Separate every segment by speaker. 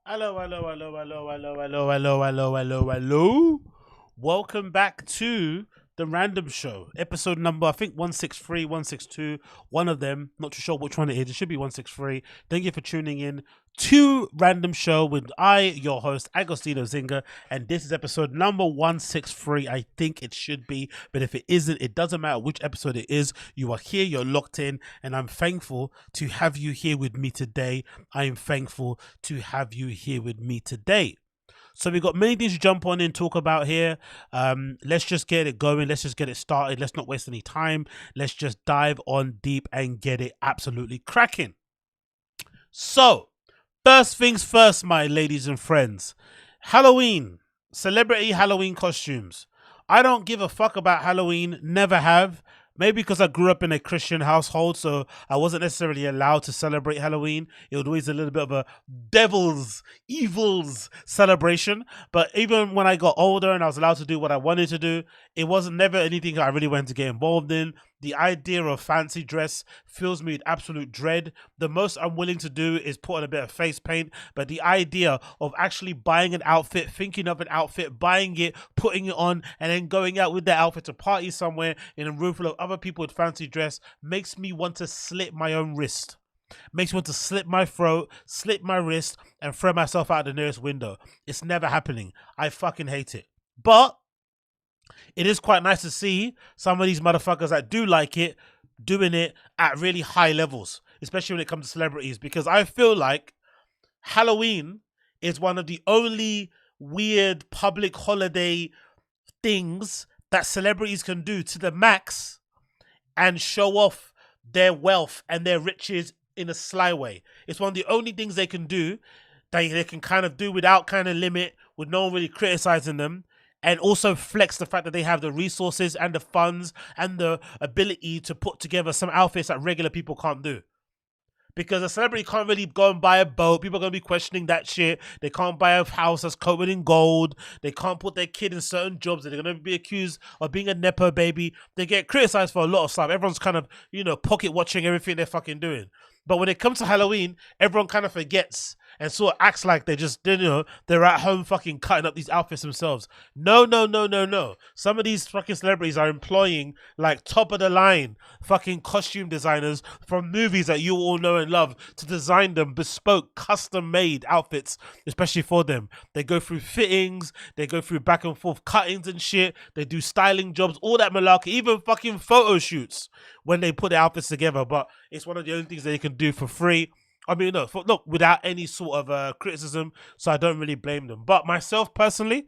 Speaker 1: Hello, hello, hello, hello, hello, hello, hello, hello, hello, hello. Welcome back to the Random Show, episode number, I think 163, 162, one of them. Not too sure which one it is. It should be 163. Thank you for tuning in to Random Show with your host, Agostino Zinga, and this is episode number 163. I think it should be, but if it isn't, it doesn't matter which episode it is. You are here, you're locked in, and I'm thankful to have you here with me today. I am thankful to have you here with me today. So we've got many things to jump on and talk about here. Let's just get it going. Let's just get it started. Let's not waste any time. Let's just dive on deep and get it absolutely cracking. So, first things first, my ladies and friends. Halloween. Celebrity Halloween costumes. I don't give a fuck about Halloween. Never have. Maybe because I grew up in a Christian household, so I wasn't necessarily allowed to celebrate Halloween. It was always a little bit of a evils celebration. But even when I got older and I was allowed to do what I wanted to do, it wasn't never anything I really wanted to get involved in. The idea of fancy dress fills me with absolute dread. The most I'm willing to do is put on a bit of face paint, but the idea of actually buying an outfit, thinking of an outfit, buying it, putting it on, and then going out with that outfit to party somewhere in a room full of other people with fancy dress makes me want to slit my own wrist. Makes me want to slit my throat, slit my wrist, and throw myself out the nearest window. It's never happening. I fucking hate it. But it is quite nice to see some of these motherfuckers that do like it doing it at really high levels, especially when it comes to celebrities, because I feel like Halloween is one of the only weird public holiday things that celebrities can do to the max and show off their wealth and their riches in a sly way. It's one of the only things they can do that they can kind of do without kind of limit, with no one really criticizing them, and also flex the fact that they have the resources and the funds and the ability to put together some outfits that regular people can't do. Because a celebrity can't really go and buy a boat. People are going to be questioning that shit. They can't buy a house that's covered in gold. They can't put their kid in certain jobs. They're going to be accused of being a Nepo baby. They get criticized for a lot of stuff. Everyone's kind of, pocket watching everything they're fucking doing. But when it comes to Halloween, everyone kind of forgets and sort of acts like they're at home fucking cutting up these outfits themselves. No. Some of these fucking celebrities are employing like top of the line fucking costume designers from movies that you all know and love to design them bespoke, custom made outfits, especially for them. They go through fittings, they go through back and forth cuttings and shit. They do styling jobs, all that malarkey, even fucking photo shoots when they put their outfits together. But it's one of the only things they can do for free. I mean, look, without any sort of criticism, so I don't really blame them. But myself personally,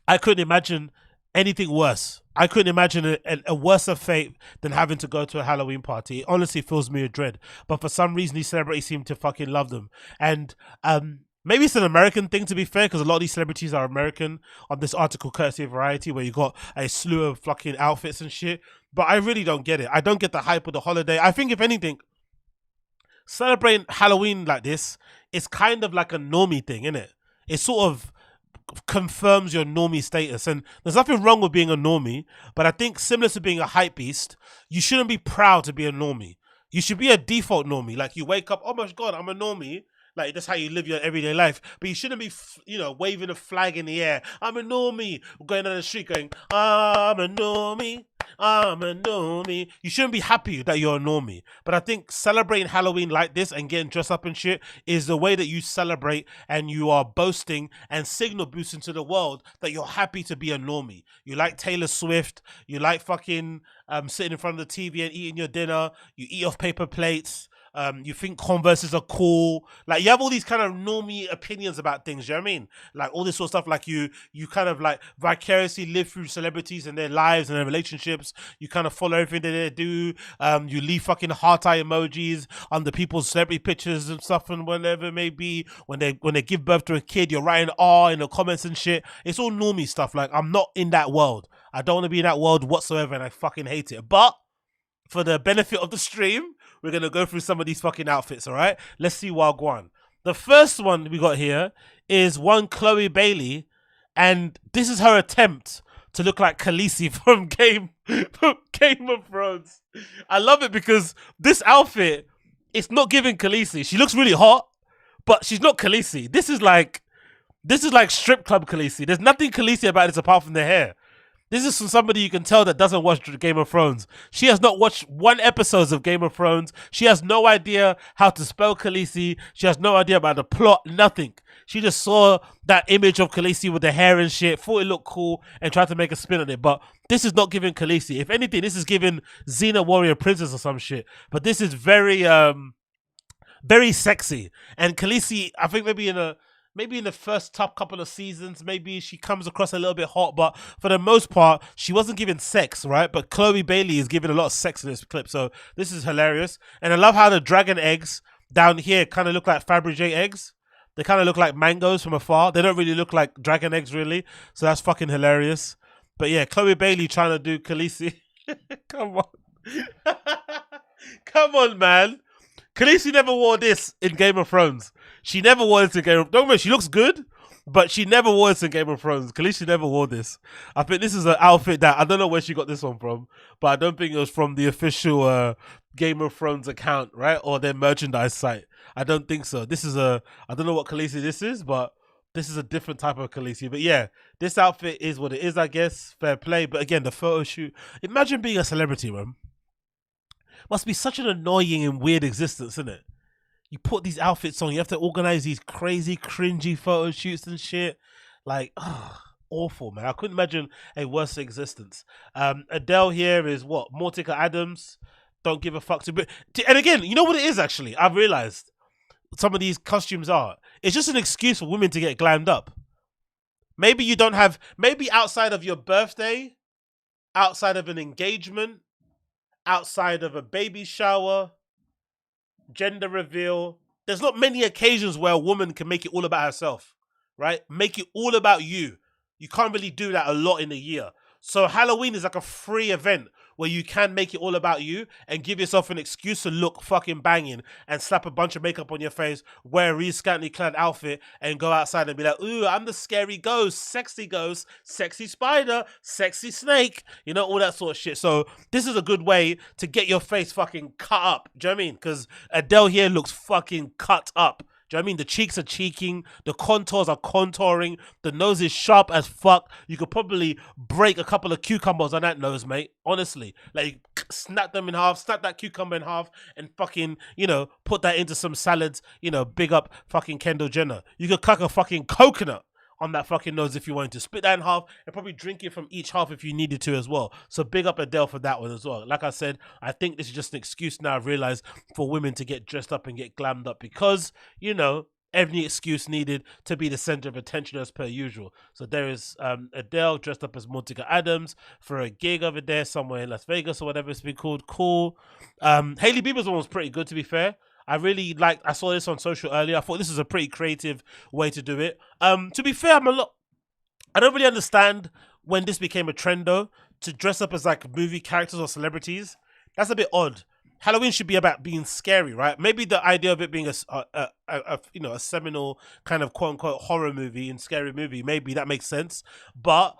Speaker 1: I couldn't imagine anything worse. I couldn't imagine a worse fate than having to go to a Halloween party. It honestly fills me with dread. But for some reason, these celebrities seem to fucking love them. And maybe it's an American thing, to be fair, because a lot of these celebrities are American. On this article, courtesy of Variety, where you got a slew of fucking outfits and shit. But I really don't get it. I don't get the hype of the holiday. I think, if anything, celebrating Halloween like this is kind of like a normie thing, isn't it? It sort of confirms your normie status, and there's nothing wrong with being a normie, but I think similar to being a hype beast, you shouldn't be proud to be a normie. You should be a default normie. Like, you wake up, oh my god, I'm a normie. Like, that's how you live your everyday life. But you shouldn't be, waving a flag in the air. I'm a normie. Going down the street going, I'm a normie. I'm a normie. You shouldn't be happy that you're a normie. But I think celebrating Halloween like this and getting dressed up and shit is the way that you celebrate, and you are boasting and signal boosting to the world that you're happy to be a normie. You like Taylor Swift. You like fucking sitting in front of the TV and eating your dinner. You eat off paper plates. You think Converses are cool. Like, you have all these kind of normie opinions about things, you know what I mean? Like, all this sort of stuff, like you kind of like vicariously live through celebrities and their lives and their relationships. You kind of follow everything that they do. You leave fucking heart eye emojis under people's celebrity pictures and stuff, and whatever it may be. When they give birth to a kid, you're writing in the comments and shit. It's all normie stuff. Like, I'm not in that world. I don't want to be in that world whatsoever, and I fucking hate it. But for the benefit of the stream, we're going to go through some of these fucking outfits, all right? Let's see Wagwan. The first one we got here is one Chloe Bailey, and this is her attempt to look like Khaleesi from Game of Thrones. I love it because this outfit, it's not giving Khaleesi. She looks really hot, but she's not Khaleesi. This is like strip club Khaleesi. There's nothing Khaleesi about this apart from the hair. This is from somebody you can tell that doesn't watch Game of Thrones. She has not watched one episode of Game of Thrones. She has no idea how to spell Khaleesi. She has no idea about the plot, nothing. She just saw that image of Khaleesi with the hair and shit, thought it looked cool, and tried to make a spin on it. But this is not giving Khaleesi. If anything, this is giving Xena Warrior Princess or some shit. But this is very, very sexy. And Khaleesi, I think maybe in the first top couple of seasons, maybe she comes across a little bit hot, but for the most part, she wasn't giving sex, right? But Chloe Bailey is giving a lot of sex in this clip, so this is hilarious. And I love how the dragon eggs down here kind of look like Fabergé eggs. They kind of look like mangoes from afar. They don't really look like dragon eggs, really. So that's fucking hilarious. But yeah, Chloe Bailey trying to do Khaleesi. Come on. Come on, man. Khaleesi never wore this in Game of Thrones. She never wore this in Game of Thrones. Don't worry, she looks good, but she never wore this in Game of Thrones. Khaleesi never wore this. I think this is an outfit that, I don't know where she got this one from, but I don't think it was from the official Game of Thrones account, right? Or their merchandise site. I don't think so. This is I don't know what Khaleesi this is, but this is a different type of Khaleesi. But yeah, this outfit is what it is, I guess. Fair play. But again, the photo shoot. Imagine being a celebrity, man. Must be such an annoying and weird existence, isn't it? You put these outfits on, you have to organize these crazy, cringy photo shoots and shit. Like, awful, man. I couldn't imagine a worse existence. Adele here is what? Mortica Adams. Don't give a fuck to. And again, you know what it is, actually? I've realized some of these costumes are. It's just an excuse for women to get glammed up. Maybe you don't have, maybe outside of your birthday, outside of an engagement, outside of a baby shower, gender reveal, there's not many occasions where a woman can make it all about herself, right? Make it all about you. You can't really do that a lot in a year. So Halloween is like a free event where you can make it all about you and give yourself an excuse to look fucking banging and slap a bunch of makeup on your face, wear a really scantily clad outfit, and go outside and be like, ooh, I'm the scary ghost, sexy spider, sexy snake, you know, all that sort of shit. So this is a good way to get your face fucking cut up. Do you know what I mean? Because Adele here looks fucking cut up. Do you know what I mean? The cheeks are cheeking, the contours are contouring, the nose is sharp as fuck. You could probably break a couple of cucumbers on that nose, mate. Honestly. Like, snap them in half, snap that cucumber in half, and fucking, you know, put that into some salads. You know, big up fucking Kendall Jenner. You could cook a fucking coconut on that fucking nose if you wanted to. Split that in half and probably drink it from each half if you needed to as well. So big up Adele for that one as well. Like I said, I think this is just an excuse now, I've realized, for women to get dressed up and get glammed up because, you know, any excuse needed to be the center of attention as per usual. So there is Adele dressed up as Mortica Adams for a gig over there somewhere in Las Vegas or whatever it's been called. Cool. Hailey Bieber's one was pretty good, to be fair. I really liked, I saw this on social earlier. I thought this is a pretty creative way to do it. To be fair, I don't really understand when this became a trend though, to dress up as like movie characters or celebrities. That's a bit odd. Halloween should be about being scary, right? Maybe the idea of it being a seminal kind of quote unquote horror movie and scary movie, maybe that makes sense. But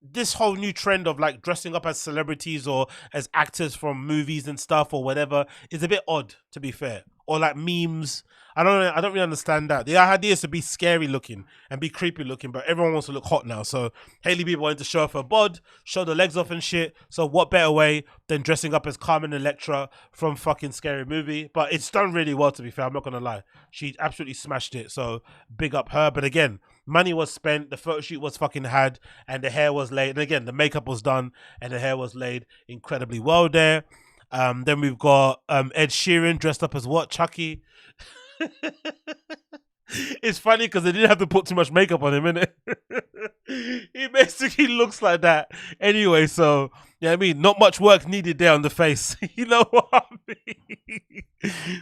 Speaker 1: this whole new trend of like dressing up as celebrities or as actors from movies and stuff or whatever is a bit odd, to be fair. Or like memes. I don't really understand that. The idea is to be scary looking and be creepy looking, but everyone wants to look hot now. So Hailey Bieber wanted to show off her bod, show the legs off and shit. So what better way than dressing up as Carmen Electra from fucking Scary Movie? But it's done really well, to be fair. I'm not gonna lie. She absolutely smashed it. So big up her. But again, money was spent, the photo shoot was fucking had, and the hair was laid. And again, the makeup was done and the hair was laid incredibly well there. Then we've got Ed Sheeran dressed up as what? Chucky. It's funny because they didn't have to put too much makeup on him, innit? He basically looks like that. Anyway, so, yeah, I mean, not much work needed there on the face. You know what I mean?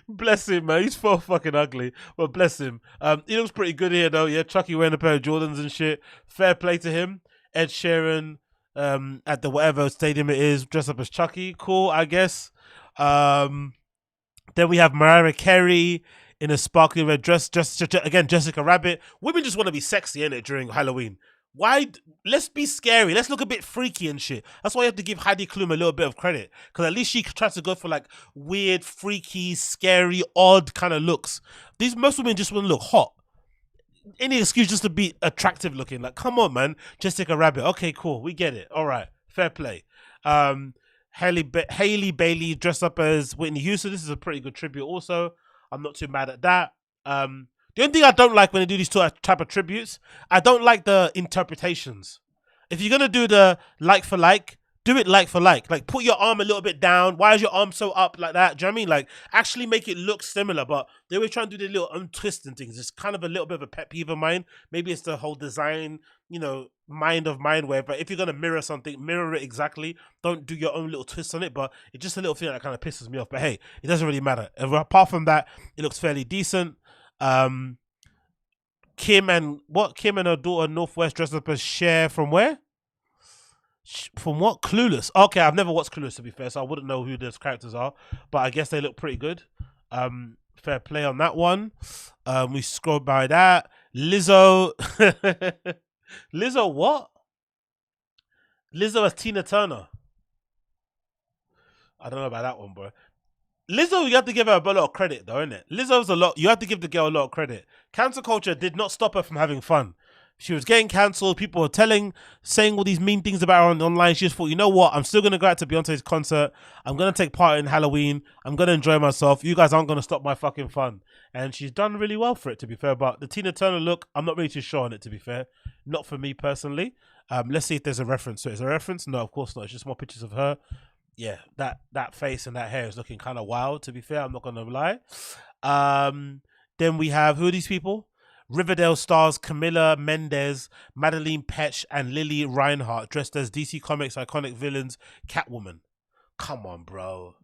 Speaker 1: Bless him, man. He's so fucking ugly. But bless him. He looks pretty good here, though. Yeah, Chucky wearing a pair of Jordans and shit. Fair play to him. Ed Sheeran at the whatever stadium it is, dressed up as Chucky. Cool, I guess. Then we have Mariah Carey in a sparkly red dress. Again, Jessica Rabbit. Women just want to be sexy, innit, during Halloween. Why? Let's be scary. Let's look a bit freaky and shit. That's why you have to give Heidi Klum a little bit of credit, because at least she tries to go for like weird, freaky, scary, odd kind of looks. These most women just want to look hot. Any excuse just to be attractive looking. Like, come on, man. Jessica Rabbit. Okay, cool. We get it. All right. Fair play. Haley Bailey dressed up as Whitney Houston. This is a pretty good tribute also. I'm not too mad at that. The only thing I don't like when they do these type of tributes, I don't like the interpretations. If you're going to do the like for like, do it like for like. Like, put your arm a little bit down. Why is your arm so up like that? Do you know what I mean? Like, actually make it look similar. But they always try and do the little untwisting things. It's kind of a little bit of a pet peeve of mine. Maybe it's the whole design, you know, mind of mine where, but if you're going to mirror something, mirror it exactly. Don't do your own little twist on it. But it's just a little thing that kind of pisses me off. But hey, it doesn't really matter. Apart from that, it looks fairly decent. Kim and her daughter Northwest dressed up as Cher from where? From what? Clueless. Okay, I've never watched Clueless, to be fair, so I wouldn't know who those characters are, but I guess they look pretty good. Fair play on that one. We scrolled by that. Lizzo. Lizzo what? Lizzo as Tina Turner. I don't know about that one, bro. Lizzo, you have to give her a lot of credit, though, innit? Lizzo's a lot. You have to give the girl a lot of credit. Cancel culture did not stop her from having fun. She was getting cancelled. People were saying all these mean things about her online. She just thought, you know what? I'm still going to go out to Beyonce's concert. I'm going to take part in Halloween. I'm going to enjoy myself. You guys aren't going to stop my fucking fun. And she's done really well for it, to be fair. But the Tina Turner look, I'm not really too sure on it, to be fair. Not for me personally. Let's see if there's a reference. So is there a reference? No, of course not. It's just more pictures of her. Yeah, that face and that hair is looking kind of wild, to be fair. I'm not going to lie. Then we have, who are these people? Riverdale stars Camila Mendes, Madeline Petch, and Lily Reinhart dressed as DC Comics iconic villains Catwoman. Come on, bro.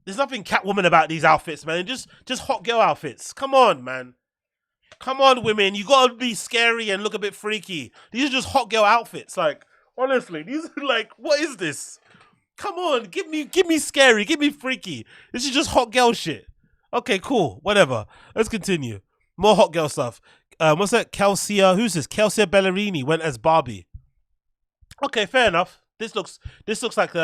Speaker 1: There's nothing Catwoman about these outfits, man. Just hot girl outfits. Come on, man. Come on, women. You gotta be scary and look a bit freaky. These are just hot girl outfits. Like, honestly, these are like, what is this? Come on, give me scary, give me freaky. This is just hot girl shit. Okay, cool, whatever. Let's continue. More hot girl stuff. What's that? Kelsia, who's this? Kelsia Ballerini went as Barbie. Okay, fair enough. This looks like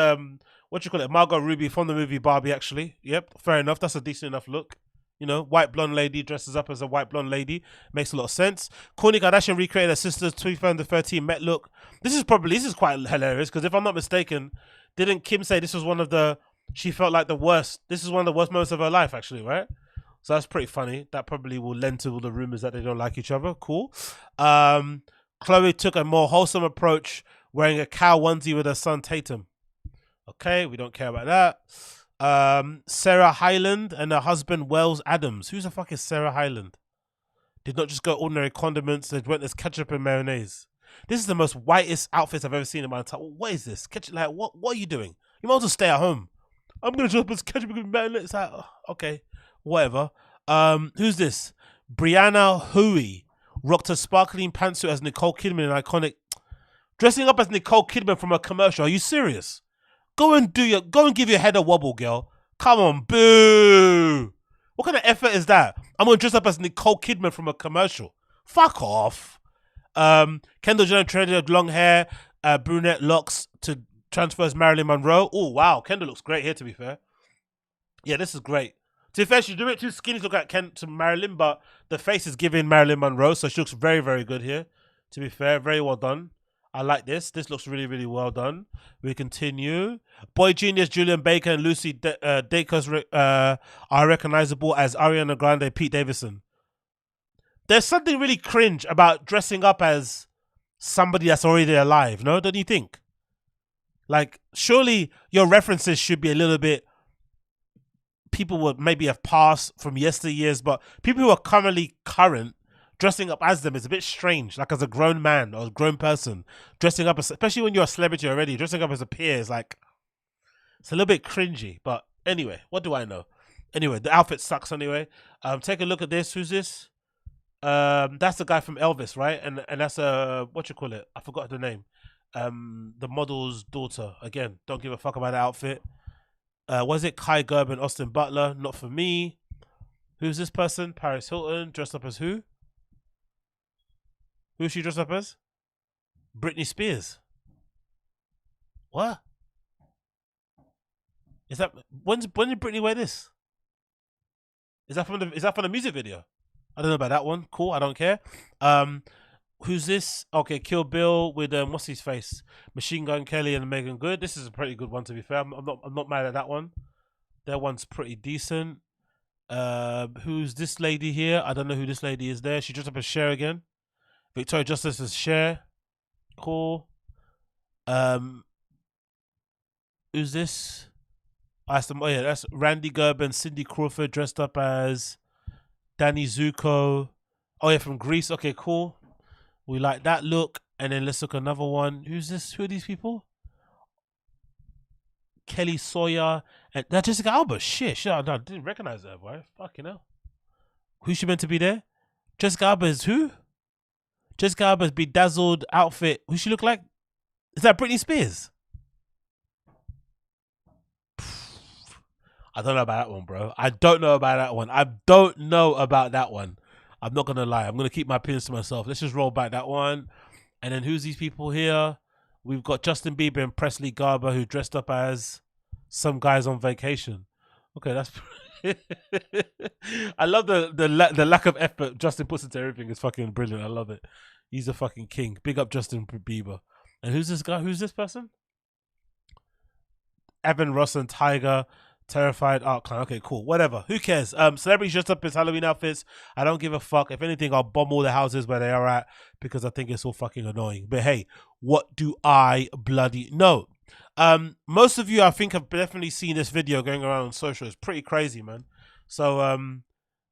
Speaker 1: what you call it, Margot Robbie from the movie Barbie. Actually, yep, fair enough. That's a decent enough look. You know, white blonde lady dresses up as a white blonde lady. Makes a lot of sense. Kourtney Kardashian recreated her sister's 2013 Met look. This is quite hilarious because if I'm not mistaken, didn't Kim say this was one of the, she felt like the worst, this is one of the worst moments of her life, actually, right? So that's pretty funny. That probably will lend to all the rumors that they don't like each other. Cool. Chloe took a more wholesome approach, wearing a cow onesie with her son Tatum. Okay, we don't care about that. Sarah Hyland and her husband Wells Adams. Who's the fuck is Sarah Hyland? Did not just go ordinary condiments. They went as ketchup and mayonnaise. This is the most whitest outfits I've ever seen in my entire. What is this? Ketchup, like what are you doing? You might as well stay at home. I'm gonna drop as ketchup and mayonnaise. Like, okay, whatever. Who's this? Brianna Hui rocked a sparkling pantsuit as Nicole Kidman, an iconic, dressing up as Nicole Kidman from a commercial. Are you serious? Go and give your head a wobble, girl. Come on, boo. What kind of effort is that? I'm gonna dress up as Nicole Kidman from a commercial. Fuck off. Kendall Jenner traded long hair, brunette locks to transfer as Marilyn Monroe. Oh wow, Kendall looks great here, to be fair. Yeah, this is great. To be fair, she's doing it too skinny to look like to Marilyn, but the face is giving Marilyn Monroe, so she looks very, very good here. To be fair, very well done. I like this. This looks really, really well done. We continue. Boy Genius, Julian Baker, and Lucy Dacus are recognizable as Ariana Grande and Pete Davidson. There's something really cringe about dressing up as somebody that's already alive, no? Don't you think? Like, surely your references should be a little bit, people would maybe have passed from yesteryears, but people who are currently current, dressing up as them is a bit strange. Like, as a grown man or a grown person, dressing up, especially when you're a celebrity already, dressing up as a peer is like, it's a little bit cringy. But anyway, what do I know? Anyway, the outfit sucks anyway. Take a look at this. Who's this? That's the guy from Elvis, right? And that's what you call it? I forgot the name. The model's daughter. Again, don't give a fuck about the outfit. Was it Kai Gerb and Austin Butler? Not for me. Who's this person? Paris Hilton, dressed up as who? Who's she dressed up as? Britney Spears. What? Is that when did Britney wear this? Is that from the music video? I don't know about that one. Cool, I don't care. Who's this? Okay, Kill Bill with what's his face? Machine Gun Kelly and Megan Good. This is a pretty good one, to be fair. I'm not mad at that one. That one's pretty decent. Who's this lady here? I don't know who this lady is there. She dressed up as Cher again. Victoria Justice as Cher. Cool. Who's this? Oh yeah, that's Randy Gerben, Cindy Crawford dressed up as Danny Zuko. Oh yeah, from Greece. Okay, cool. We like that look. And then let's look at another one. Who's this? Who are these people? Kelly Sawyer and that Jessica Alba. Shit, I didn't recognize that, boy. Fucking hell. Who's she meant to be there? Jessica Alba is who? Jessica Alba's bedazzled outfit. Who she look like? Is that Britney Spears? I don't know about that one, bro. I don't know about that one. I'm not gonna lie. I'm gonna keep my opinions to myself. Let's just roll back that one. And then who's these people here? We've got Justin Bieber and Presley Garber who dressed up as some guys on vacation. Okay, that's. I love the lack of effort Justin puts into everything. Is fucking brilliant. I love it. He's a fucking king. Big up Justin Bieber. And who's this guy? Who's this person? Evan Ross and Tiger. Terrified Art Clown. Okay, cool. Whatever. Who cares? Celebrities dressed up as Halloween outfits. I don't give a fuck. If anything, I'll bomb all the houses where they are at because I think it's all fucking annoying. But hey, what do I bloody know? Most of you, I think, have definitely seen this video going around on social. It's pretty crazy, man. So,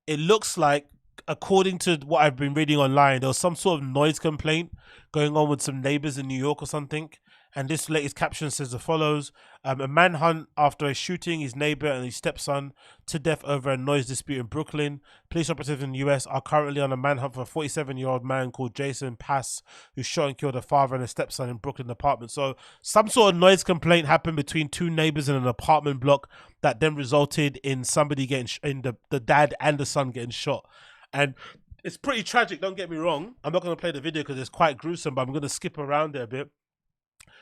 Speaker 1: it looks like, according to what I've been reading online, there was some sort of noise complaint going on with some neighbors in New York or something. And this latest caption says as follows: a manhunt after a shooting his neighbor and his stepson to death over a noise dispute in Brooklyn. Police operatives in the US are currently on a manhunt for a 47-year-old man called Jason Pass, who shot and killed a father and a stepson in Brooklyn apartment. So some sort of noise complaint happened between two neighbors in an apartment block that then resulted in somebody getting in the dad and the son getting shot. And it's pretty tragic, don't get me wrong. I'm not going to play the video because it's quite gruesome, but I'm going to skip around there a bit.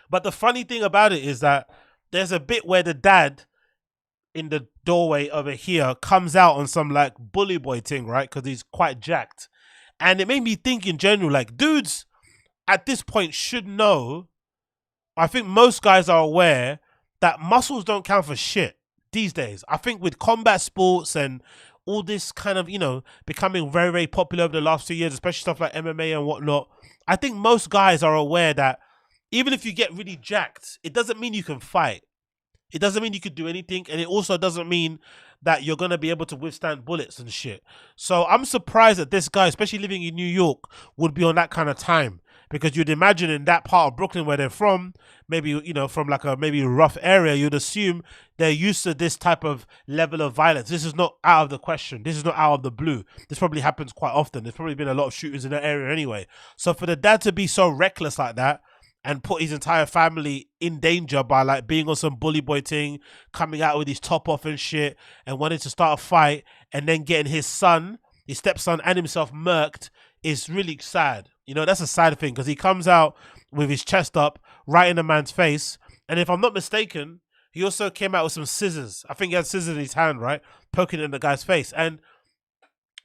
Speaker 1: But the funny thing about it is that there's a bit where the dad in the doorway over here comes out on some like bully boy thing, right? Because he's quite jacked. And it made me think in general, like, dudes at this point should know. I think most guys are aware that muscles don't count for shit these days. I think with combat sports and all this kind of, you know, becoming very, very popular over the last few years, especially stuff like MMA and whatnot, I think most guys are aware that even if you get really jacked, it doesn't mean you can fight. It doesn't mean you could do anything. And it also doesn't mean that you're going to be able to withstand bullets and shit. So I'm surprised that this guy, especially living in New York, would be on that kind of time. Because you'd imagine in that part of Brooklyn where they're from, maybe, you know, from like a maybe rough area, you'd assume they're used to this type of level of violence. This is not out of the question. This is not out of the blue. This probably happens quite often. There's probably been a lot of shootings in that area anyway. So for the dad to be so reckless like that, and put his entire family in danger by like being on some bully boy thing, coming out with his top off and shit, and wanting to start a fight, and then getting his son, his stepson, and himself murked is really sad. You know, that's a sad thing because he comes out with his chest up, right in the man's face. And if I'm not mistaken, he also came out with some scissors. I think he had scissors in his hand, right? Poking in the guy's face. And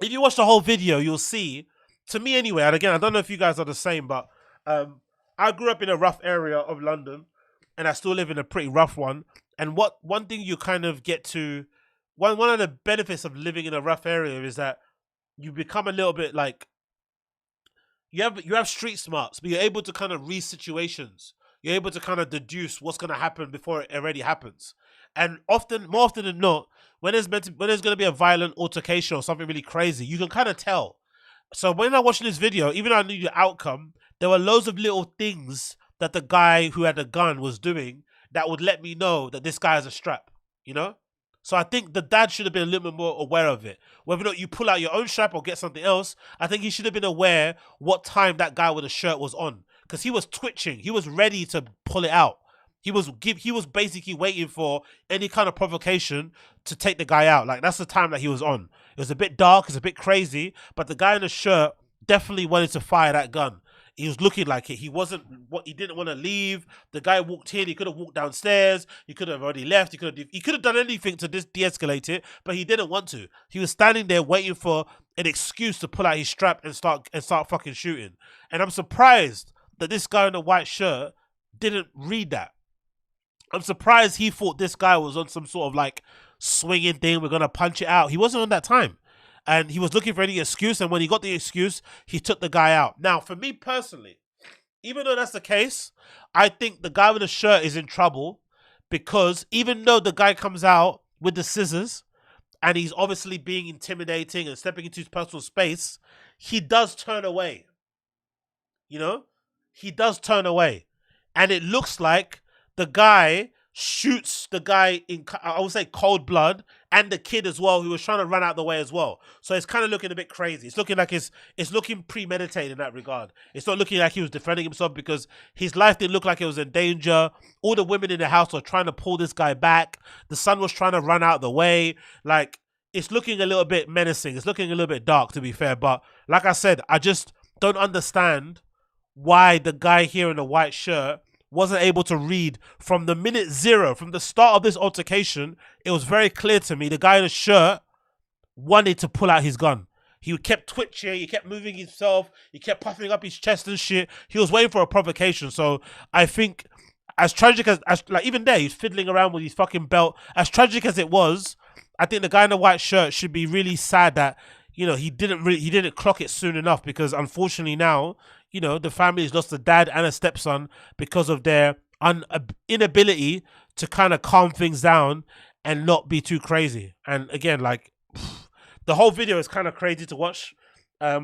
Speaker 1: if you watch the whole video, you'll see, to me anyway, and again, I don't know if you guys are the same, but I grew up in a rough area of London, and I still live in a pretty rough one. And one thing you kind of get to, one of the benefits of living in a rough area is that you become a little bit like, you have street smarts, but you're able to kind of read situations. You're able to kind of deduce what's going to happen before it already happens. And more often than not, when there's going to be a violent altercation or something really crazy, you can kind of tell. So when I watched this video, even though I knew the outcome, there were loads of little things that the guy who had the gun was doing that would let me know that this guy has a strap, you know? So I think the dad should have been a little bit more aware of it. Whether or not you pull out your own strap or get something else, I think he should have been aware what time that guy with the shirt was on. Because he was twitching. He was ready to pull it out. He was basically waiting for any kind of provocation to take the guy out. Like, that's the time that he was on. It was a bit dark, it's a bit crazy, but the guy in the shirt definitely wanted to fire that gun. He was looking like it. He wasn't what he didn't want to leave. The guy walked in. He could have walked downstairs. He could have already left. He could have done anything to de-escalate it, but he didn't want to. He was standing there waiting for an excuse to pull out his strap and start fucking shooting. And I'm surprised that this guy in the white shirt didn't read that. I'm surprised he thought this guy was on some sort of like swinging thing. We're gonna punch it out. He wasn't on that time. And he was looking for any excuse, and when he got the excuse, he took the guy out. Now, for me personally, even though that's the case, I think the guy with the shirt is in trouble because even though the guy comes out with the scissors and he's obviously being intimidating and stepping into his personal space, he does turn away. You know? He does turn away. And it looks like the guy shoots the guy in, I would say, cold blood, and the kid as well, who was trying to run out the way as well. So it's kind of looking a bit crazy. It's looking like it's looking premeditated in that regard. It's not looking like he was defending himself because his life didn't look like it was in danger. All the women in the house were trying to pull this guy back. The son was trying to run out the way. Like, it's looking a little bit menacing. It's looking a little bit dark, to be fair. But like I said, I just don't understand why the guy here in the white shirt wasn't able to read from the minute zero, from the start of this altercation. It was very clear to me the guy in the shirt wanted to pull out his gun. He kept twitching, he kept moving himself, he kept puffing up his chest and shit. He was waiting for a provocation. So I think, as tragic as like, even there, he's fiddling around with his fucking belt. As tragic as it was, I think the guy in the white shirt should be really sad that, you know, he didn't clock it soon enough, because unfortunately now, you know, the family has lost a dad and a stepson because of their inability to kind of calm things down and not be too crazy. And again, like, the whole video is kind of crazy to watch. I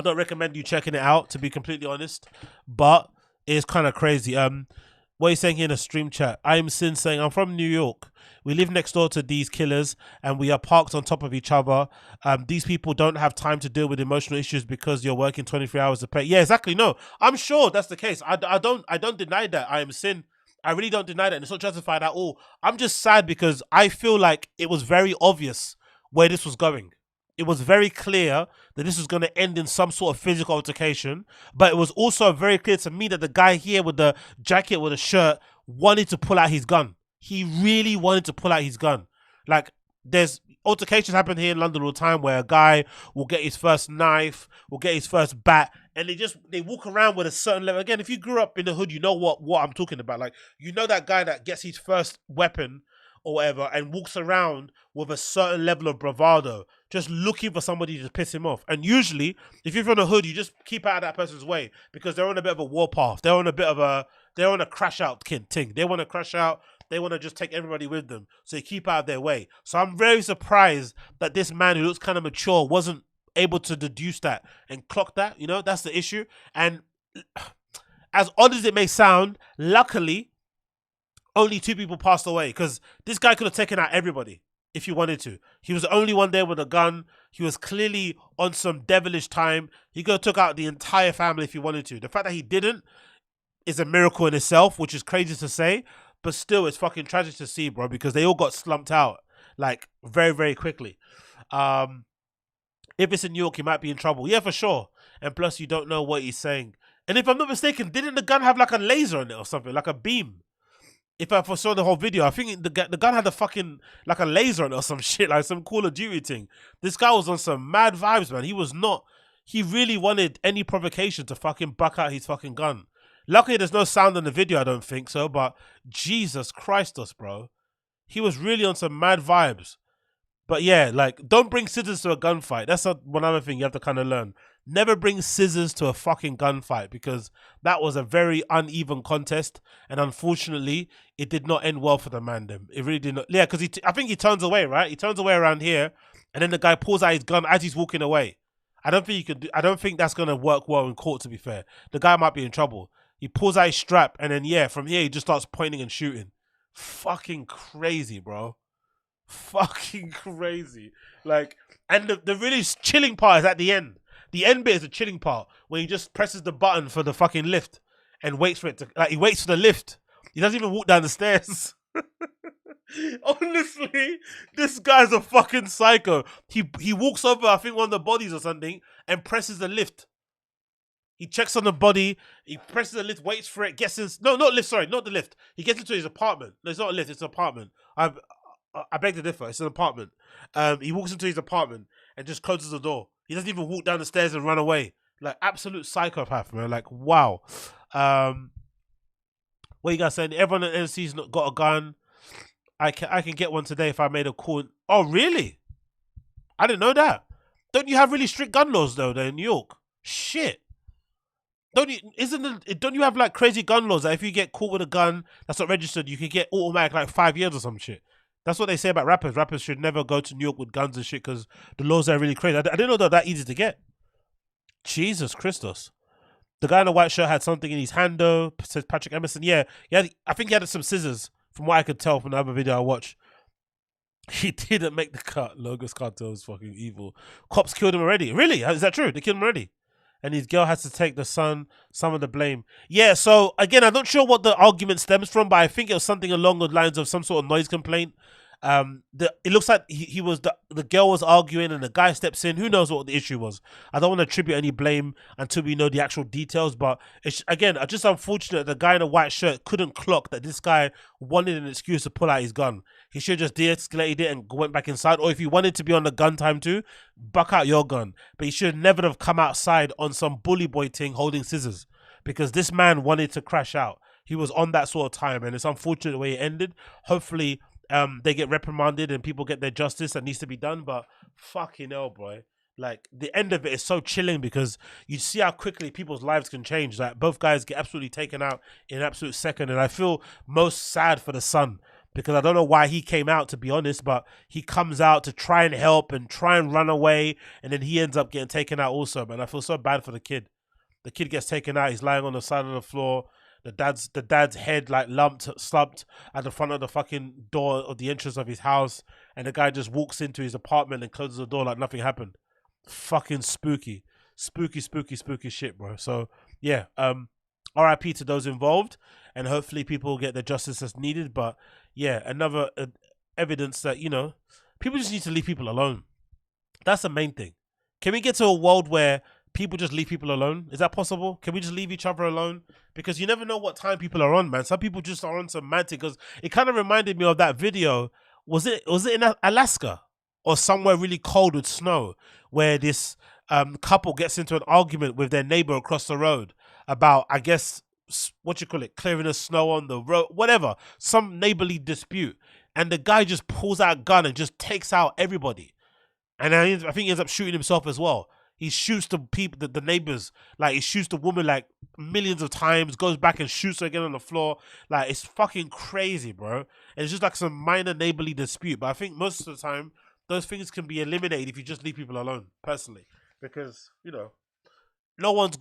Speaker 1: don't recommend you checking it out, to be completely honest, but it's kind of crazy. What are you saying here in a stream chat? I'm Sin saying, I'm from New York. We live next door to these killers and we are parked on top of each other. These people don't have time to deal with emotional issues because you're working 23 hours to pay. Yeah, exactly. No, I'm sure that's the case. I don't deny that. I am Sin. I really don't deny that. And it's not justified at all. I'm just sad because I feel like it was very obvious where this was going. It was very clear that this was going to end in some sort of physical altercation, but it was also very clear to me that the guy here with the jacket, with the shirt, wanted to pull out his gun. He really wanted to pull out his gun. Like, there's altercations happen here in London all the time where a guy will get his first knife, will get his first bat, and they walk around with a certain level. Again, if you grew up in the hood, you know what I'm talking about. Like, you know that guy that gets his first weapon or whatever and walks around with a certain level of bravado, just looking for somebody to piss him off. And usually, if you're from the hood, you just keep out of that person's way because they're on a bit of a warpath. They're on a crash out thing. They want to crash out. They want to just take everybody with them. So they keep out of their way. So I'm very surprised that this man who looks kind of mature wasn't able to deduce that and clock that. You know, that's the issue. And as odd as it may sound, luckily, only 2 people passed away, because this guy could have taken out everybody if he wanted to. He was the only one there with a gun. He was clearly on some devilish time. He could have took out the entire family if he wanted to. The fact that he didn't is a miracle in itself, which is crazy to say, but still, it's fucking tragic to see, bro, because they all got slumped out, like, very, very quickly. If it's in New York, he might be in trouble. Yeah, for sure. And plus, you don't know what he's saying. And if I'm not mistaken, didn't the gun have, like, a laser on it or something, like a beam? If I saw the whole video, I think the gun had a fucking, like, a laser on it or some shit, like some Call of Duty thing. This guy was on some mad vibes, man. He really wanted any provocation to fucking buck out his fucking gun. Luckily, there's no sound in the video, I don't think so, but Jesus Christos, bro. He was really on some mad vibes. But yeah, like, don't bring scissors to a gunfight. That's one other thing you have to kind of learn. Never bring scissors to a fucking gunfight, because that was a very uneven contest, and unfortunately, it did not end well for the man. It really did not. Yeah, because I think he turns away, right? He turns away around here, and then the guy pulls out his gun as he's walking away. I don't think that's gonna work well in court, to be fair. The guy might be in trouble. He pulls out his strap, and then, yeah, from here, he just starts pointing and shooting. Fucking crazy, bro. Fucking crazy. Like, and the really chilling part is at the end. The end bit is the chilling part, where he just presses the button for the fucking lift and waits for it to, like, he waits for the lift. He doesn't even walk down the stairs. Honestly, this guy's a fucking psycho. He walks over, I think, one of the bodies or something, and presses the lift. He checks on the body. He presses the lift, waits for it, gets in. No, not lift. Sorry, not the lift. He gets into his apartment. No, it's not a lift. It's an apartment. I beg to differ. It's an apartment. He walks into his apartment and just closes the door. He doesn't even walk down the stairs and run away. Like, absolute psychopath, man. Like, wow. What you guys saying? Everyone at NC's got a gun. I can get one today if I made a call. Oh, really? I didn't know that. Don't you have really strict gun laws though in New York? Shit. Don't you have like crazy gun laws that if you get caught with a gun that's not registered, you can get automatic like 5 years or some shit? That's what they say about rappers. Rappers should never go to New York with guns and shit because the laws are really crazy. I didn't know they're that easy to get. Jesus Christos. The guy in the white shirt had something in his hand though, says Patrick Emerson. Yeah, I think he had some scissors from what I could tell from the other video I watched. He didn't make the cut. Logos Cartel is fucking evil. Cops killed him already. Really? Is that true? They killed him already? And his girl has to take some of the blame. Yeah, so again, I'm not sure what the argument stems from, but I think it was something along the lines of some sort of noise complaint. It looks like the girl was arguing and the guy steps in. Who knows what the issue was? I don't want to attribute any blame until we know the actual details, but it's again just unfortunate the guy in a white shirt couldn't clock that this guy wanted an excuse to pull out his gun. He should have just de-escalated it and went back inside, or if he wanted to be on the gun time too, buck out your gun. But he should never have come outside on some bully boy thing holding scissors, because this man wanted to crash out. He was on that sort of time, and it's unfortunate the way it ended. Hopefully they get reprimanded and people get their justice that needs to be done. But fucking hell, boy. Like, the end of it is so chilling because you see how quickly people's lives can change. Like, both guys get absolutely taken out in an absolute second. And I feel most sad for the son because I don't know why he came out, to be honest, but he comes out to try and help and try and run away. And then he ends up getting taken out also, man. I feel so bad for the kid. The kid gets taken out. He's lying on the side of the floor. The dad's head like slumped at the front of the fucking door of the entrance of his house, and the guy just walks into his apartment and closes the door like nothing happened. Fucking spooky shit, bro. So yeah, RIP to those involved, and hopefully people get the justice that's needed. But yeah, another evidence that, you know, people just need to leave people alone. That's the main thing. Can we get to a world where people just leave people alone? Is that possible? Can we just leave each other alone? Because you never know what time people are on, man. Some people just are on some mad thing. Because it kind of reminded me of that video. Was it in Alaska or somewhere really cold with snow, where this couple gets into an argument with their neighbor across the road about, I guess, clearing the snow on the road, whatever, some neighborly dispute, and the guy just pulls out a gun and just takes out everybody, and I think he ends up shooting himself as well. He shoots the people, the neighbors, like he shoots the woman like millions of times, goes back and shoots her again on the floor. Like, it's fucking crazy, bro. And it's just like some minor neighborly dispute. But I think most of the time, those things can be eliminated if you just leave people alone, personally. Because, you know, not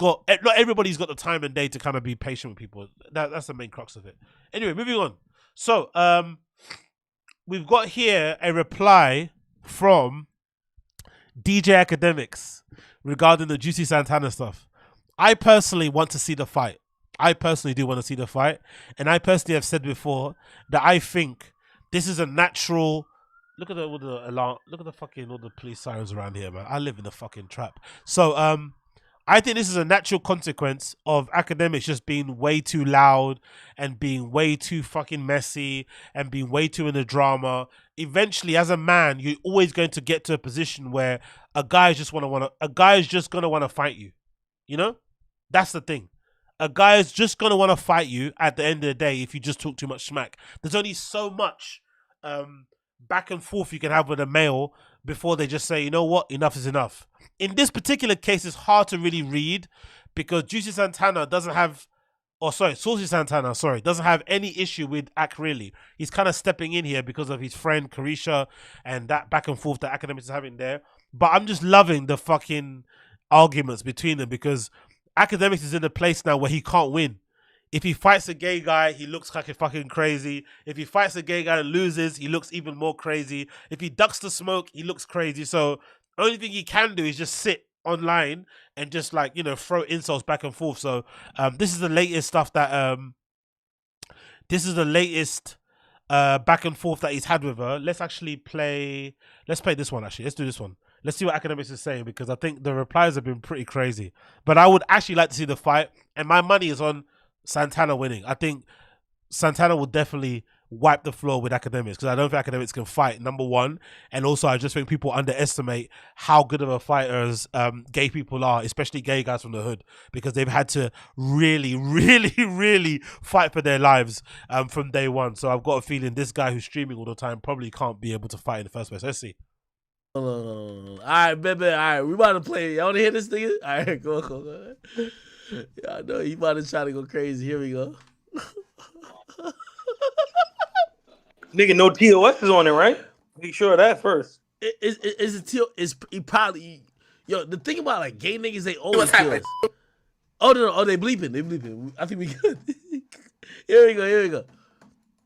Speaker 1: everybody's got the time and day to kind of be patient with people. That's the main crux of it. Anyway, moving on. So, we've got here a reply from DJ AKADEMIKS regarding the Juicy Santana stuff. I personally want to see the fight. I personally do want to see the fight. And I personally have said before that I think this is a natural... Look at all the alarm. Look at the fucking all the police sirens around here, man. I live in a fucking trap. So I think this is a natural consequence of AKADEMIKS just being way too loud and being way too fucking messy and being way too in the drama. Eventually, as a man, you're always going to get to a position where a guy is just gonna want to fight you. You know, that's the thing. A guy is just gonna want to fight you at the end of the day if you just talk too much smack. There's only so much back and forth you can have with a male before they just say, you know what, enough is enough. In this particular case, it's hard to really read because Juicy Santana doesn't have, Saucy Santana, doesn't have any issue with Ak really. He's kind of stepping in here because of his friend Carisha and that back and forth that AKADEMIKS is having there. But I'm just loving the fucking arguments between them because AKADEMIKS is in a place now where he can't win. If he fights a gay guy, he looks like a fucking crazy. If he fights a gay guy and loses, he looks even more crazy. If he ducks the smoke, he looks crazy. So the only thing he can do is just sit online and just, like, you know, throw insults back and forth. So this is the latest stuff that back and forth that he's had with her. Let's play this one, actually. Let's do this one. Let's see what Academics is saying, because I think the replies have been pretty crazy. But I would actually like to see the fight, and my money is on Santana winning. I think Santana will definitely wipe the floor with Academics, because I don't think Academics can fight, number one. And also, I just think people underestimate how good of a fighters gay people are, especially gay guys from the hood, because they've had to really, really, really fight for their lives from day one. So I've got a feeling this guy who's streaming all the time probably can't be able to fight in the first place. Let's see.
Speaker 2: All right, baby. All right, we about to play. Y'all want to hear this nigga? All right, go. Yeah, I know he about to try to go crazy. Here we go.
Speaker 3: Nigga, no TOS is on it, right? Make sure of that first.
Speaker 2: Is it TOS? Is he probably? Yo, the thing about like gay niggas, they always TOS. Oh no, oh they bleeping. I think we good. Here we go.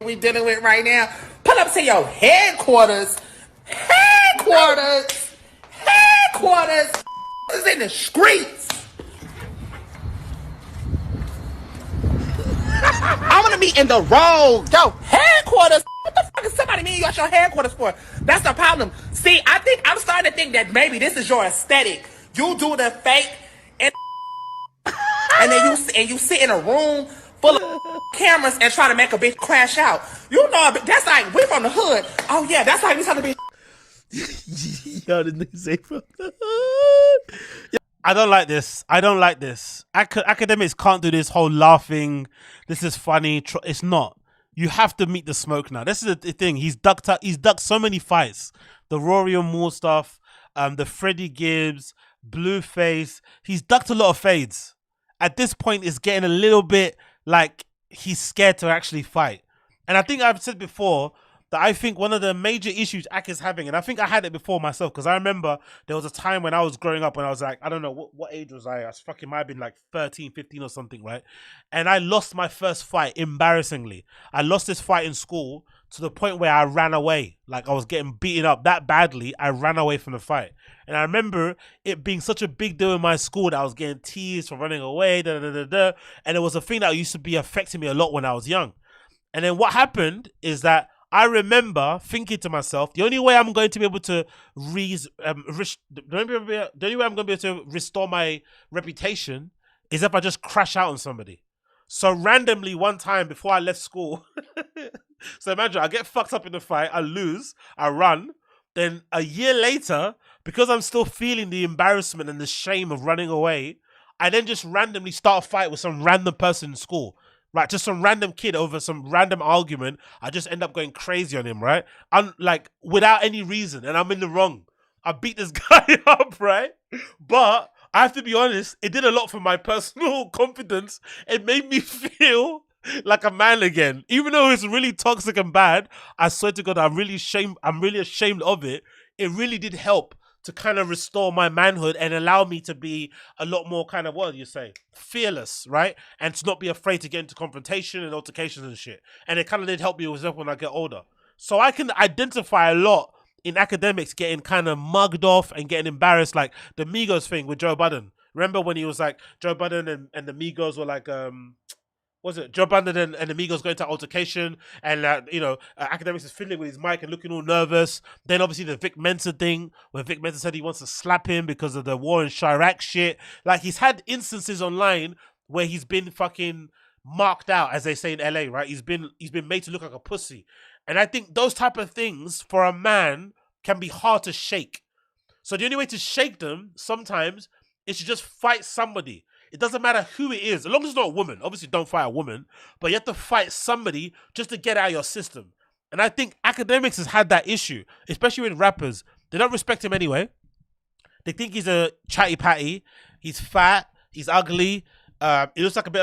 Speaker 4: We dealing with right now. Pull up to your headquarters. Headquarters is in the streets. I want to be in the road. Yo, headquarters. What the fuck is somebody mean you got your headquarters for? That's the problem. See, I'm starting to think that maybe this is your aesthetic. You do the fake and then you sit in a room full of cameras and try to make a bitch crash out. You know, that's like, we from the hood. Oh yeah, that's like we trying to be.
Speaker 2: Yo, this nigga say from the hood.
Speaker 1: I don't like this. Academics can't do this whole laughing. This is funny. It's not. You have to meet the smoke now. This is the thing. He's ducked so many fights. The Rory and Moore stuff, the Freddie Gibbs, Blueface. He's ducked a lot of fades. At this point, it's getting a little bit like he's scared to actually fight. And I think I've said before that I think one of the major issues Ak is having, and I think I had it before myself, because I remember there was a time when I was growing up when I was like, I don't know, what age was I? I was fucking might have been like 13, 15 or something, right? And I lost my first fight, embarrassingly. I lost this fight in school to the point where I ran away. Like I was getting beaten up that badly, I ran away from the fight. And I remember it being such a big deal in my school that I was getting teased for running away, and it was a thing that used to be affecting me a lot when I was young. And then what happened is that I remember thinking to myself, the only way I'm going to be able to restore my reputation is if I just crash out on somebody. So randomly one time before I left school, so imagine I get fucked up in the fight, I lose, I run. Then a year later, because I'm still feeling the embarrassment and the shame of running away, I then just randomly start a fight with some random person in school. Right, just some random kid over some random argument. I just end up going crazy on him, right? I'm like, without any reason, and I'm in the wrong. I beat this guy up, right? But I have to be honest, it did a lot for my personal confidence. It made me feel like a man again. Even though it's really toxic and bad, I swear to God, I'm really ashamed of it. It really did help to kind of restore my manhood and allow me to be a lot more kind of, what do you say, fearless, right? And to not be afraid to get into confrontation and altercations and shit. And it kind of did help me with stuff when I get older. So I can identify a lot in academics getting kind of mugged off and getting embarrassed, like the Migos thing with Joe Budden. Remember when he was like, Joe Budden and the Migos were like, was it Joe Budden and the Migos going to altercation, and academics is fiddling with his mic and looking all nervous. Then obviously the Vic Mensa thing, where Vic Mensa said he wants to slap him because of the war in Chirac shit. Like he's had instances online where he's been fucking marked out, as they say in LA, right? He's been made to look like a pussy. And I think those type of things for a man can be hard to shake. So the only way to shake them sometimes is to just fight somebody. It doesn't matter who it is, as long as it's not a woman. Obviously, don't fight a woman, but you have to fight somebody just to get out of your system. And I think academics has had that issue, especially with rappers. They don't respect him anyway. They think he's a chatty patty. He's fat. He's ugly. He looks like a bit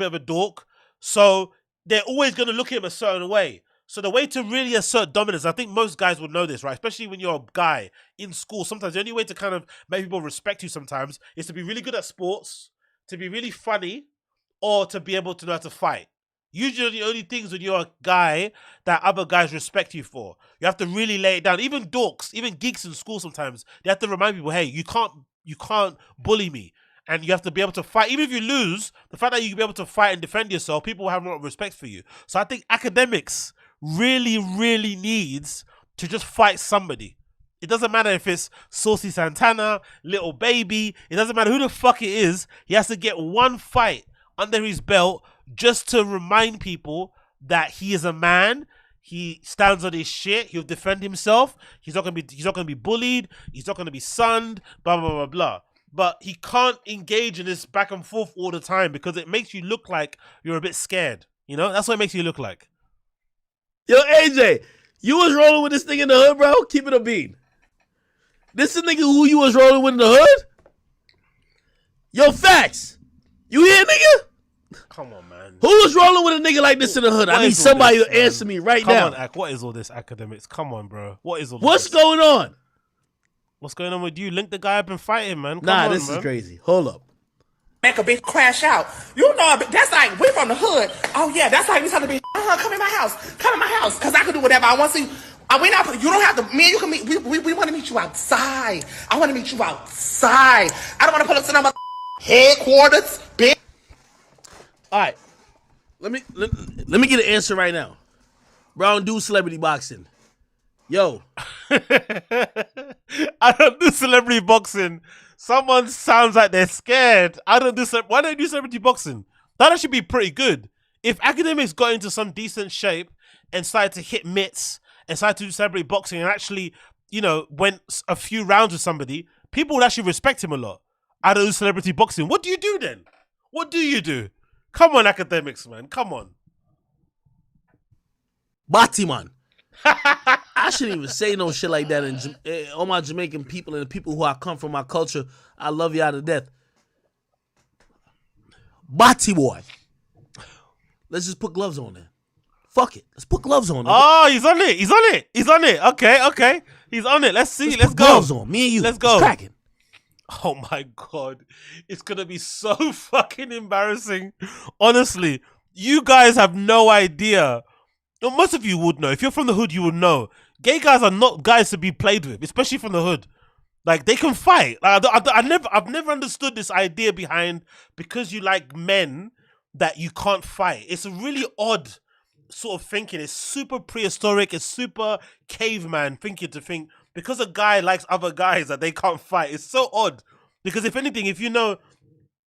Speaker 1: of a dork. So they're always going to look at him a certain way. So the way to really assert dominance, I think most guys would know this, right? Especially when you're a guy in school. Sometimes the only way to kind of make people respect you sometimes is to be really good at sports, to be really funny, or to be able to know how to fight. Usually the only things when you're a guy that other guys respect you for. You have to really lay it down. Even dorks, even geeks in school sometimes, they have to remind people, hey, you can't bully me. And you have to be able to fight. Even if you lose, the fact that you can be able to fight and defend yourself, people will have more respect for you. So I think academics really, really needs to just fight somebody. It doesn't matter if it's Saucy Santana, Little Baby. It doesn't matter who the fuck it is. He has to get one fight under his belt just to remind people that he is a man. He stands on his shit. He'll defend himself. He's not gonna be bullied. He's not gonna be sunned. Blah blah blah blah. But he can't engage in this back and forth all the time because it makes you look like you're a bit scared. You know, that's what it makes you look like.
Speaker 2: Yo, AJ, you was rolling with this nigga in the hood, bro? Keep it a bean. This is the nigga who you was rolling with in the hood? Yo, facts. You here, nigga?
Speaker 1: Come on, man.
Speaker 2: Who was rolling with a nigga like this in the hood? I need somebody to answer me right now.
Speaker 1: Come on, what is all this, academics? Come on, bro. What is all this?
Speaker 2: What's going on?
Speaker 1: What's going on with you? Link the guy up and fight him, man.
Speaker 2: Come on, this is crazy. Hold up.
Speaker 4: Make a bitch crash out. You know, that's like, we from the hood. Oh, yeah, that's like we tell the bitch, come in my house. Come in my house, because I can do whatever I want to. You don't have to, me and you can meet, we want to meet you outside. I want to meet you outside. I don't want to pull up to number headquarters, bitch.
Speaker 2: All right. Let me get an answer right now. Brown do celebrity boxing. Yo.
Speaker 1: I don't do celebrity boxing. Someone sounds like they're scared. Why don't you do celebrity boxing? That should be pretty good. If academics got into some decent shape and started to hit mitts and started to do celebrity boxing and actually, you know, went a few rounds with somebody, people would actually respect him a lot. I don't do celebrity boxing. What do you do then? What do you do? Come on, academics, man. Come on.
Speaker 2: Batiman. I shouldn't even say no shit like that. And all my Jamaican people and the people who I come from, my culture, I love y'all to death. Bati boy. Let's just put gloves on there. Fuck it. Let's put gloves on.
Speaker 1: Oh, he's on it. He's on it. He's on it. Okay. He's on it. Let's see. Let's go.
Speaker 2: Gloves on. Me and you.
Speaker 1: Let's go.
Speaker 2: It's cracking.
Speaker 1: Oh my God. It's going to be so fucking embarrassing. Honestly, you guys have no idea. No, most of you would know. If you're from the hood, you would know. Gay guys are not guys to be played with, especially from the hood. Like, they can fight. Like, I've never understood this idea behind because you like men that you can't fight. It's a really odd sort of thinking. It's super prehistoric. It's super caveman thinking to think because a guy likes other guys that they can't fight. It's so odd. Because if anything, if you know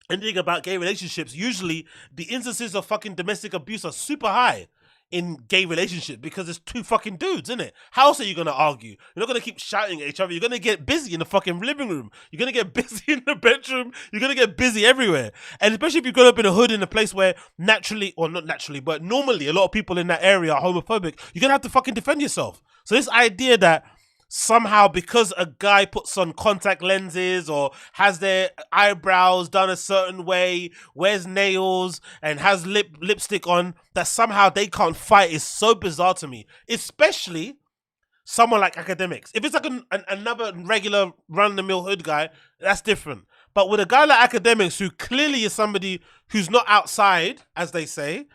Speaker 1: anything about gay relationships, usually the instances of fucking domestic abuse are super high in gay relationships because it's two fucking dudes, isn't it? How else are you going to argue? You're not going to keep shouting at each other. You're going to get busy in the fucking living room. You're going to get busy in the bedroom. You're going to get busy everywhere. And especially if you grow up in a hood in a place where naturally, or not naturally, but normally a lot of people in that area are homophobic, you're going to have to fucking defend yourself. So this idea that somehow because a guy puts on contact lenses or has their eyebrows done a certain way, wears nails and has lipstick on, that somehow they can't fight is so bizarre to me. Especially someone like academics. If it's like another regular run-of-the-mill hood guy, that's different. But with a guy like academics who clearly is somebody who's not outside, as they say,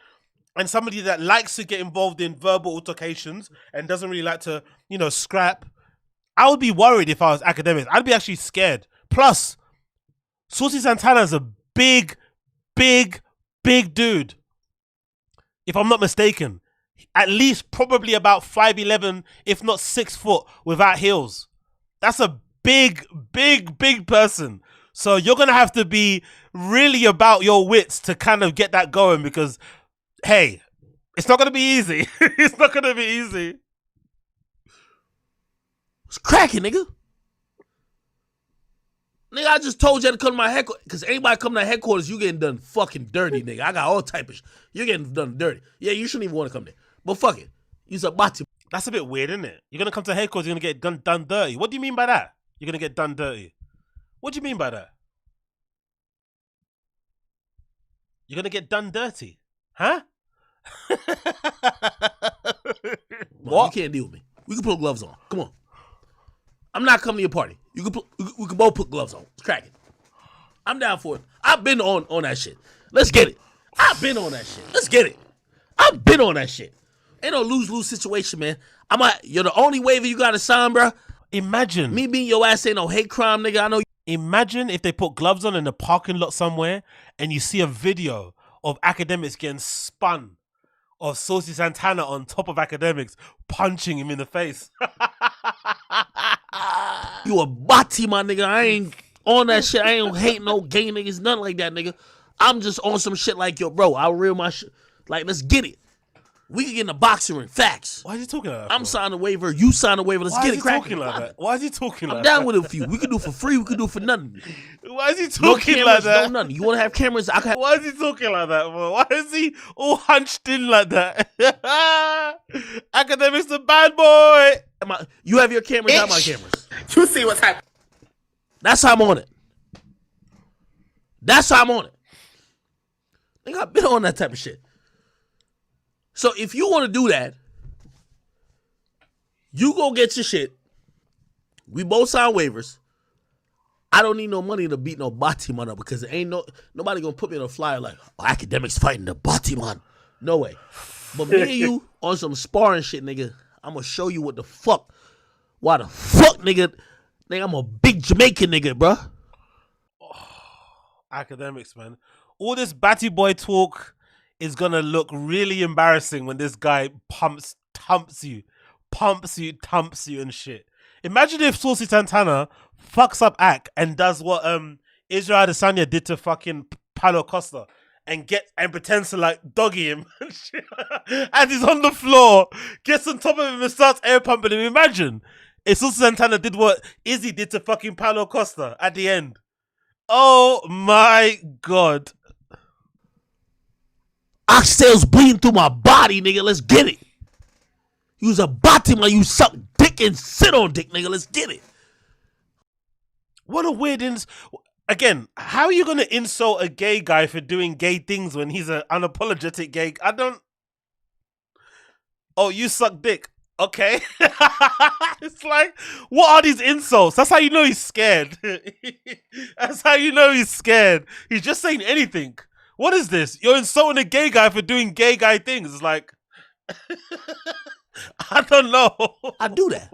Speaker 1: and somebody that likes to get involved in verbal altercations and doesn't really like to, you know, scrap, I would be worried if I was academics. I'd be actually scared. Plus, Saucy Santana is a big dude. If I'm not mistaken. At least probably about 5'11", if not 6 foot, without heels. That's a big person. So you're going to have to be really about your wits to kind of get that going because, hey, it's not going to be easy. It's not going to be easy.
Speaker 2: It's cracking, nigga. Nigga, I just told you to come to my headquarters. Because anybody come to my headquarters, you getting done fucking dirty, nigga. I got all type of shit. You're getting done dirty. Yeah, you shouldn't even want to come there. But fuck it. You's a bati.
Speaker 1: That's a bit weird, isn't it? You're going to come to headquarters, you're going to get done dirty. What do you mean by that? You're going to get done dirty. What do you mean by that? You're going to get done dirty. Huh?
Speaker 2: What? You can't deal with me. We can put gloves on. Come on. I'm not coming to your party. We can both put gloves on. It's cracking. I'm down for it. I've been on that shit. Let's get it. I've been on that shit. Let's get it. I've been on that shit. Ain't no lose-lose situation, man. You're the only waiver you got to sign, bro.
Speaker 1: Imagine.
Speaker 2: Me being your ass ain't no hate crime, nigga. I know.
Speaker 1: Imagine if they put gloves on in the parking lot somewhere and you see a video of academics getting spun of Saucy Santana on top of academics punching him in the face.
Speaker 2: You a bati, my nigga. I ain't on that shit. I ain't hate no gay niggas, nothing like that, nigga. I'm just on some shit like, yo, bro, I'll reel my shit. Like, let's get it. We can get in the boxing ring. Facts.
Speaker 1: Why is he talking like that?
Speaker 2: I'm signing a waiver. You sign a waiver. Let's get it cracking.
Speaker 1: Why is he talking like that?
Speaker 2: I'm down with it for you. We can do it for free. We can do it for nothing.
Speaker 1: Why is he
Speaker 2: No
Speaker 1: talking
Speaker 2: cameras,
Speaker 1: like that?
Speaker 2: no nothing. You want to have cameras? I can have.
Speaker 1: Why is he talking like that, bro? Why is he all hunched in like that? Academics the bad boy.
Speaker 2: You have your cameras, I have my cameras.
Speaker 4: You see what's happening.
Speaker 2: That's how I'm on it. That's how I'm on it. Nigga, I've been on that type of shit. So if you want to do that, you go get your shit. We both sign waivers. I don't need no money to beat no Batiman up because ain't nobody gonna put me on a flyer like, oh, academics fighting the Batiman. No way. But me and you on some sparring shit, nigga, I'm gonna show you what the fuck. Why the fuck, nigga? Nigga, I'm a big Jamaican nigga, bruh.
Speaker 1: Academics, man. All this batty boy talk is gonna look really embarrassing when this guy pumps you and shit. Imagine if Saucy Santana fucks up Ak and does what Israel Adesanya did to fucking Paulo Costa and pretends to like doggy him and shit. As he's on the floor, gets on top of him and starts air pumping him. Imagine if Saucy Santana did what Izzy did to fucking Paulo Costa at the end. Oh my god.
Speaker 2: Oxtails bleeding through my body, nigga. Let's get it. You's a Batiman, you suck dick and sit on dick, nigga. Let's get it.
Speaker 1: What a weird again, how are you gonna insult a gay guy for doing gay things when he's an unapologetic gay? I don't. Oh, you suck dick. Okay. It's like, what are these insults? That's how you know he's scared. That's how you know he's scared. He's just saying anything. What is this? You're insulting a gay guy for doing gay guy things. It's like, I don't know.
Speaker 2: I do that.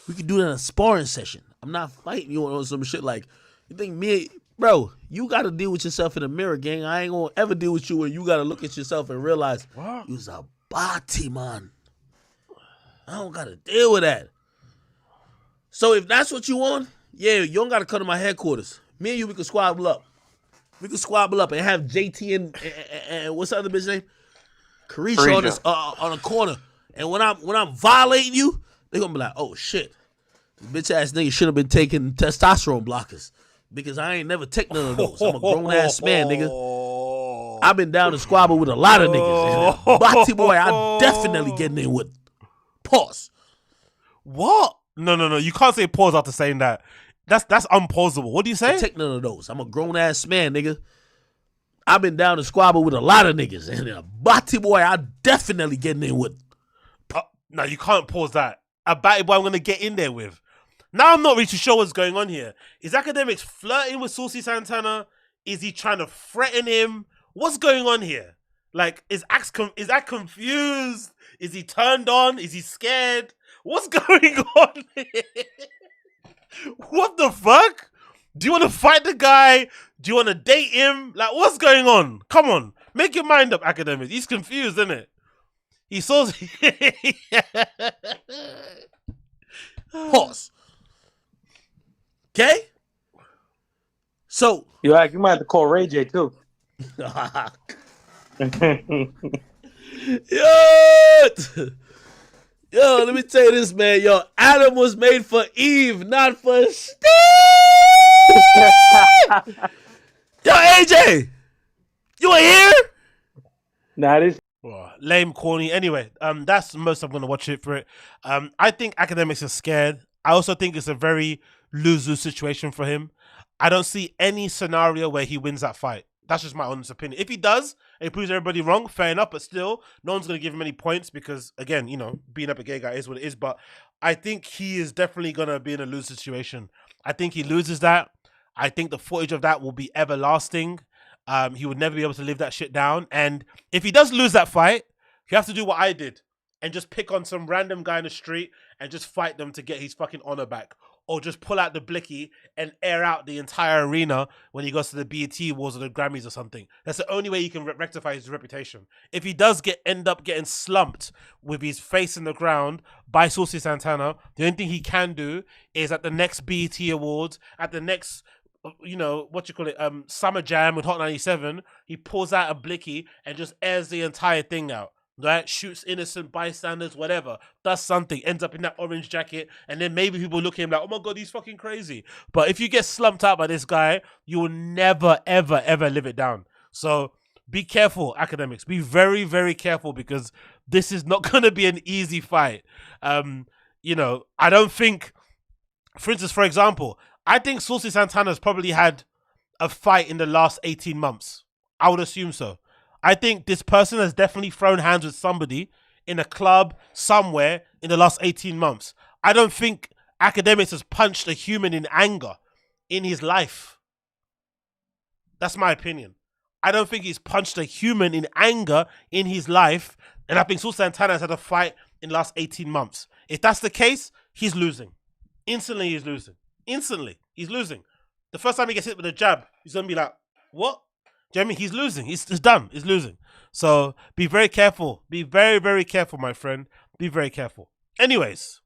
Speaker 2: We could do that in a sparring session. I'm not fighting you on some shit like, you think me, bro, you got to deal with yourself in the mirror, gang. I ain't going to ever deal with you where you got to look at yourself and realize you's a Batiman. I don't got to deal with that. So if that's what you want, yeah, you don't got to come to my headquarters. Me and you, we can squabble up. We can squabble up and have JT and what's the other bitch name? KREISCHER'S on a corner. And when I'm violating you, they're going to be like, oh, shit. This bitch ass nigga should have been taking testosterone blockers because I ain't never take none of those. I'm a grown ass man, nigga. I've been down to squabble with a lot of niggas. Bati boy, I definitely getting in with. Pause.
Speaker 1: What? No. You can't say pause after saying that. That's unpausable. What do you say?
Speaker 2: Take none of those. I'm a grown ass man, nigga. I've been down to squabble with a lot of niggas. And a Bati boy, I definitely getting in with.
Speaker 1: No, you can't pause that. A Batty boy I'm going to get in there with. Now I'm not really too sure what's going on here. Is Academics flirting with Saucy Santana? Is he trying to threaten him? What's going on here? Like, is Ak confused? Is he turned on? Is he scared? What's going on here? What the fuck? Do you want to fight the guy? Do you want to date him? Like, what's going on? Come on. Make your mind up, Academics. He's confused, isn't it? He saw...
Speaker 2: Pause. Okay? So...
Speaker 3: You might have to call Ray J, too.
Speaker 2: Yo, let me tell you this, man. Yo, Adam was made for Eve, not for Steve. Yo, AJ, you ain't here?
Speaker 3: Nah, this
Speaker 1: lame, corny. Anyway, that's most I'm gonna watch it for it. I think Academics is scared. I also think it's a very lose-lose situation for him. I don't see any scenario where he wins that fight. That's just my honest opinion. If he does, and he proves everybody wrong, fair enough, but still, no one's going to give him any points because, again, you know, being up a gay guy is what it is, but I think he is definitely going to be in a lose situation. I think he loses that. I think the footage of that will be everlasting. He would never be able to live that shit down, and if he does lose that fight, you have to do what I did and just pick on some random guy in the street and just fight them to get his fucking honor back. or just pull out the blicky and air out the entire arena when he goes to the BET Awards or the Grammys or something. That's the only way he can rectify his reputation. If he does end up getting slumped with his face in the ground by Saucy Santana, the only thing he can do is at the next BET Awards, at the next, you know, Summer Jam with Hot 97, he pulls out a blicky and just airs the entire thing out. Right, shoots innocent bystanders, whatever, does something, ends up in that orange jacket, and then maybe people look at him like, oh my god, he's fucking crazy. But if you get slumped out by this guy, you will never, ever, ever live it down. So be careful, academics. Be very, very careful, because this is not going to be an easy fight. You know, I don't think, for instance, for example, I think Saucy Santana has probably had a fight in the last 18 months. I would assume so. I think this person has definitely thrown hands with somebody in a club somewhere in the last 18 months. I don't think Akademiks has punched a human in anger in his life. That's my opinion. I don't think he's punched a human in anger in his life. And I think Saucy Santana has had a fight in the last 18 months. If that's the case, he's losing. Instantly, he's losing. Instantly, he's losing. The first time he gets hit with a jab, he's going to be like, what? Do you know what I mean? He's losing. He's done. He's losing. So be very careful. Be very, very careful, my friend. Be very careful. Anyways,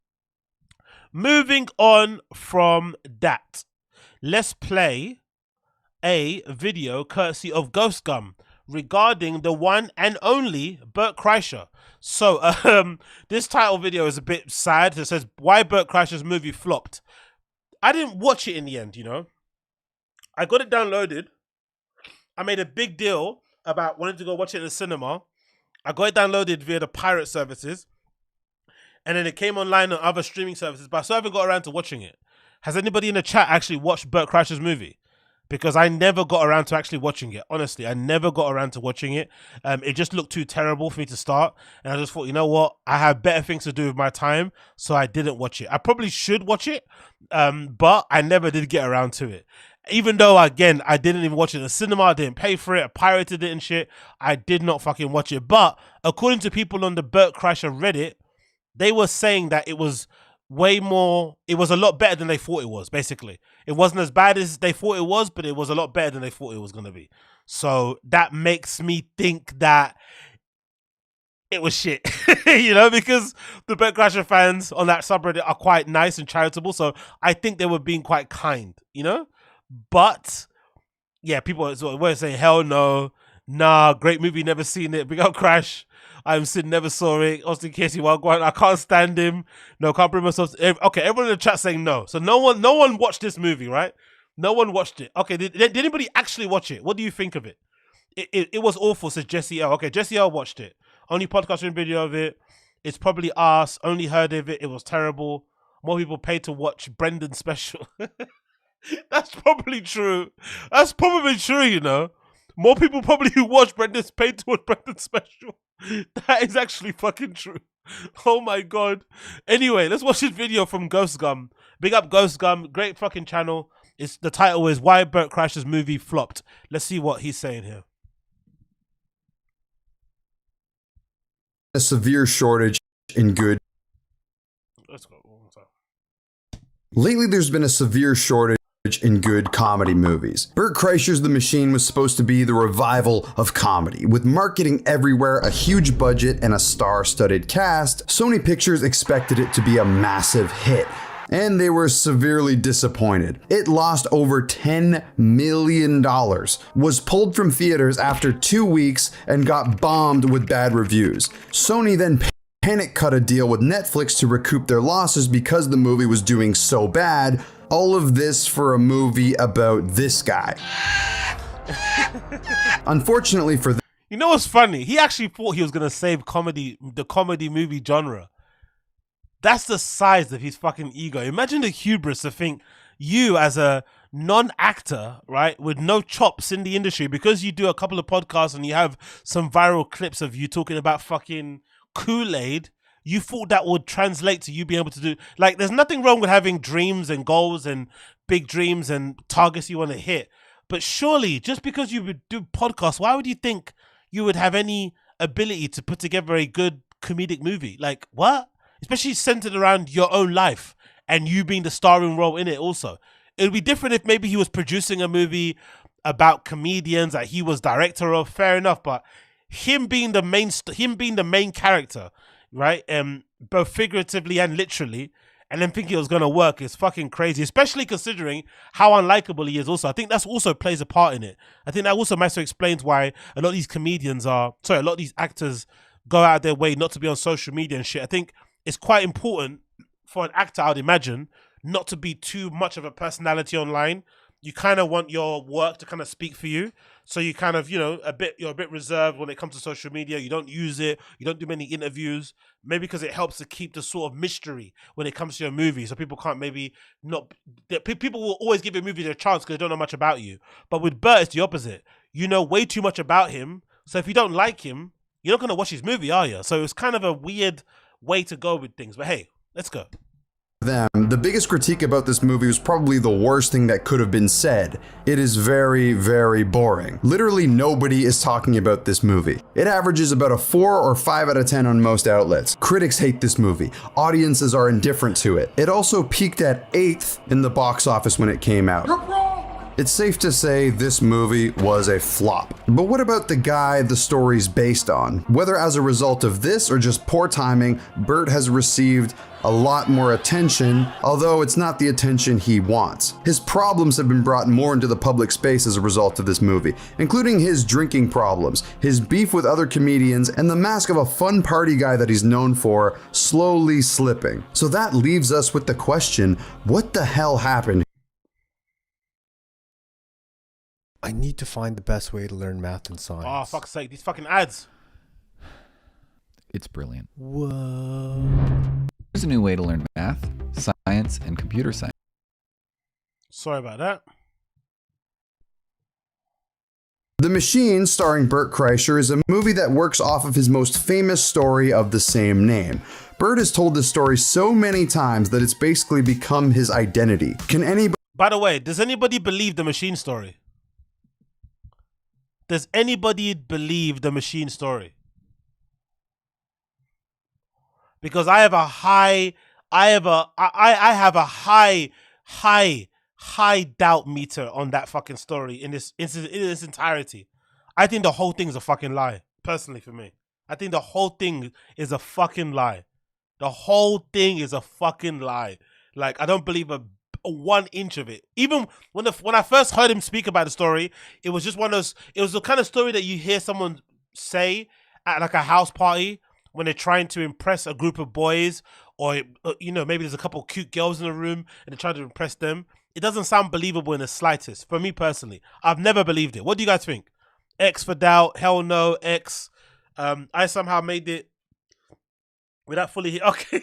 Speaker 1: moving on from that, let's play a video courtesy of Ghost Gum regarding the one and only Bert Kreischer. So this title video is a bit sad. It says, why Bert Kreischer's movie flopped. I didn't watch it in the end, you know. I got it downloaded. I made a big deal about wanting to go watch it in the cinema. I got it downloaded via the pirate services. And then it came online on other streaming services, but I still haven't got around to watching it. Has anybody in the chat actually watched Bert Kreischer's movie? Because I never got around to actually watching it. Honestly, I never got around to watching it. It just looked too terrible for me to start. And I just thought, you know what? I have better things to do with my time. So I didn't watch it. I probably should watch it. But I never did get around to it. Even though, again, I didn't even watch it in the cinema, I didn't pay for it, I pirated it and shit, I did not fucking watch it. But according to people on the Bert Kreischer Reddit, they were saying that it was way more, it was a lot better than they thought it was, basically. It wasn't as bad as they thought it was, but it was a lot better than they thought it was going to be. So that makes me think that it was shit, you know, because the Bert Kreischer fans on that subreddit are quite nice and charitable. So I think they were being quite kind, you know? But yeah, people were saying, hell no, nah, great movie, never seen it. Big up Crash. I'm Sid, never saw it. Austin Casey, I can't stand him. No, can't bring myself to... Okay, everyone in the chat saying no. So no one watched this movie, right? No one watched it. Okay, did anybody actually watch it? What do you think of it? It was awful, says Jesse L. Okay, Jesse L watched it. Only podcasting video of it. It's probably us. Only heard of it. It was terrible. More people paid to watch Brendan's special. That's probably true. That's probably true, you know. More people probably who watch Brendan's paid to watch Brendan's special. That is actually fucking true. Oh my god. Anyway, let's watch this video from Ghost Gum. Big up Ghost Gum. Great fucking channel. The title is Why Bert Kreischer's Movie Flopped. Let's see what he's saying here.
Speaker 5: A severe shortage in good.
Speaker 1: Let's go.
Speaker 5: Lately, there's been a severe shortage in good comedy movies. Bert Kreischer's The Machine was supposed to be the revival of comedy. With marketing everywhere, a huge budget, and a star-studded cast, Sony Pictures expected it to be a massive hit. And they were severely disappointed. It lost over $10 million, was pulled from theaters after 2 weeks, and got bombed with bad reviews. Sony then panic cut a deal with Netflix to recoup their losses because the movie was doing so bad. All of this for a movie about this guy. Unfortunately for
Speaker 1: you know what's funny? He actually thought he was gonna save the comedy movie genre. That's the size of his fucking ego. Imagine the hubris to think you as a non-actor, right, with no chops in the industry, because you do a couple of podcasts and you have some viral clips of you talking about fucking Kool-Aid, you thought that would translate to you being able to do, like, there's nothing wrong with having dreams and goals and big dreams and targets you want to hit. But surely, just because you would do podcasts, why would you think you would have any ability to put together a good comedic movie? Like, what? Especially centered around your own life and you being the starring role in it also. It would be different if maybe he was producing a movie about comedians that he was director of, fair enough, but him being the main character, right? Both figuratively and literally, and then thinking it was gonna work is fucking crazy, especially considering how unlikable he is also. I think that's also plays a part in it. I think that also massively explains why a lot of these a lot of these actors go out of their way not to be on social media and shit. I think it's quite important for an actor, I would imagine, not to be too much of a personality online. You kind of want your work to kind of speak for you. So you kind of, you're a bit reserved when it comes to social media. You don't use it. You don't do many interviews. Maybe because it helps to keep the sort of mystery when it comes to your movie. So people can't people will always give your movie a chance because they don't know much about you. But with Bert, it's the opposite. You know way too much about him. So if you don't like him, you're not going to watch his movie, are you? So it's kind of a weird way to go with things. But hey, let's go.
Speaker 5: The biggest critique about this movie was probably the worst thing that could have been said. It is very, very boring. Literally nobody is talking about this movie. It averages about a 4 or 5 out of 10 on most outlets. Critics hate this movie. Audiences are indifferent to it. It also peaked at 8th in the box office when it came out. It's safe to say this movie was a flop. But what about the guy the story's based on? Whether as a result of this or just poor timing, Bert has received a lot more attention, although it's not the attention he wants. His problems have been brought more into the public space as a result of this movie, including his drinking problems, his beef with other comedians, and the mask of a fun party guy that he's known for slowly slipping. So that leaves us with the question, what the hell happened?
Speaker 6: I need to find the best way to learn math and science.
Speaker 1: Oh, fuck's sake, these fucking ads.
Speaker 7: It's brilliant.
Speaker 6: Whoa.
Speaker 7: There's a new way to learn math, science, and computer science.
Speaker 1: Sorry about that.
Speaker 5: The Machine, starring Bert Kreischer, is a movie that works off of his most famous story of the same name. Bert has told this story so many times that it's basically become his identity.
Speaker 1: By the way, does anybody believe the Machine story? Does anybody believe the Machine story? Because I have a high doubt meter on that fucking story in its entirety. I think the whole thing's a fucking lie, personally for me. I think the whole thing is a fucking lie. The whole thing is a fucking lie. Like, I don't believe a 1 inch of it. Even when I first heard him speak about the story, it was just one of those, it was the kind of story that you hear someone say at like a house party when they're trying to impress a group of boys, or maybe there's a couple of cute girls in the room and they're trying to impress them. It doesn't sound believable in the slightest. For me personally, I've never believed it. What do you guys think? X for doubt, hell no, X. I somehow made it without fully okay.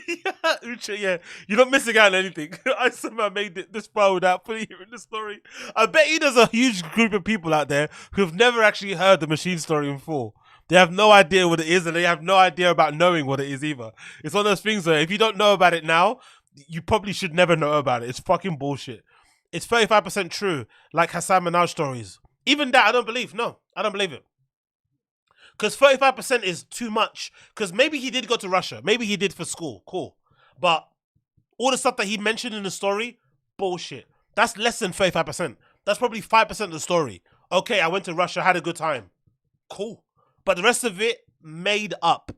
Speaker 1: Uche, yeah, you're not missing out on anything. I somehow made it this far without fully hearing the story. I bet you there's a huge group of people out there who've never actually heard the Machine story in full. They have no idea what it is, and they have no idea about knowing what it is either. It's one of those things where if you don't know about it now, you probably should never know about it. It's fucking bullshit. It's 35% true, like Hassan Minaj stories. Even that, I don't believe. No, I don't believe it. Because 35% is too much. Because maybe he did go to Russia. Maybe he did for school. Cool. But all the stuff that he mentioned in the story, bullshit. That's less than 35%. That's probably 5% of the story. Okay, I went to Russia, had a good time. Cool. But the rest of it, made up.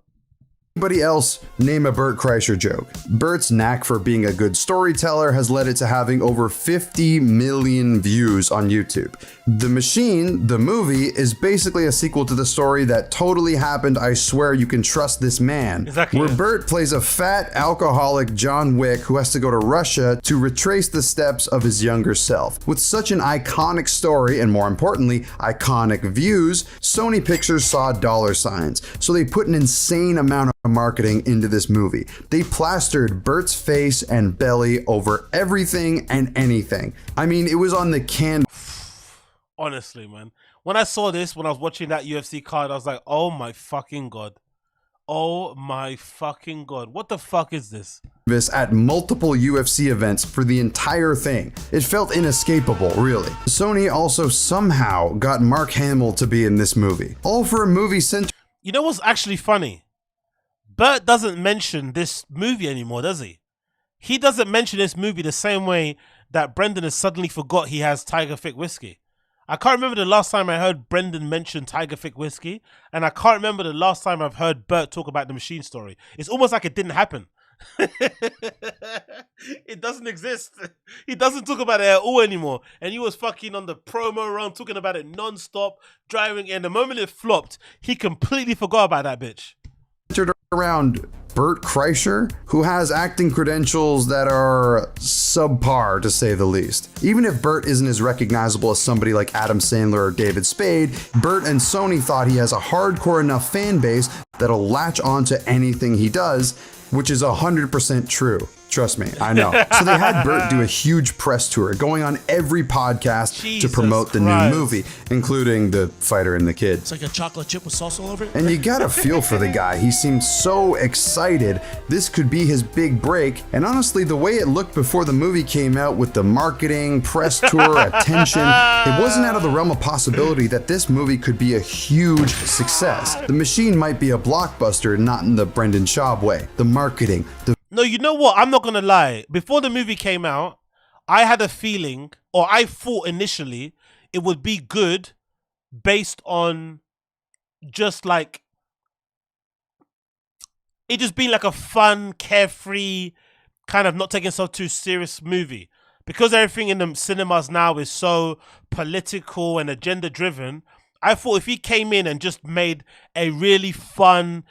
Speaker 5: Anybody else name a Bert Kreischer joke? Bert's knack for being a good storyteller has led it to having over 50 million views on YouTube. The Machine, the movie, is basically a sequel to the story that totally happened. I swear you can trust this man.
Speaker 1: Exactly.
Speaker 5: Where Bert plays a fat alcoholic John Wick who has to go to Russia to retrace the steps of his younger self. With such an iconic story and, more importantly, iconic views, Sony Pictures saw dollar signs, so they put an insane amount of marketing into this movie. They plastered Bert's face and belly over everything and anything. I mean, it was on the can.
Speaker 1: Honestly, man. When I saw this, when I was watching that UFC card, I was like, oh my fucking God. Oh my fucking God. What the fuck is this?
Speaker 5: At multiple UFC events for the entire thing. It felt inescapable, really. Sony also somehow got Mark Hamill to be in this movie. All for a movie centered.
Speaker 1: You know what's actually funny? Bert doesn't mention this movie anymore, does he? he doesn't mention this movie the same way that Brendan has suddenly forgot he has Tiger Thick whiskey. I can't remember the last time I heard Brendan mention Tiger Thick whiskey, and I can't remember the last time I've heard Bert talk about the Machine story. It's almost like it didn't happen. It doesn't exist. He doesn't talk about it at all anymore. And he was fucking on the promo run talking about it non-stop, driving, and the moment it flopped, he completely forgot about that bitch.
Speaker 5: Centered around Bert Kreischer, who has acting credentials that are subpar to say the least. Even if Bert isn't as recognizable as somebody like Adam Sandler or David Spade, Bert and Sony thought he has a hardcore enough fan base that'll latch on to anything he does, which is 100% true. Trust me, I know. So they had Bert do a huge press tour, going on every podcast to promote the new movie, including The Fighter and the Kid.
Speaker 2: It's like a chocolate chip with sauce all over it.
Speaker 5: And you gotta feel for the guy. He seemed so excited. This could be his big break. And honestly, the way it looked before the movie came out with the marketing, press tour, attention, it wasn't out of the realm of possibility that this movie could be a huge success. The Machine might be a blockbuster, not in the Brendan Schaub way. The marketing, the
Speaker 1: No, you know what? I'm not going to lie. Before the movie came out, I had a feeling, or I thought initially, it would be good based on just like, it just being like a fun, carefree, kind of not taking itself too serious movie. Because everything in the cinemas now is so political and agenda driven, I thought if he came in and just made a really fun,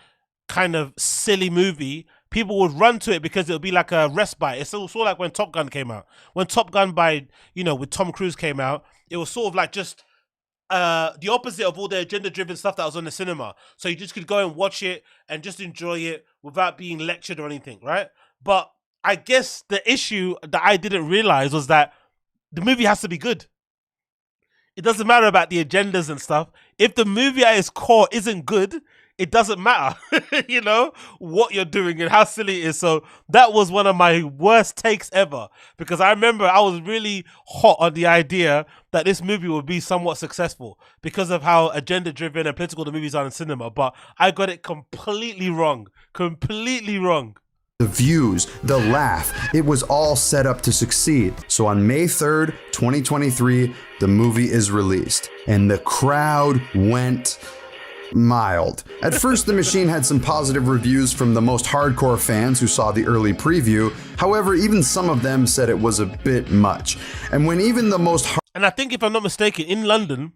Speaker 1: kind of silly movie, people would run to it because it'll be like a respite. It's sort of like when Top Gun came out. When Top Gun with Tom Cruise came out, it was sort of like just the opposite of all the agenda-driven stuff that was on the cinema. So you just could go and watch it and just enjoy it without being lectured or anything, right? But I guess the issue that I didn't realize was that the movie has to be good. It doesn't matter about the agendas and stuff. If the movie at its core isn't good, it doesn't matter, you know, what you're doing and how silly it is. So that was one of my worst takes ever, because I remember I was really hot on the idea that this movie would be somewhat successful because of how agenda-driven and political the movies are in cinema. But I got it completely wrong. Completely wrong.
Speaker 5: The views, the laugh, it was all set up to succeed. So on May 3rd, 2023, the movie is released, and the crowd went mild. At first, The Machine had some positive reviews from the most hardcore fans who saw the early preview. However, even some of them said it was a bit much. And when even the most
Speaker 1: And I think, if I'm not mistaken, in London,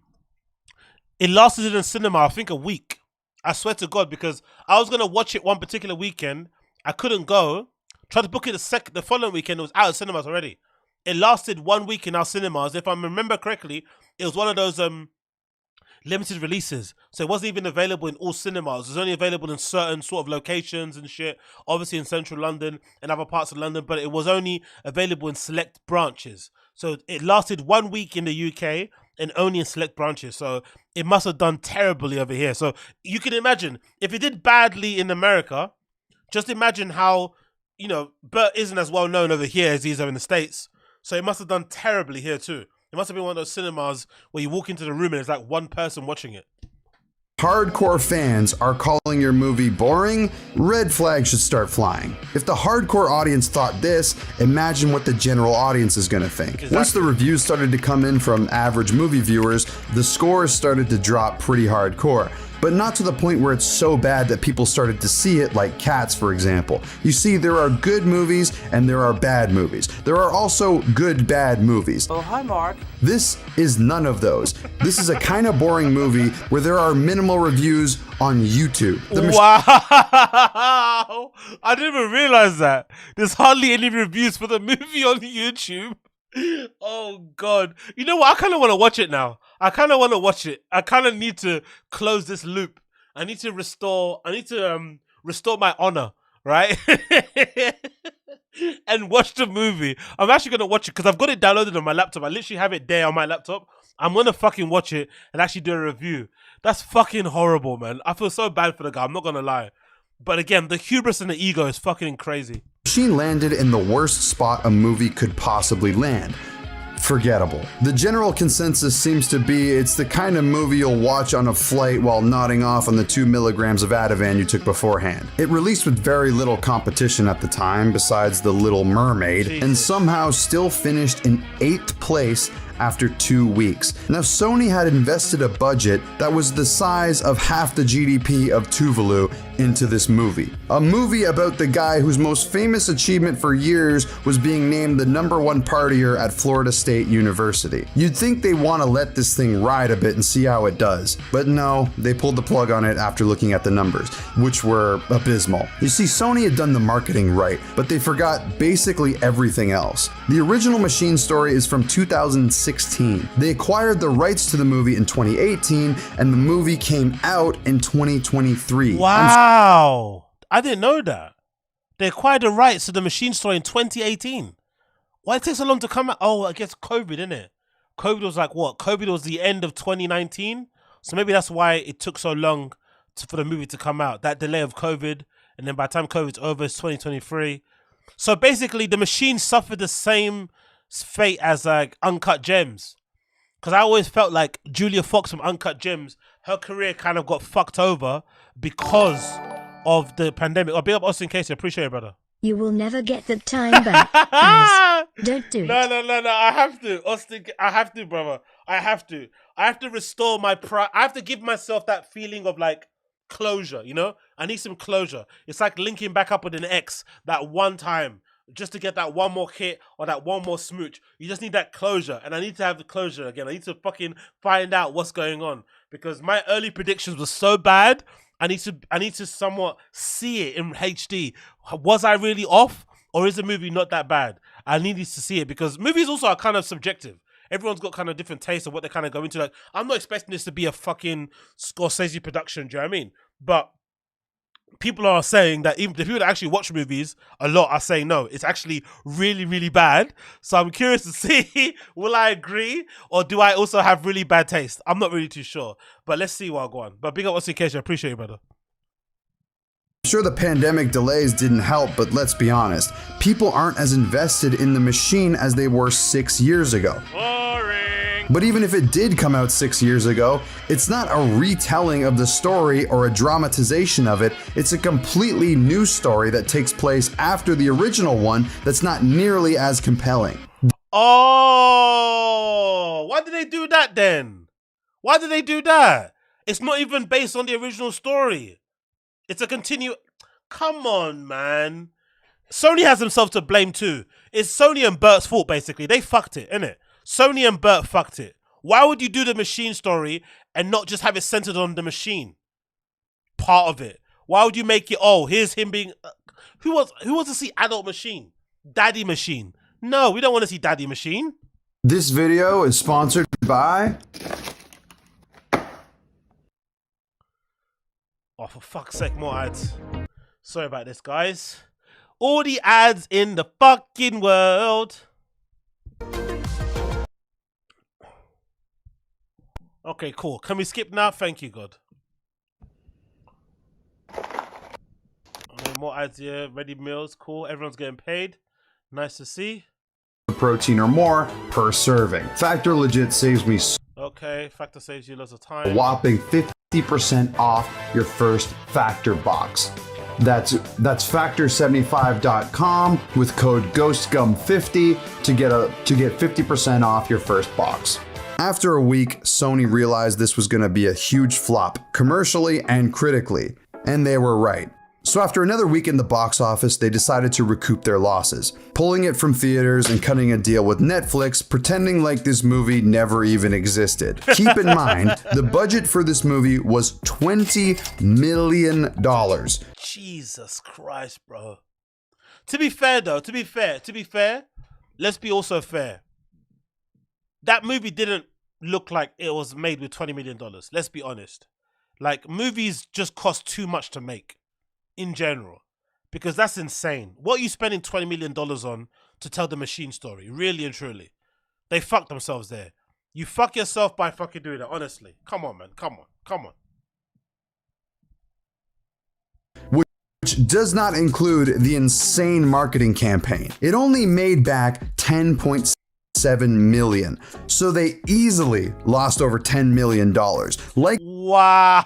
Speaker 1: it lasted in the cinema, I think, a week. I swear to God, because I was going to watch it one particular weekend. I couldn't go. Tried to book it the following weekend. It was out of cinemas already. It lasted 1 week in our cinemas. If I remember correctly, it was one of those limited releases. So it wasn't even available in all cinemas. It was only available in certain sort of locations and shit. Obviously in central London and other parts of London. But it was only available in select branches. So it lasted 1 week in the UK and only in select branches. So it must have done terribly over here. So you can imagine, if it did badly in America, just imagine how, you know, Bert isn't as well known over here as he is over in the States. So it must have done terribly here too. It must have been one of those cinemas where you walk into the room and there's like one person watching it.
Speaker 5: hardcore fans are calling your movie boring, red flags should start flying. If the hardcore audience thought this, imagine what the general audience is gonna think.
Speaker 1: Exactly.
Speaker 5: Once the reviews started to come in from average movie viewers, the scores started to drop pretty hardcore. But not to the point where it's so bad that people started to see it, like Cats, for example. You see, there are good movies and there are bad movies. There are also good bad movies.
Speaker 8: Oh, hi, Mark.
Speaker 5: This is none of those. This is a kind of boring movie where there are minimal reviews on YouTube.
Speaker 1: Wow! I didn't even realize that. There's hardly any reviews for the movie on YouTube. Oh God! You know what? I kind of want to watch it now. I kind of want to watch it. I kind of need to close this loop. I need to restore my honor, right? And watch the movie. I'm actually gonna watch it because I've got it downloaded on my laptop. I literally have it there on my laptop. I'm gonna fucking watch it and actually do a review. That's fucking horrible, man. I feel so bad for the guy. I'm not gonna lie. But again, the hubris and the ego is fucking crazy.
Speaker 5: She landed in the worst spot a movie could possibly land. forgettable. The general consensus seems to be it's the kind of movie you'll watch on a flight while nodding off on the 2 milligrams of Ativan you took beforehand. It released with very little competition at the time besides The Little Mermaid, and somehow still finished in 8th place after 2 weeks. Now, Sony had invested a budget that was the size of half the GDP of Tuvalu into this movie. A movie about the guy whose most famous achievement for years was being named the #1 partier at Florida State University. You'd think they want to let this thing ride a bit and see how it does, but no, they pulled the plug on it after looking at the numbers, which were abysmal. You see, Sony had done the marketing right, but they forgot basically everything else. The original Machine story is from 2016. They acquired the rights to the movie in 2018, and the movie came out in 2023.
Speaker 1: Wow, I didn't know that. They acquired the rights to the Machine story in 2018. Why it takes so long to come out? Oh, I guess COVID, innit? COVID was like what? COVID was the end of 2019, so maybe that's why it took so long for the movie to come out. That delay of COVID, and then by the time COVID's over, it's 2023. So basically, the Machine suffered the same fate as like Uncut Gems. Because I always felt like Julia Fox from Uncut Gems, her career kind of got fucked over because of the pandemic. Oh, big up Austin Casey, appreciate it, brother.
Speaker 8: You will never get the time back. Guys, don't do it.
Speaker 1: No, I have to. Austin, I have to, brother. I have to restore my pride. I have to give myself that feeling of like closure, you know? I need some closure. It's like linking back up with an ex that one time, just to get that one more hit or that one more smooch. You just need that closure, and I need to have the closure again. I need to fucking find out what's going on, because my early predictions were so bad. I need to somewhat see it in HD. Was I really off, or is the movie not that bad? I needed to see it, because movies also are kind of subjective. Everyone's got kind of different tastes of what they kind of go into. Like, I'm not expecting this to be a fucking Scorsese production, do you know what I mean? But people are saying that even the people that actually watch movies a lot are saying no, it's actually really, really bad. So I'm curious to see, will I agree, or do I also have really bad taste? I'm not really too sure, but let's see what I'll go on. But big up Austin Casey, I appreciate you, brother.
Speaker 5: I'm sure the pandemic delays didn't help, but let's be honest, people aren't as invested in the Machine as they were 6 years ago. But even if it did come out 6 years ago, it's not a retelling of the story or a dramatization of it. It's a completely new story that takes place after the original one that's not nearly as compelling.
Speaker 1: Oh, why did they do that then? Why did they do that? It's not even based on the original story. It's a Come on, man. Sony has themselves to blame too. It's Sony and Bert's fault, basically. They fucked it, innit? Sony and Bert fucked it. Why would you do the Machine story and not just have it centered on the Machine part of it? Why would you make it, oh, here's him being... Who wants to see adult Machine? Daddy Machine. No, we don't want to see Daddy Machine.
Speaker 5: This video is sponsored by...
Speaker 1: Oh, for fuck's sake, more ads. Sorry about this, guys. All the ads in the fucking world. Okay, cool. Can we skip now? Thank you, God. Okay, more ads here. Ready meals. Cool. Everyone's getting paid. Nice to see.
Speaker 5: protein or more per serving. Factor legit saves me
Speaker 1: okay, Factor saves you lots of time.
Speaker 5: a whopping 50% off your first Factor box. That's factor75.com with code GHOSTGUM50 to get 50% off your first box. After a week, Sony realized this was going to be a huge flop, commercially and critically, and they were right. So after another week in the box office, they decided to recoup their losses, pulling it from theaters and cutting a deal with Netflix, pretending like this movie never even existed. Keep in mind, the budget for this movie was $20 million.
Speaker 1: Jesus Christ, bro. To be fair though, to be fair, let's be also fair. That movie didn't look like it was made with $20 million. Let's be honest. Like, movies just cost too much to make in general, because that's insane. What are you spending $20 million on to tell the Machine story? Really and truly. They fucked themselves there. You fuck yourself by fucking doing it, honestly. Come on, man. Come on.
Speaker 5: Which does not include the insane marketing campaign. It only made back $10.7 7 million. So they easily lost over $10 million. Like
Speaker 1: Wow.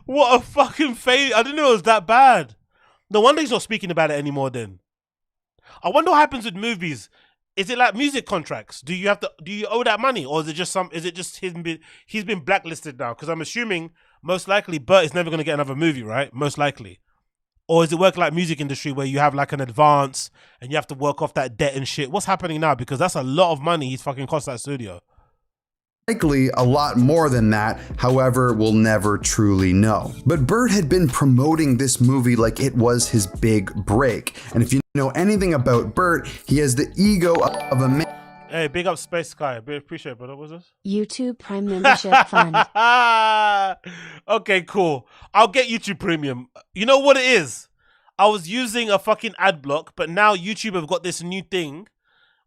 Speaker 1: What a fucking failure. I didn't know it was that bad. No wonder he's not speaking about it anymore then. I wonder what happens with movies. Is it like music contracts? Do you owe that money, or is it just he's been blacklisted now? Because I'm assuming most likely Bert is never going to get another movie, right? Most likely. Or is it work like music industry where you have like an advance and you have to work off that debt and shit? What's happening now? Because that's a lot of money he's fucking cost that studio.
Speaker 5: likely a lot more than that, however, we'll never truly know. But Bert had been promoting this movie like it was his big break. And if you know anything about Bert, he has the ego of a man.
Speaker 1: Hey, big up Space Sky. Appreciate it, brother. What's this?
Speaker 8: YouTube Prime Membership Fund.
Speaker 1: Okay, cool. I'll get YouTube Premium. You know what it is? I was using a fucking ad block, but now YouTube have got this new thing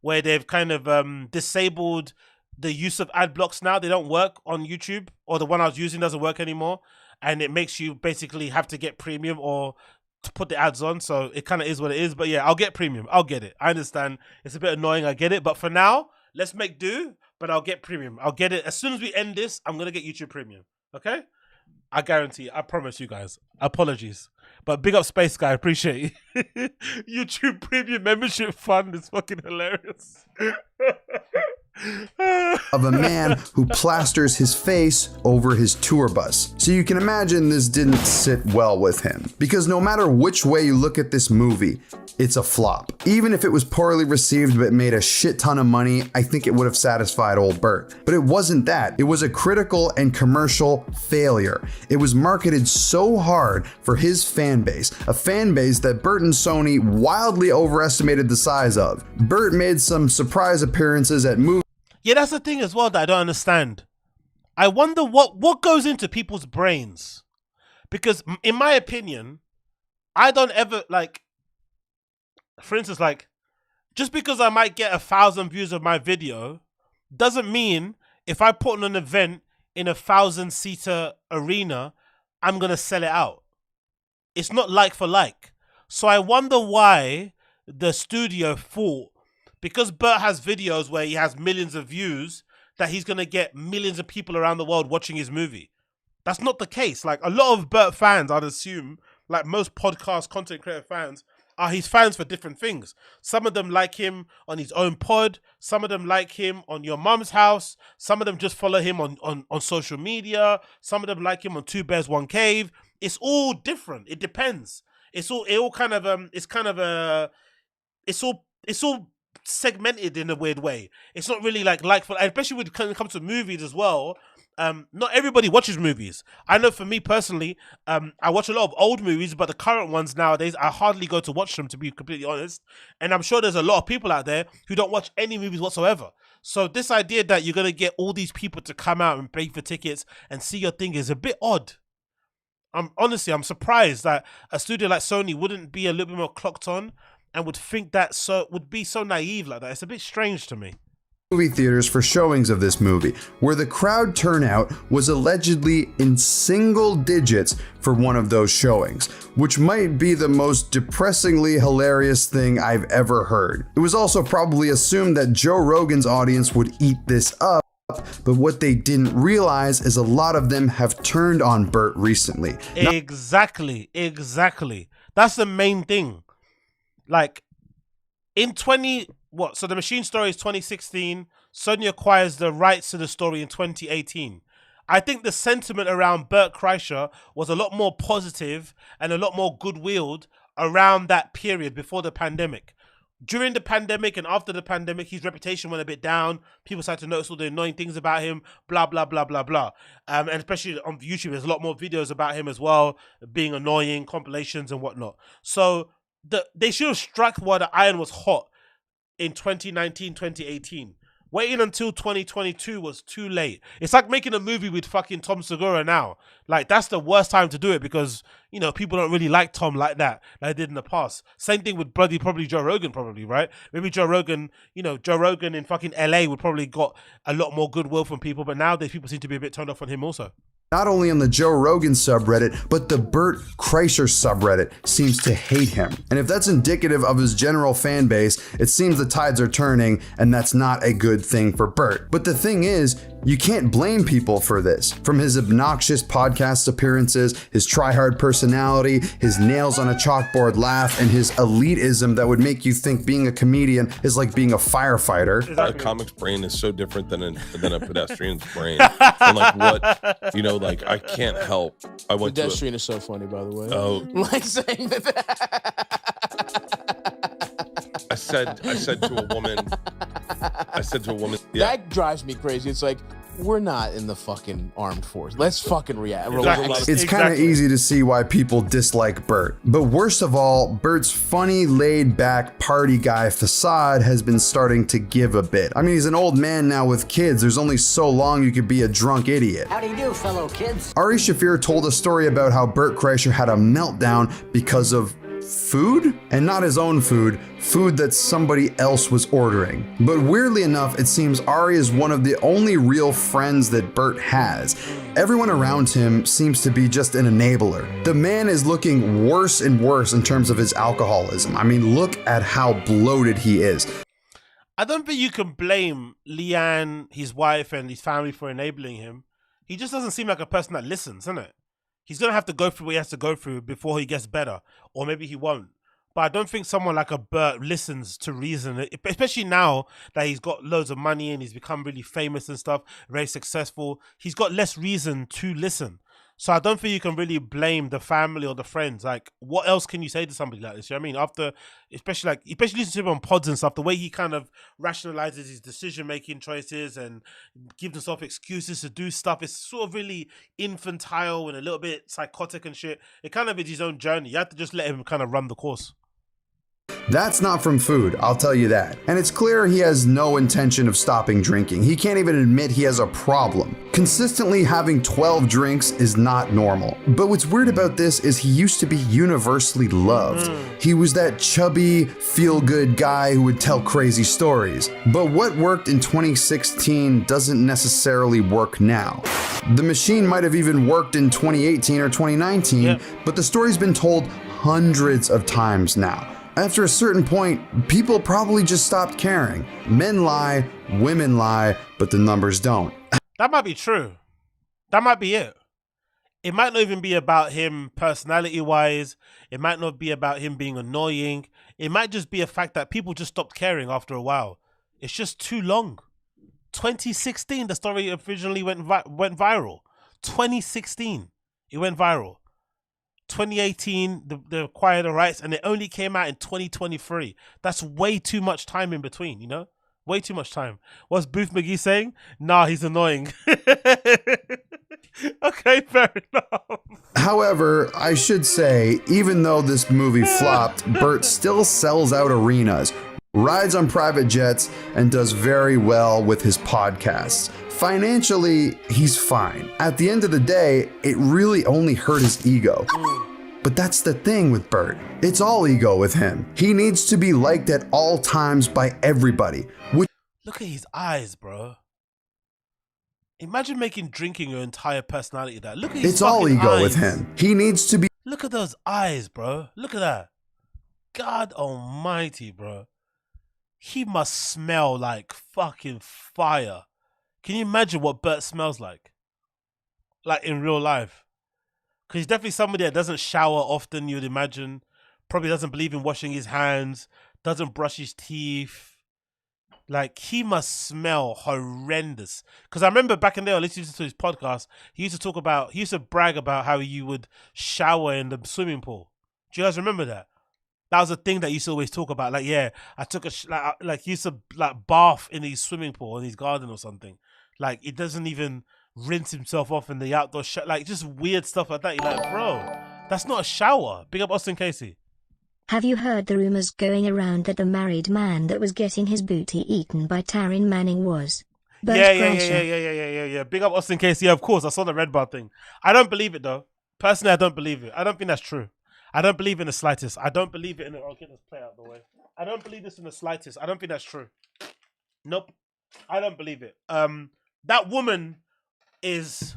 Speaker 1: where they've kind of disabled the use of ad blocks now. They don't work on YouTube, or the one I was using doesn't work anymore. And it makes you basically have to get premium or to put the ads on. So it kind of is what it is. But yeah, I'll get premium. I'll get it. I understand. It's a bit annoying. I get it. But for now, let's make do. But I'll get premium. I'll get it. As soon as we end this, I'm going to get YouTube Premium. Okay? I guarantee. I promise you guys. Apologies. But big up Space Guy. Appreciate you. YouTube Premium Membership Fund is fucking hilarious.
Speaker 5: Of a man who plasters his face over his tour bus. So you can imagine this didn't sit well with him. Because no matter which way you look at this movie, it's a flop. Even if it was poorly received but made a shit ton of money, I think it would have satisfied old Bert. But it wasn't that. It was a critical and commercial failure. It was marketed so hard for his fan base, a fan base that Bert and Sony wildly overestimated the size of. Bert made some surprise appearances at movies.
Speaker 1: Yeah, that's the thing as well that I don't understand. I wonder what goes into people's brains. Because in my opinion, I don't ever, like, for instance, like, just because I might get 1,000 views of my video doesn't mean if I put on an event in a 1,000-seater arena, I'm going to sell it out. It's not like for like. So I wonder why the studio thought, because Bert has videos where he has millions of views, that he's going to get millions of people around the world watching his movie. That's not the case. Like, a lot of Bert fans, I'd assume, like most podcast content creator fans, are his fans for different things. Some of them like him on his own pod. Some of them like him on Your Mum's House. Some of them just follow him on social media. Some of them like him on Two Bears, One Cave. It's all different. It depends. It's all segmented in a weird way. It's not really like for, especially when it comes to movies as well. Not everybody watches movies. I know for me personally, I watch a lot of old movies, but the current ones nowadays, I hardly go to watch them, to be completely honest. And I'm sure there's a lot of people out there who don't watch any movies whatsoever. So this idea that you're going to get all these people to come out and pay for tickets and see your thing is a bit odd. I'm surprised that a studio like Sony wouldn't be a little bit more clocked on and would think that would be so naive like that. It's a bit strange to me.
Speaker 5: Movie theaters for showings of this movie, where the crowd turnout was allegedly in single digits for one of those showings, which might be the most depressingly hilarious thing I've ever heard. It was also probably assumed that Joe Rogan's audience would eat this up, but what they didn't realize is a lot of them have turned on Bert recently.
Speaker 1: Exactly. That's the main thing. Like, so the Machine story is 2016. Sony acquires the rights to the story in 2018. I think the sentiment around Bert Kreischer was a lot more positive and a lot more good-willed around that period before the pandemic. During the pandemic and after the pandemic, his reputation went a bit down. People started to notice all the annoying things about him, blah, blah, blah, blah, blah. And especially on YouTube, there's a lot more videos about him as well, being annoying, compilations and whatnot. So they should have struck while the iron was hot in 2019, 2018. Waiting until 2022 was too late. It's like making a movie with fucking Tom Segura now. Like, that's the worst time to do it because, you know, people don't really like Tom like that, like they did in the past. Same thing with probably Joe Rogan, right? Maybe Joe Rogan in fucking LA would probably got a lot more goodwill from people, but nowadays people seem to be a bit turned off on him also.
Speaker 5: not only on the Joe Rogan subreddit, but the Bert Kreischer subreddit seems to hate him. And if that's indicative of his general fan base, it seems the tides are turning, and that's not a good thing for Bert. But the thing is, you can't blame people for this. From his obnoxious podcast appearances, his try-hard personality, his nails on a chalkboard laugh, and his elitism that would make you think being a comedian is like being a firefighter.
Speaker 9: A comic's brain is so different than a pedestrian's brain. And like what, you know, like I can't help. I went
Speaker 2: Pedestrian is so funny, by the way.
Speaker 9: Oh,
Speaker 2: like saying that.
Speaker 9: I said to a woman. Yeah.
Speaker 2: That drives me crazy. It's like, we're not in the fucking armed force. Let's fucking react.
Speaker 5: It's kind of easy to see why people dislike Bert. But worst of all, Bert's funny, laid-back, party guy facade has been starting to give a bit. I mean, he's an old man now with kids. There's only so long you could be a drunk idiot.
Speaker 10: How do you do, fellow kids?
Speaker 5: Ari Shaffir told a story about how Bert Kreischer had a meltdown because of food? And not his own food that somebody else was ordering. But weirdly enough, it seems Ari is one of the only real friends that Bert has. Everyone around him seems to be just an enabler. The man is looking worse and worse in terms of his alcoholism. I mean, look at how bloated he is.
Speaker 1: I don't think you can blame Leanne, his wife, and his family for enabling him. He just doesn't seem like a person that listens, isn't it? He's going to have to go through what he has to go through before he gets better. Or maybe he won't. But I don't think someone like a Bert listens to reason, especially now that he's got loads of money and he's become really famous and stuff, very successful. He's got less reason to listen. So I don't think you can really blame the family or the friends. Like, what else can you say to somebody like this? You know what I mean? After, especially listening to him on pods and stuff, the way he kind of rationalizes his decision-making choices and gives himself excuses to do stuff, it's sort of really infantile and a little bit psychotic and shit. It kind of is his own journey. You have to just let him kind of run the course.
Speaker 5: That's not from food, I'll tell you that. And it's clear he has no intention of stopping drinking. He can't even admit he has a problem. Consistently having 12 drinks is not normal. But what's weird about this is he used to be universally loved. He was that chubby, feel-good guy who would tell crazy stories. But what worked in 2016 doesn't necessarily work now. The machine might have even worked in 2018 or 2019, but the story's been told hundreds of times now. After a certain point, people probably just stopped caring. Men lie, women lie, but the numbers don't.
Speaker 1: That might be true. That might be it. It might not even be about him personality-wise. It might not be about him being annoying. It might just be a fact that people just stopped caring after a while. It's just too long. 2016, the story originally went viral. 2016, it went viral. 2018, they acquired the rights, and it only came out in 2023. That's way too much time in between, you know? Way too much time. What's Booth McGee saying? Nah, he's annoying. Okay, fair enough.
Speaker 5: However, I should say, even though this movie flopped, Bert still sells out arenas, rides on private jets, and does very well with his podcasts. Financially, he's fine. At the end of the day, it really only hurt his ego. But that's the thing with Bert. It's all ego with him. He needs to be liked at all times by everybody.
Speaker 1: Look at his eyes, bro. Imagine making drinking your entire personality that. Look at his
Speaker 5: It's all ego
Speaker 1: eyes.
Speaker 5: with him. He needs to be.
Speaker 1: Look at those eyes, bro. Look at that. God almighty, bro. He must smell like fucking fire. Can you imagine what Bert smells like? Like in real life? Because he's definitely somebody that doesn't shower often, you'd imagine. Probably doesn't believe in washing his hands. Doesn't brush his teeth. Like, he must smell horrendous. Because I remember back in there, listening to his podcast, he used to brag about how you would shower in the swimming pool. Do you guys remember that? That was a thing that he used to always talk about. Like, yeah, I took he used to bath in his swimming pool in his garden or something. Like, it doesn't even rinse himself off in the outdoor like, just weird stuff like that. You're like, bro, that's not a shower. Big up Austin Casey.
Speaker 8: Have you heard the rumors going around that the married man that was getting his booty eaten by Taryn Manning was Bert Kreischer?
Speaker 1: Yeah. Big up Austin Casey. Yeah, of course, I saw the REDBAR thing. I don't believe it, though. Personally, I don't believe it. I don't think that's true. I don't believe it in the slightest. I don't believe it in the... I'll get this play out of the way. I don't believe this in the slightest. I don't think that's true. Nope. I don't believe it. That woman is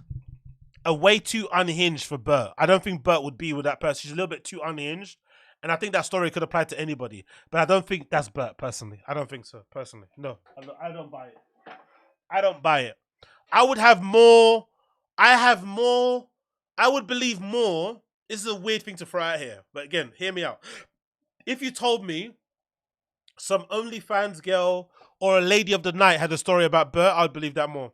Speaker 1: way too unhinged for Bert. I don't think Bert would be with that person. She's a little bit too unhinged. And I think that story could apply to anybody. But I don't think that's Bert, personally. I don't think so, personally. No, I don't buy it. I don't buy it. I would have more. I would believe more. This is a weird thing to throw out here. But again, hear me out. If you told me some OnlyFans girl or a lady of the night had a story about Bert, I'd believe that more.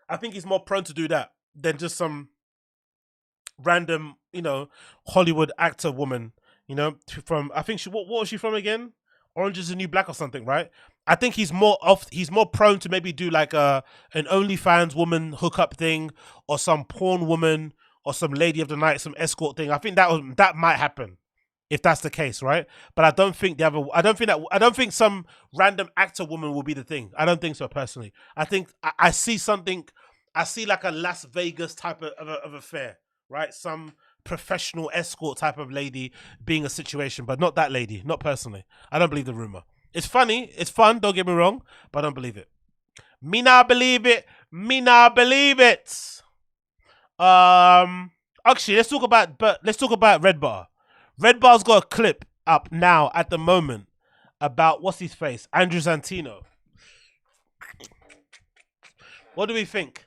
Speaker 1: I think he's more prone to do that than just some random, Hollywood actor woman, from, I think what was she from again? Orange is the New Black or something, right? I think he's more prone to maybe do like an OnlyFans woman hookup thing, or some porn woman, or some lady of the night, some escort thing. I think that might happen if that's the case, right? But I don't think I don't think some random actor woman will be the thing. I don't think so, personally. I think I see something. I see like a Las Vegas type of affair, right? Some professional escort type of lady being a situation, but not that lady, not personally. I don't believe the rumor. It's funny, it's fun, don't get me wrong, but I don't believe it. Me not believe it. Actually, let's talk about REDBAR. REDBAR's got a clip up now at the moment about what's his face, Andrew Santino. What do we think?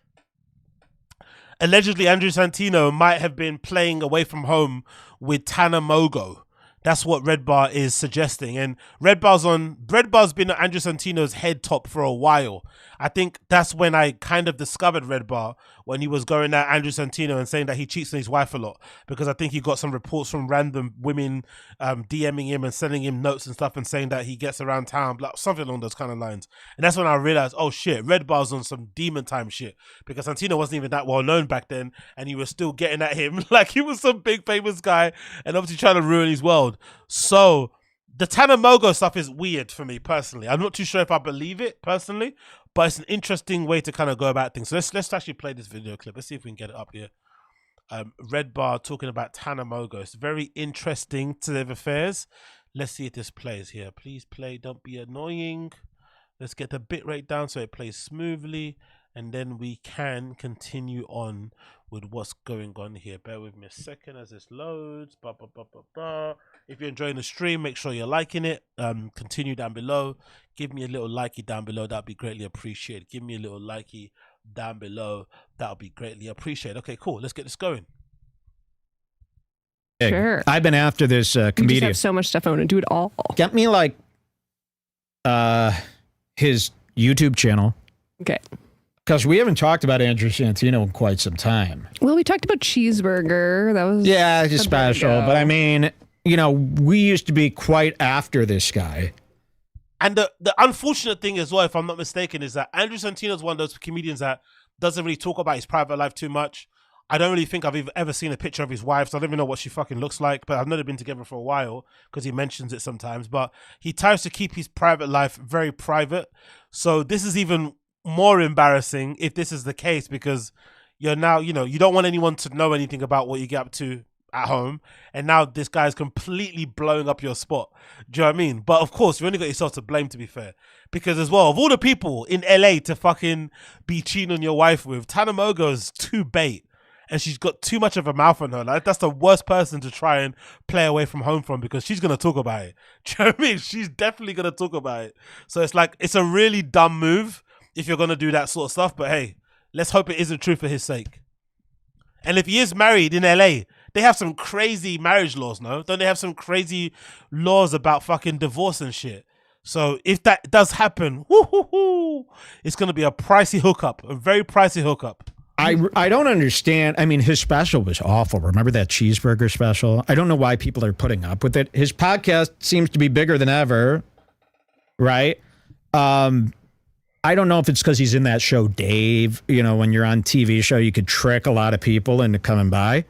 Speaker 1: Allegedly, Andrew Santino might have been playing away from home with TANA MONGEAU. That's what REDBAR is suggesting. And REDBAR's been at Andrew Santino's head top for a while. I think that's when I kind of discovered REDBAR, when he was going at Andrew Santino and saying that he cheats on his wife a lot, because I think he got some reports from random women DMing him and sending him notes and stuff and saying that he gets around town, like something along those kind of lines. And that's when I realized, oh shit, REDBAR's on some demon time shit, because Santino wasn't even that well known back then, and he was still getting at him like he was some big famous guy and obviously trying to ruin his world. So the TANA MONGEAU stuff is weird for me personally. I'm not too sure if I believe it personally, but it's an interesting way to kind of go about things. So let's actually play this video clip. Let's see if we can get it up here. REDBAR talking about TANA MONGEAU. It's very interesting to their affairs. Let's see if this plays here. Please play. Don't be annoying. Let's get the bitrate down so it plays smoothly, and then we can continue on with what's going on here. Bear with me a second as this loads. If you're enjoying the stream, make sure you're liking it. Continue down below. Give me a little likey down below. That'd be greatly appreciated. Give me a little likey down below. That'll be greatly appreciated. Okay, cool. Let's get this going.
Speaker 10: Sure.
Speaker 11: I've been after this comedian.
Speaker 10: You just have so much stuff. I want to do it all.
Speaker 11: Get me like his YouTube channel.
Speaker 10: Okay.
Speaker 11: Because we haven't talked about Andrew Santino in quite some time.
Speaker 10: Well, we talked about Cheeseburger. That was
Speaker 11: it's special. But I mean, we used to be quite after this guy.
Speaker 1: And the unfortunate thing as well, if I'm not mistaken, is that Andrew Santino's one of those comedians that doesn't really talk about his private life too much. I don't really think I've ever seen a picture of his wife, so I don't even know what she fucking looks like, but I've known they've been together for a while because he mentions it sometimes. But he tries to keep his private life very private. So this is even more embarrassing if this is the case, because you're now, you don't want anyone to know anything about what you get up to at home, and now this guy's completely blowing up your spot. Do you know what I mean? But of course, you only got yourself to blame, to be fair, because as well, of all the people in LA to fucking be cheating on your wife with, TANA MONGEAU's too bait, and she's got too much of a mouth on her. Like, that's the worst person to try and play away from home from, because she's gonna talk about it. Do you know what I mean? She's definitely gonna talk about it. So it's like, it's a really dumb move if you're gonna do that sort of stuff. But hey, let's hope it isn't true for his sake. And if he is married in LA, they have some crazy marriage laws, no? Don't they have some crazy laws about fucking divorce and shit? So if that does happen, it's going to be a pricey hookup, a very pricey hookup.
Speaker 11: I don't understand. I mean, his special was awful. Remember that cheeseburger special? I don't know why people are putting up with it. His podcast seems to be bigger than ever, right? I don't know if it's because he's in that show, Dave. When you're on TV show, you could trick a lot of people into coming by.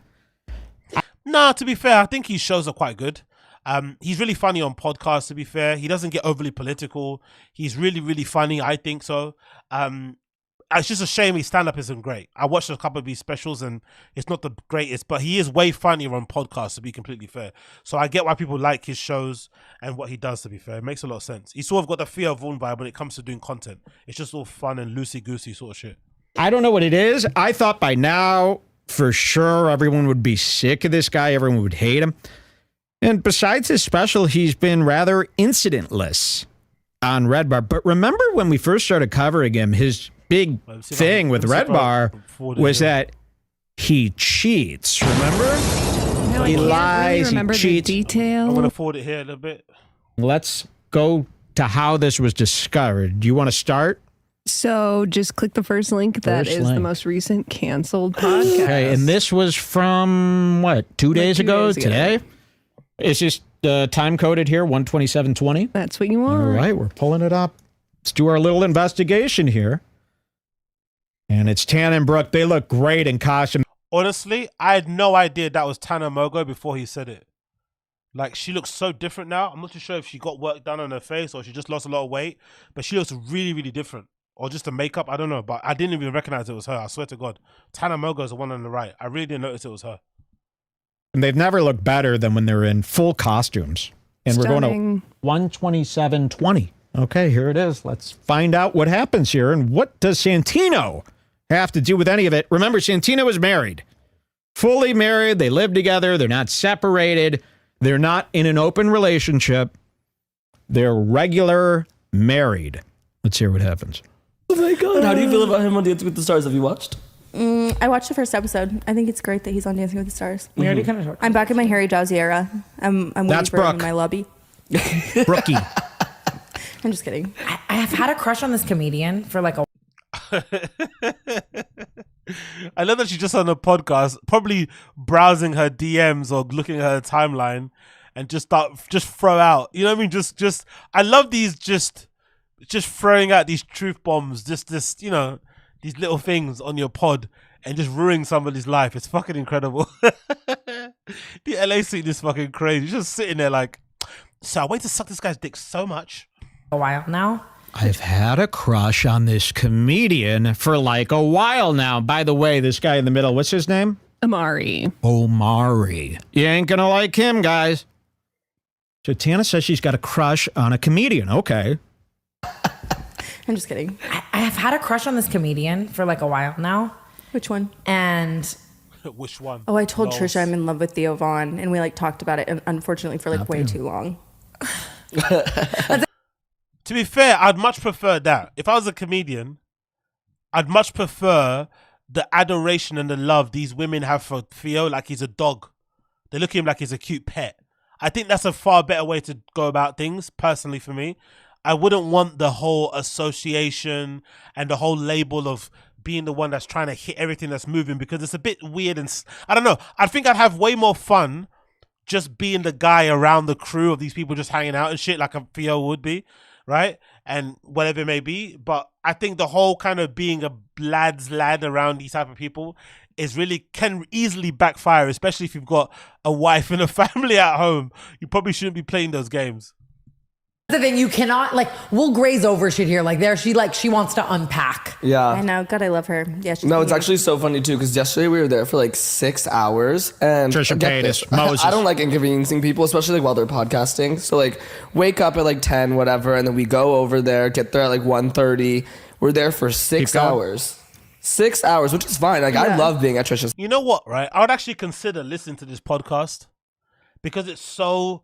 Speaker 1: Nah, to be fair, I think his shows are quite good. He's really funny on podcasts, to be fair. He doesn't get overly political. He's really, really funny, I think so. It's just a shame his stand-up isn't great. I watched a couple of his specials and it's not the greatest, but he is way funnier on podcasts, to be completely fair. So I get why people like his shows and what he does, to be fair. It makes a lot of sense. He's sort of got the Theo Vaughn vibe when it comes to doing content. It's just all fun and loosey-goosey sort of shit.
Speaker 11: I don't know what it is. I thought by now, for sure, everyone would be sick of this guy. Everyone would hate him. And besides his special, he's been rather incidentless on REDBAR. But remember when we first started covering him, his big thing with REDBAR was that he cheats. Remember?
Speaker 10: No,
Speaker 11: he lies,
Speaker 10: really
Speaker 11: he cheats.
Speaker 10: Detail.
Speaker 1: I'm going to forward it here a little bit.
Speaker 11: Let's go to how this was discovered. Do you want to start?
Speaker 10: So just click the first link. That is the most recent canceled podcast.
Speaker 11: Okay, and this was from what, 2 days ago? Today? It's just time coded here, 12720.
Speaker 10: That's what you want.
Speaker 11: All right, we're pulling it up. Let's do our little investigation here. And it's Tana and Brooke. They look great in costume.
Speaker 1: Honestly, I had no idea that was Tana Mongeau before he said it. Like, she looks so different now. I'm not too sure if she got work done on her face or she just lost a lot of weight, but she looks really, really different. Or just the makeup, I don't know, but I didn't even recognize it was her. I swear to God. Tana Mongeau is the one on the right. I really didn't notice it was her.
Speaker 11: And they've never looked better than when they're in full costumes. And
Speaker 10: Stunning.
Speaker 11: we're going to 12720. Okay, here it is. Let's find out what happens here. And what does Santino have to do with any of it? Remember, Santino is married. Fully married. They live together. They're not separated. They're not in an open relationship. They're regular married. Let's hear what happens.
Speaker 12: Oh my God. How do you feel about him on Dancing with the Stars? Have you watched?
Speaker 13: I watched the first episode. I think it's great that he's on Dancing with the Stars.
Speaker 12: We already kind of talked.
Speaker 13: I'm back in my Harry Jowsey era. I'm waiting for him in my lobby.
Speaker 11: Brookie.
Speaker 13: I'm just kidding.
Speaker 14: I have had a crush on this comedian for like a
Speaker 1: I love that she's just on a podcast, probably browsing her DMs or looking at her timeline and just throw out. You know what I mean? Just I love these just throwing out these truth bombs, this, you know, these little things on your pod and just ruining somebody's life. It's fucking incredible. The LA scene is fucking crazy. You're just sitting there like, so I wait to suck this guy's dick so much.
Speaker 14: a while now.
Speaker 11: I've had a crush on this comedian for like a while now. By the way, this guy in the middle, what's his name?
Speaker 10: Amari.
Speaker 11: Omari. You ain't gonna like him, guys. So Tana says she's got a crush on a comedian. Okay.
Speaker 13: I'm just kidding.
Speaker 14: I have had a crush on this comedian for like a while now.
Speaker 13: Which one?
Speaker 14: And
Speaker 1: which one?
Speaker 13: Oh, I told Trisha I'm in love with Theo Vaughn, and we like talked about it, unfortunately, for like way too long.
Speaker 1: To be fair, I'd much prefer that. If I was a comedian, I'd much prefer the adoration and the love these women have for Theo like he's a dog. They look at him like he's a cute pet. I think that's a far better way to go about things, personally, for me. I wouldn't want the whole association and the whole label of being the one that's trying to hit everything that's moving, because it's a bit weird and I don't know. I think I'd have way more fun just being the guy around the crew of these people just hanging out and shit like a Theo would be, right? And whatever it may be. But I think the whole kind of being a lad's lad around these type of people is really can easily backfire, especially if you've got a wife and a family at home. You probably shouldn't be playing those games.
Speaker 15: The thing, you cannot, like, we'll graze over shit here. Like, she wants to unpack.
Speaker 13: Yeah. I know. God, I love her. Yeah.
Speaker 12: No, it's actually so funny too, because yesterday we were there for like 6 hours, and
Speaker 11: Trisha Paytas, Moses.
Speaker 12: I don't like inconveniencing people, especially like while they're podcasting. So like, wake up at like 10, whatever, and then we go over there, get there at like 1:30. We're there for 6 hours. 6 hours, which is fine. Like, I love being at Trisha's.
Speaker 1: You know what, right? I would actually consider listening to this podcast because it's so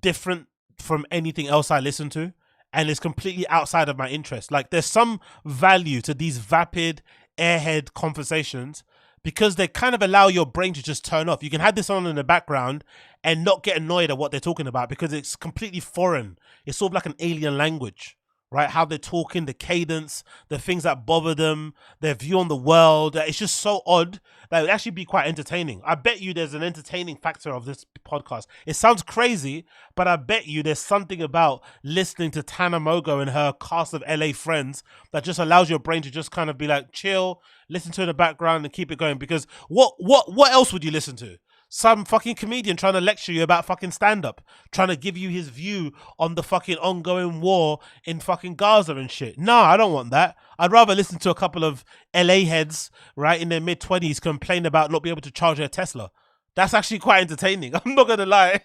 Speaker 1: different from anything else I listen to, and it's completely outside of my interest. Like, there's some value to these vapid airhead conversations because they kind of allow your brain to just turn off. You can have this on in the background and not get annoyed at what they're talking about because it's completely foreign. It's sort of like an alien language, right? How they're talking, the cadence, the things that bother them, their view on the world. It's just so odd that it would actually be quite entertaining. I bet you there's an entertaining factor of this podcast. It sounds crazy, but I bet you there's something about listening to Tana Mongeau and her cast of LA friends that just allows your brain to just kind of be like, chill, listen to it in the background and keep it going. Because what else would you listen to? Some fucking comedian trying to lecture you about fucking stand-up, trying to give you his view on the fucking ongoing war in fucking Gaza and shit. No, I don't want that. I'd rather listen to a couple of LA heads, right, in their mid-20s complain about not being able to charge their Tesla. That's actually quite entertaining. I'm not gonna lie.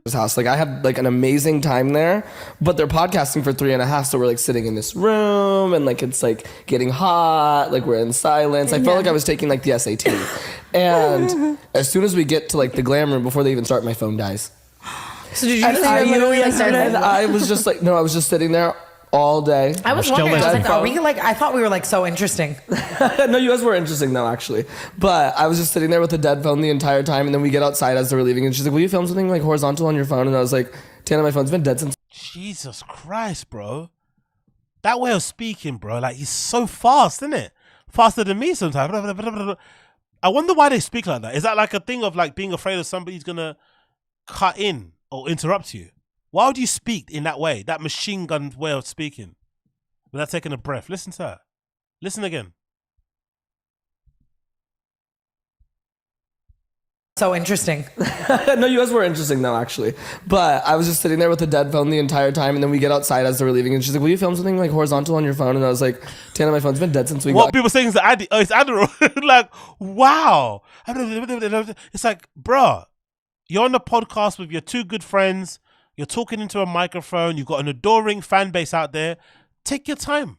Speaker 12: His house. Like I had like an amazing time there, but they're podcasting for 3.5, so we're like sitting in this room and like it's like getting hot, like we're in silence. I felt like I was taking like the SAT. And as soon as we get to like the glam room, before they even start, my phone dies.
Speaker 15: So did you
Speaker 12: I was just like, no, I was just sitting there all day.
Speaker 15: I was wondering, I was like, are we like, I thought we were like so interesting.
Speaker 12: No, you guys were interesting though, actually. But I was just sitting there with a dead phone the entire time, and then we get outside as they were leaving, and she's like, will you film something like horizontal on your phone? And I was like, Tana, my phone's been dead since.
Speaker 1: Jesus Christ, bro. That way of speaking, bro, like he's so fast, isn't it? Faster than me sometimes. I wonder why they speak like that. Is that like a thing of like being afraid of somebody's gonna cut in or interrupt you? Why would you speak in that way? That machine gun way of speaking without taking a breath. Listen to her. Listen again.
Speaker 15: So interesting.
Speaker 12: No, you guys were interesting though, actually. But I was just sitting there with a dead phone the entire time, and then we get outside as they were leaving, and she's like, will you film something like horizontal on your phone? And I was like, Tana, my phone's been dead since we got.
Speaker 1: What people saying is that it's Adderall. Like, wow. It's like, bruh, you're on the podcast with your two good friends. You're talking into a microphone. You've got an adoring fan base out there. Take your time.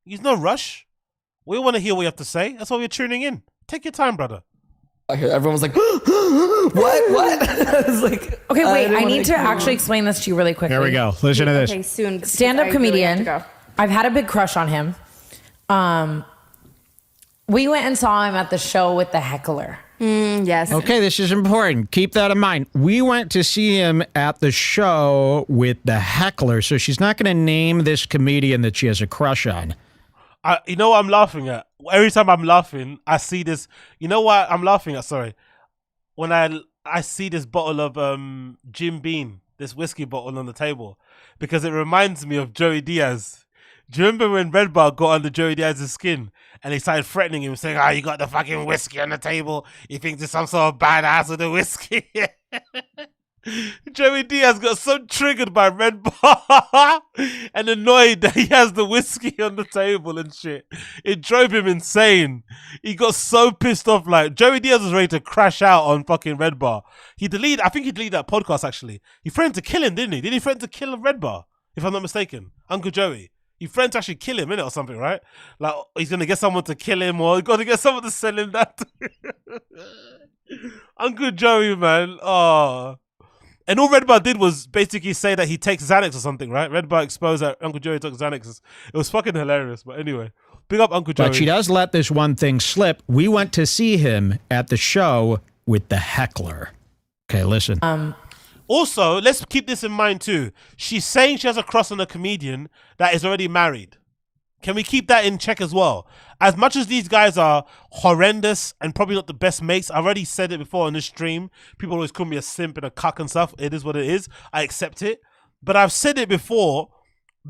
Speaker 1: There's no rush. We want to hear what you have to say. That's why we're tuning in. Take your time, brother.
Speaker 12: Everyone was like, what? I was like,
Speaker 15: okay, wait, I need to actually explain this to you really quickly.
Speaker 11: Here we go. Listen to this.
Speaker 13: Okay, soon.
Speaker 15: Stand-up comedian. I've had a big crush on him. We went and saw him at the show with the heckler.
Speaker 13: Yes.
Speaker 11: Okay, this is important. Keep that in mind. We went to see him at the show with the heckler, so she's not going to name this comedian that she has a crush on.
Speaker 1: You know what I'm laughing at? Every time I'm laughing, I see this. You know what I'm laughing at? Sorry. When I see this bottle of Jim Beam, this whiskey bottle on the table, because it reminds me of Joey Diaz. Do you remember when REDBAR got under Joey Diaz's skin and they started threatening him, saying, you got the fucking whiskey on the table. You think there's some sort of badass with the whiskey? Joey Diaz got so triggered by REDBAR and annoyed that he has the whiskey on the table and shit. It drove him insane. He got so pissed off. Like, Joey Diaz was ready to crash out on fucking REDBAR. I think he deleted that podcast, actually. He threatened to kill him, didn't he? Did he threaten to kill REDBAR, if I'm not mistaken? Uncle Joey. He threatened to actually kill him, innit, or something, right? Like, he's going to get someone to kill him, or he's going to get someone to sell him that. Uncle Joey, man. Oh. And all REDBAR did was basically say that he takes Xanax or something, right? REDBAR exposed that Uncle Joey took Xanax. It was fucking hilarious. But anyway, big up Uncle Joey.
Speaker 11: But she does let this one thing slip. We went to see him at the show with the heckler. Okay, listen.
Speaker 1: Also, let's keep this in mind too. She's saying she has a crush on a comedian that is already married. Can we keep that in check as well? As much as these guys are horrendous and probably not the best mates, I've already said it before on this stream. People always call me a simp and a cuck and stuff. It is what it is. I accept it. But I've said it before.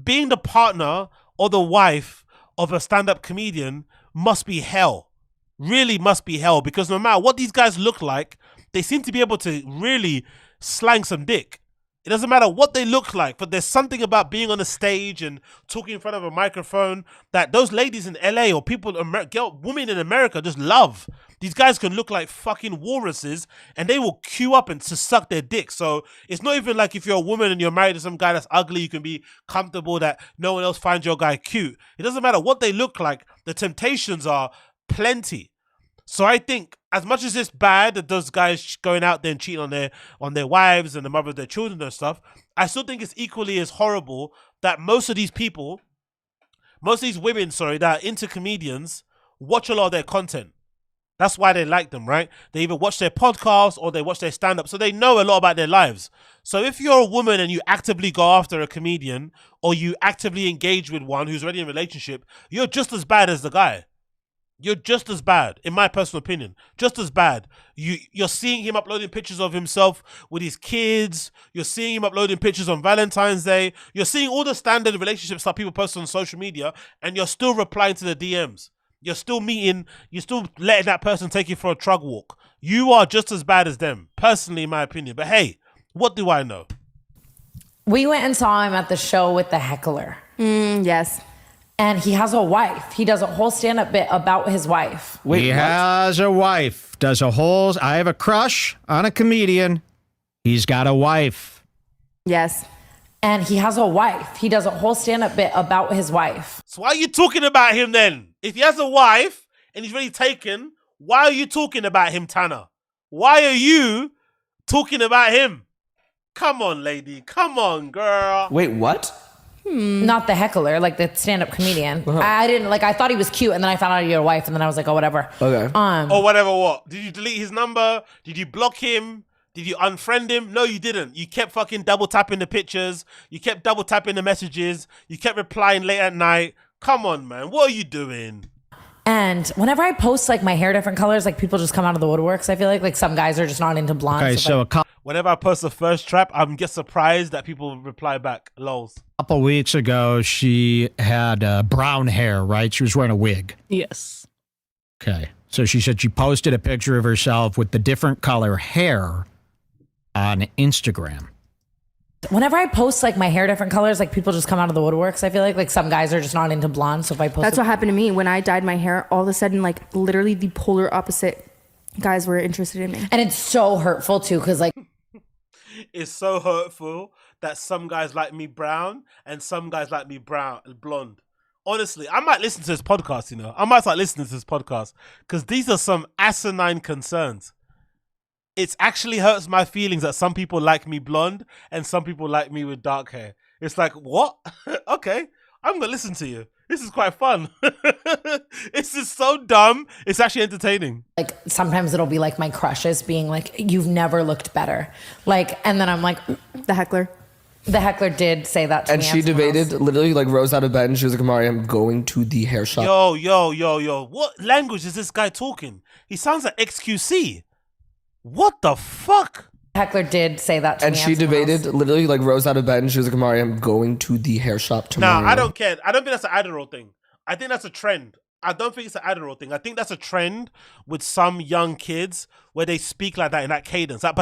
Speaker 1: Being the partner or the wife of a stand-up comedian must be hell. Really must be hell. Because no matter what these guys look like, they seem to be able to really slang some dick. It doesn't matter what they look like, but there's something about being on a stage and talking in front of a microphone that those ladies in LA or people, women in America just love. These guys can look like fucking walruses and they will queue up and to suck their dick. So it's not even like if you're a woman and you're married to some guy that's ugly, you can be comfortable that no one else finds your guy cute. It doesn't matter what they look like. The temptations are plenty. So I think as much as it's bad that those guys going out there and cheating on their wives and the mother of their children and stuff, I still think it's equally as horrible that most of these women, that are into comedians, watch a lot of their content. That's why they like them, right? They either watch their podcasts or they watch their stand-up, so they know a lot about their lives. So if you're a woman and you actively go after a comedian or you actively engage with one who's already in a relationship, you're just as bad as the guy. You're just as bad, in my personal opinion. Just as bad. You're seeing him uploading pictures of himself with his kids. You're seeing him uploading pictures on Valentine's Day. You're seeing all the standard relationship stuff people post on social media, and you're still replying to the DMs. You're still meeting. You're still letting that person take you for a drug walk. You are just as bad as them, personally, in my opinion. But hey, what do I know?
Speaker 15: We went and saw him at the show with the heckler.
Speaker 13: Yes.
Speaker 14: And he has a wife. He does a whole stand-up bit about his wife.
Speaker 11: He has a wife. Does a whole... I have a crush on a comedian. He's got a wife.
Speaker 13: Yes.
Speaker 14: And he has a wife. He does a whole stand-up bit about his wife.
Speaker 1: So why are you talking about him then? If he has a wife and he's really taken, why are you talking about him, Tana? Why are you talking about him? Come on, lady. Come on, girl.
Speaker 12: Wait, what?
Speaker 14: Not the heckler, like the stand-up comedian. I didn't I thought he was cute, and then I found out he had a wife, and then I was like, oh, whatever.
Speaker 12: Okay.
Speaker 1: Or whatever. What? Did you delete his number? Did you block him? Did you unfriend him? No, you didn't. You kept fucking double tapping the pictures. You kept double tapping the messages. You kept replying late at night. Come on, man. What are you doing?
Speaker 14: And whenever I post like my hair different colors, like people just come out of the woodworks. I feel like some guys are just not into blonde.
Speaker 11: Okay, so
Speaker 1: whenever I post the first trap, I'm get surprised that people reply back. Lols.
Speaker 11: a couple weeks ago, she had brown hair, right? She was wearing a wig.
Speaker 10: Yes.
Speaker 11: Okay. So she said she posted a picture of herself with the different color hair on Instagram.
Speaker 14: Whenever I post like my hair different colors, like people just come out of the woodworks. I feel like some guys are just not into blonde. So if I post,
Speaker 13: That's what happened to me when I dyed my hair. All of a sudden, like literally the polar opposite guys were interested in me.
Speaker 14: And it's so hurtful too, because like
Speaker 1: it's so hurtful that some guys like me brown and some guys like me blonde. Honestly, I might listen to this podcast, you know. I might start listening to this podcast because these are some asinine concerns. It actually hurts my feelings that some people like me blonde and some people like me with dark hair. It's like, what? Okay, I'm going to listen to you. This is quite fun. This is so dumb. It's actually entertaining.
Speaker 14: Like sometimes it'll be like my crushes being like, you've never looked better. Like, and then I'm like,
Speaker 13: the heckler.
Speaker 14: The heckler did say that to
Speaker 12: and
Speaker 14: me.
Speaker 12: And she debated, literally like rose out of bed and she was like, Amari, I'm going to the hair shop.
Speaker 1: Yo. What language is this guy talking? He sounds like XQC. What the fuck?
Speaker 14: Heckler did say that to me.
Speaker 12: And she debated, literally like rose out of bed and she was like, Amari, I'm going to the hair shop tomorrow.
Speaker 1: Nah, I don't care. I don't think that's an Adderall thing. I think that's a trend. I don't think it's an Adderall thing. I think that's a trend with some young kids where they speak like that in that cadence. Like,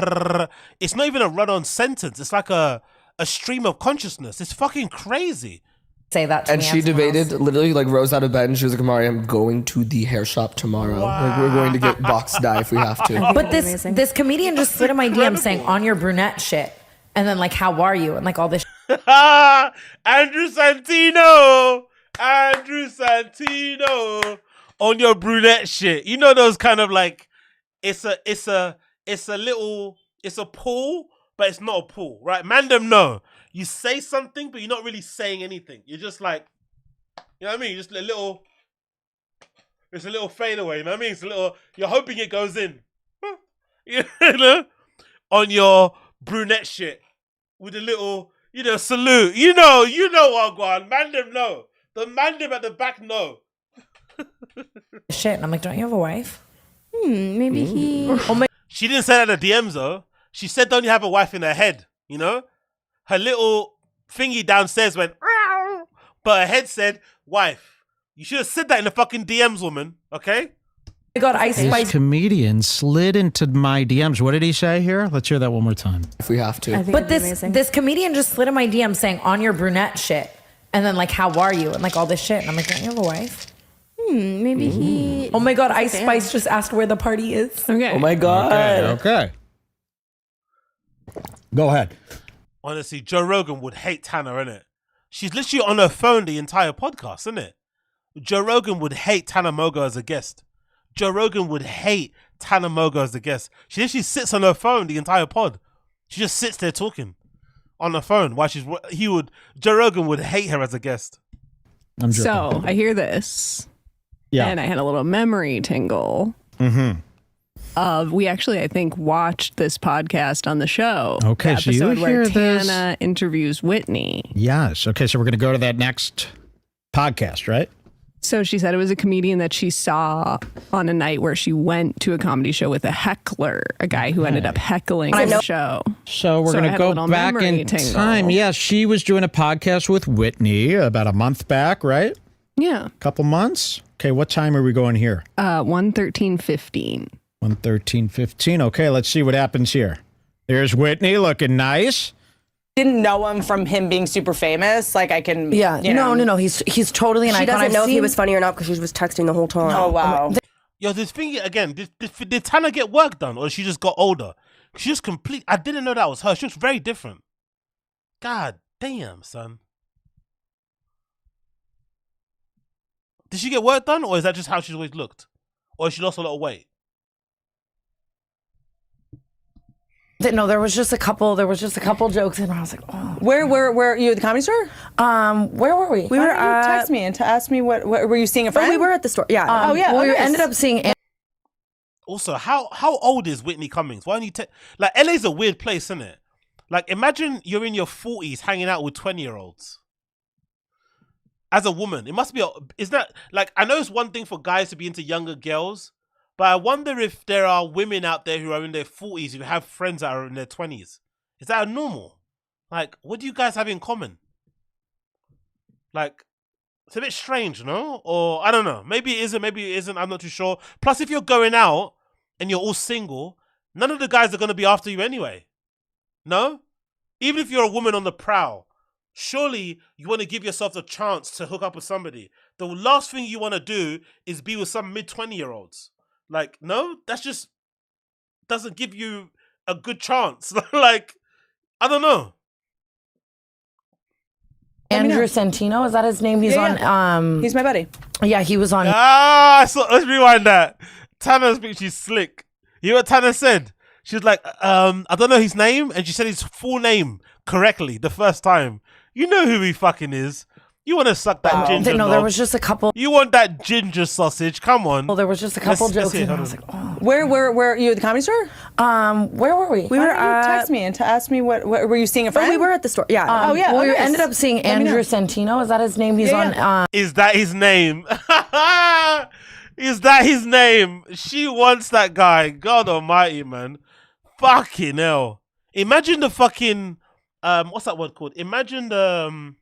Speaker 1: it's not even a run-on sentence. It's like a stream of consciousness. It's fucking crazy.
Speaker 14: Say that to
Speaker 12: and
Speaker 14: me.
Speaker 12: And she debated, literally like rose out of bed and she was like, Amari, I'm going to the hair shop tomorrow. Wow. Like we're going to get box dye if we have to.
Speaker 14: But this comedian just slid in my DM saying, on your brunette shit. And then like, how are you? And like all this
Speaker 1: Andrew Santino on your brunette shit. You know those kind of like, it's a pull, but it's not a pull, right? Mandem, no. You say something, but you're not really saying anything. You're just like, you know what I mean? Just it's a little fade away, you know what I mean? It's a little, you're hoping it goes in. You know? On your brunette shit. With a little, salute. You know what, Guan. Mandem, no. The mandem at the back, no.
Speaker 14: Shit, and I'm like, don't you have a wife?
Speaker 13: Maybe he...
Speaker 1: She didn't say that in the DMs, though. She said, don't you have a wife in her head, you know? Her little thingy downstairs went, but her head said, wife. You should have said that in the fucking DMs, woman, okay?
Speaker 14: I got Ice Spice.
Speaker 11: This comedian slid into my DMs. What did he say here? Let's hear that one more time.
Speaker 12: If we have to.
Speaker 14: But this comedian just slid in my DM saying, on your brunette shit. And then like, how are you? And like all this shit. And I'm like, don't you have a wife?
Speaker 13: Maybe he...
Speaker 14: Oh my God, Ice Spice just asked where the party is.
Speaker 10: Okay.
Speaker 12: Oh my God.
Speaker 11: Okay. Go ahead.
Speaker 1: Honestly, Joe Rogan would hate Tana, innit? She's literally on her phone the entire podcast, isn't it? Joe Rogan would hate Tana Mongeau as a guest. Joe Rogan would hate Tana Mongeau as a guest. She literally sits on her phone the entire pod. She just sits there talking on the phone while Joe Rogan would hate her as a guest.
Speaker 11: I'm joking.
Speaker 10: So I hear this.
Speaker 11: Yeah.
Speaker 10: And I had a little memory tingle.
Speaker 11: Mm-hmm.
Speaker 10: We actually, I think, watched this podcast on the show.
Speaker 11: Okay, so you hear
Speaker 10: where
Speaker 11: this?
Speaker 10: Tana interviews Whitney.
Speaker 11: Yes. Okay, so we're going to go to that next podcast, right?
Speaker 10: So she said it was a comedian that she saw on a night where she went to a comedy show with a heckler, a guy who ended up heckling the show.
Speaker 11: So we're going to go back in time. Yeah, she was doing a podcast with Whitney about a month back, right?
Speaker 10: Yeah.
Speaker 11: A couple months. Okay, what time are we going here?
Speaker 10: 1:13:15.
Speaker 11: 1:13:15. Okay, let's see what happens here. There's Whitney looking nice.
Speaker 16: didn't know him from him being super famous. Like I can,
Speaker 17: Yeah,
Speaker 16: you know.
Speaker 17: no. He's totally an icon.
Speaker 18: She doesn't
Speaker 17: I've
Speaker 18: know if he
Speaker 17: seen-
Speaker 18: was funny or not because she was texting the whole time.
Speaker 16: Oh wow.
Speaker 1: Yo, this thing again. Did Tana get work done, or she just got older? She just complete. I didn't know that was her. She looks very different. God damn, son. Did she get work done, or is that just how she's always looked, or she lost a lot of weight?
Speaker 17: No, there was just a couple jokes, and I was like, oh.
Speaker 16: Where were you at the Comedy Store?
Speaker 17: Where were we?
Speaker 16: We were. Text me and to ask me what were you seeing a friend?
Speaker 18: We were at the store. Yeah.
Speaker 17: We ended up seeing.
Speaker 1: Also, how old is Whitney Cummings? Why don't you like LA's a weird place, isn't it? Like imagine you're in your 40s hanging out with 20-year-olds. As a woman, it must be. Is that like I know it's one thing for guys to be into younger girls, but I wonder if there are women out there who are in their 40s who have friends that are in their 20s. Is that normal? Like, what do you guys have in common? Like, it's a bit strange, no? Or I don't know. Maybe it isn't. Maybe it isn't. I'm not too sure. Plus, if you're going out and you're all single, none of the guys are going to be after you anyway. No? Even if you're a woman on the prowl, surely you want to give yourself the chance to hook up with somebody. The last thing you want to do is be with some mid-20-year-olds. Like, no? That's just doesn't give you a good chance. Like, I don't know.
Speaker 17: Andrew Santino, is that his name? He's on.
Speaker 16: He's my buddy.
Speaker 17: Yeah, he was on.
Speaker 1: Let's rewind that. Tana's she's slick. You know what Tana said? She was like, I don't know his name, and she said his full name correctly the first time. You know who he fucking is. You want to suck that ginger?
Speaker 17: No,
Speaker 1: knob.
Speaker 17: there was just a couple.
Speaker 1: You want that ginger sausage? Come on.
Speaker 17: Well, there was just a couple jokes, and I was like, oh.
Speaker 16: Where were you at the Comedy Store?
Speaker 17: Where were we?
Speaker 16: We were. Text me and to ask me what were you seeing a friend?
Speaker 18: We were at the store. Yeah.
Speaker 17: We ended up seeing Andrew Santino. Is that his name? He's on.
Speaker 1: Is that his name? Is that his name? She wants that guy. God almighty, man. Fucking hell. Imagine the fucking what's that word called? Imagine the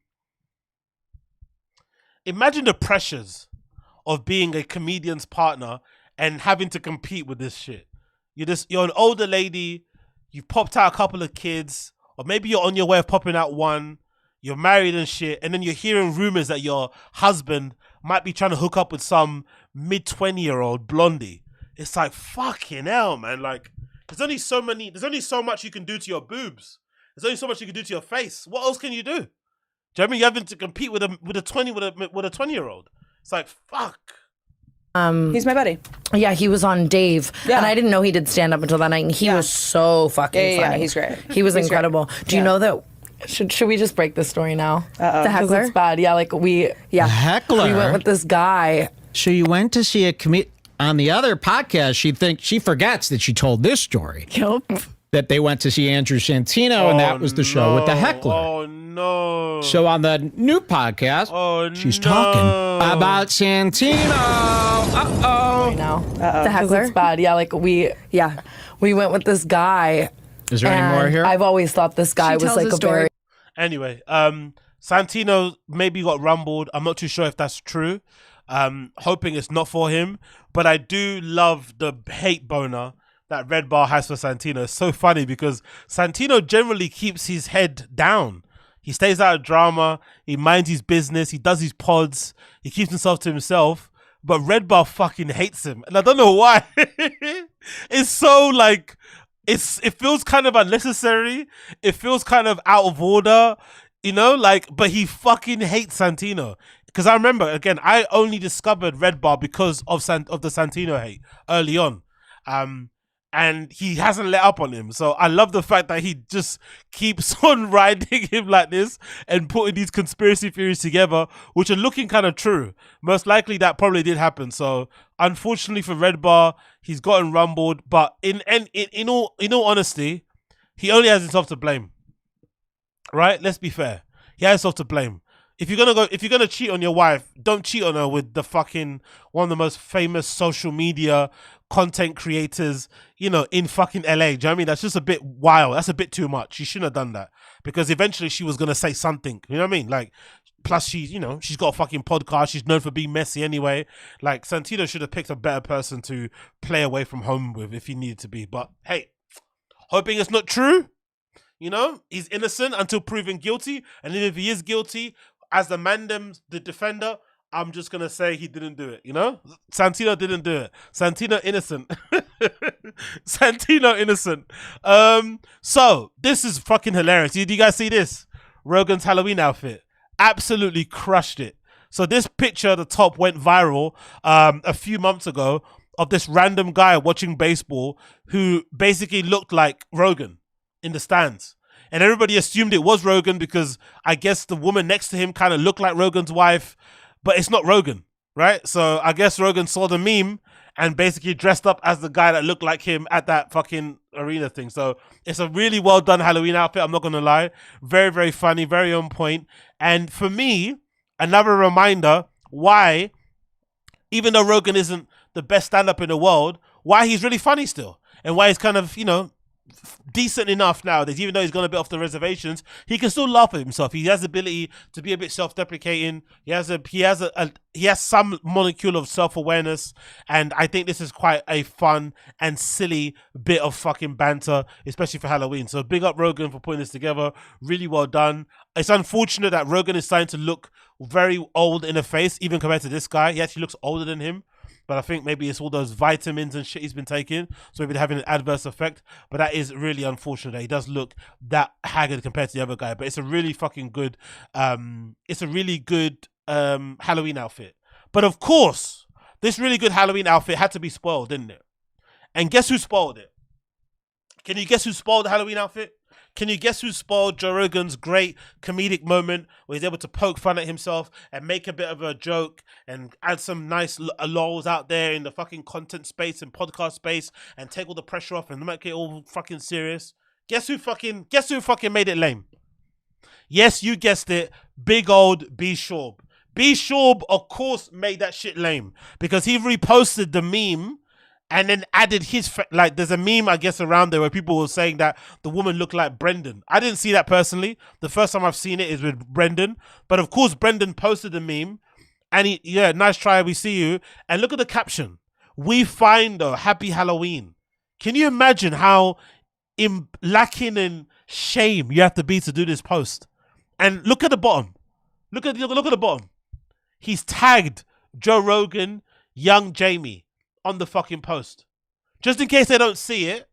Speaker 1: pressures of being a comedian's partner and having to compete with this shit. You're an older lady, you've popped out a couple of kids, or maybe you're on your way of popping out one, you're married and shit, and then you're hearing rumors that your husband might be trying to hook up with some mid-20-year-old blondie. It's like, fucking hell, man. Like, there's only so much you can do to your boobs. There's only so much you can do to your face. What else can you do? Do you know what I mean? You're having to compete with a 20-year-old. It's like, fuck.
Speaker 16: He's my buddy.
Speaker 17: Yeah, he was on Dave, and I didn't know he did stand up until that night. And he was so fucking funny.
Speaker 16: Yeah, he's great.
Speaker 17: He was
Speaker 16: He's
Speaker 17: incredible.
Speaker 16: great.
Speaker 17: Do you know that? Should we just break this story now?
Speaker 16: The
Speaker 17: heckler. It's bad. Yeah, like we. Yeah,
Speaker 11: heckler.
Speaker 17: We went with this guy.
Speaker 11: So you went to see a on the other podcast. She forgets that she told this story.
Speaker 10: Yep.
Speaker 11: That they went to see Andrew Santino, and that was the show with the heckler.
Speaker 1: Oh no!
Speaker 11: So on the new podcast, she's talking about Santino.
Speaker 17: I know. The heckler. It's bad. Yeah, like we. Yeah, we went with this guy.
Speaker 11: Is there any more here?
Speaker 17: I've always thought this guy was like a very.
Speaker 1: Anyway, Santino maybe got rumbled. I'm not too sure if that's true. Hoping it's not for him, but I do love the hate boner that REDBAR has for Santino. It's so funny because Santino generally keeps his head down. He stays out of drama. He minds his business. He does his pods. He keeps himself to himself. But REDBAR fucking hates him, and I don't know why. It's so like it feels kind of unnecessary. It feels kind of out of order, you know. Like, but he fucking hates Santino. Because I remember, again, I only discovered REDBAR because of the Santino hate early on. And he hasn't let up on him. So I love the fact that he just keeps on riding him like this and putting these conspiracy theories together, which are looking kind of true. Most likely that probably did happen. So unfortunately for REDBAR, he's gotten rumbled. But in all honesty, he only has himself to blame. Right? Let's be fair. He has himself to blame. If you're gonna cheat on your wife, don't cheat on her with the fucking one of the most famous social media content creators, you know, in fucking LA. Do you know what I mean? That's just a bit wild. That's a bit too much. She shouldn't have done that because eventually she was gonna say something. You know what I mean? Like, plus she's got a fucking podcast. She's known for being messy anyway. Like, Santino should have picked a better person to play away from home with if he needed to be. But hey, hoping it's not true. You know, he's innocent until proven guilty. And then if he is guilty, as the mandem, the defender, I'm just going to say he didn't do it, you know? Santino didn't do it. Santino innocent. Santino innocent. So, this is fucking hilarious. Do you guys see this? Rogan's Halloween outfit. Absolutely crushed it. So this picture at the top went viral a few months ago of this random guy watching baseball who basically looked like Rogan in the stands. And everybody assumed it was Rogan because I guess the woman next to him kind of looked like Rogan's wife, but it's not Rogan, right? So I guess Rogan saw the meme and basically dressed up as the guy that looked like him at that fucking arena thing. So it's a really well done Halloween outfit, I'm not going to lie. Very, very funny, very on point. And for me, another reminder why, even though Rogan isn't the best stand-up in the world, why he's really funny still. And why he's kind of, you know, decent enough nowadays, even though he's gone a bit off the reservations, he can still laugh at himself. He has the ability to be a bit self-deprecating. He has some molecule of self-awareness, and I think this is quite a fun and silly bit of fucking banter, especially for Halloween. So big up Rogan for putting this together. Really well done. It's unfortunate that Rogan is starting to look very old in the face, even compared to this guy. He actually looks older than him. But I think maybe it's all those vitamins and shit he's been taking, so maybe they're having an adverse effect. But that is really unfortunate that he does look that haggard compared to the other guy. But it's a really fucking good, Halloween outfit. But of course, this really good Halloween outfit had to be spoiled, didn't it? And guess who spoiled it? Can you guess who spoiled the Halloween outfit? Can you guess who spoiled Joe Rogan's great comedic moment where he's able to poke fun at himself and make a bit of a joke and add some nice lols out there in the fucking content space and podcast space and take all the pressure off and make it all fucking serious? Guess who fucking made it lame? Yes, you guessed it. Big old B Schaub. B Schaub, of course, made that shit lame because he reposted the meme and then added his, like, there's a meme, I guess, around there where people were saying that the woman looked like Brendan. I didn't see that personally. The first time I've seen it is with Brendan. But of course, Brendan posted the meme. And yeah, nice try, we see you. And look at the caption. We find a happy Halloween. Can you imagine how lacking in shame you have to be to do this post? And look at the bottom. Look at the bottom. He's tagged Joe Rogan, young Jamie on the fucking post. Just in case they don't see it,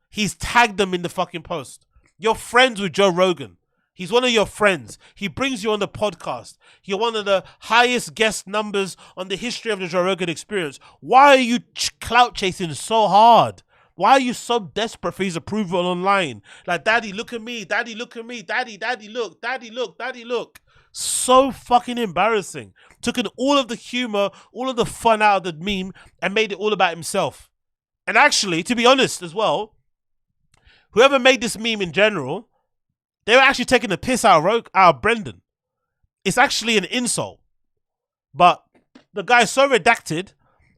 Speaker 1: he's tagged them in the fucking post. You're friends with Joe Rogan. He's one of your friends. He brings you on the podcast. You're one of the highest guest numbers on the history of the Joe Rogan Experience. Why are you clout chasing so hard? Why are you so desperate for his approval online? Like, daddy, look at me. Daddy, look at me. Daddy, look. Daddy, look. Daddy, look. So fucking embarrassing. Took in all of the humor, all of the fun out of the meme and made it all about himself. And actually, to be honest as well, whoever made this meme in general, they were actually taking the piss out of Brendan. It's actually an insult. But the guy's so redacted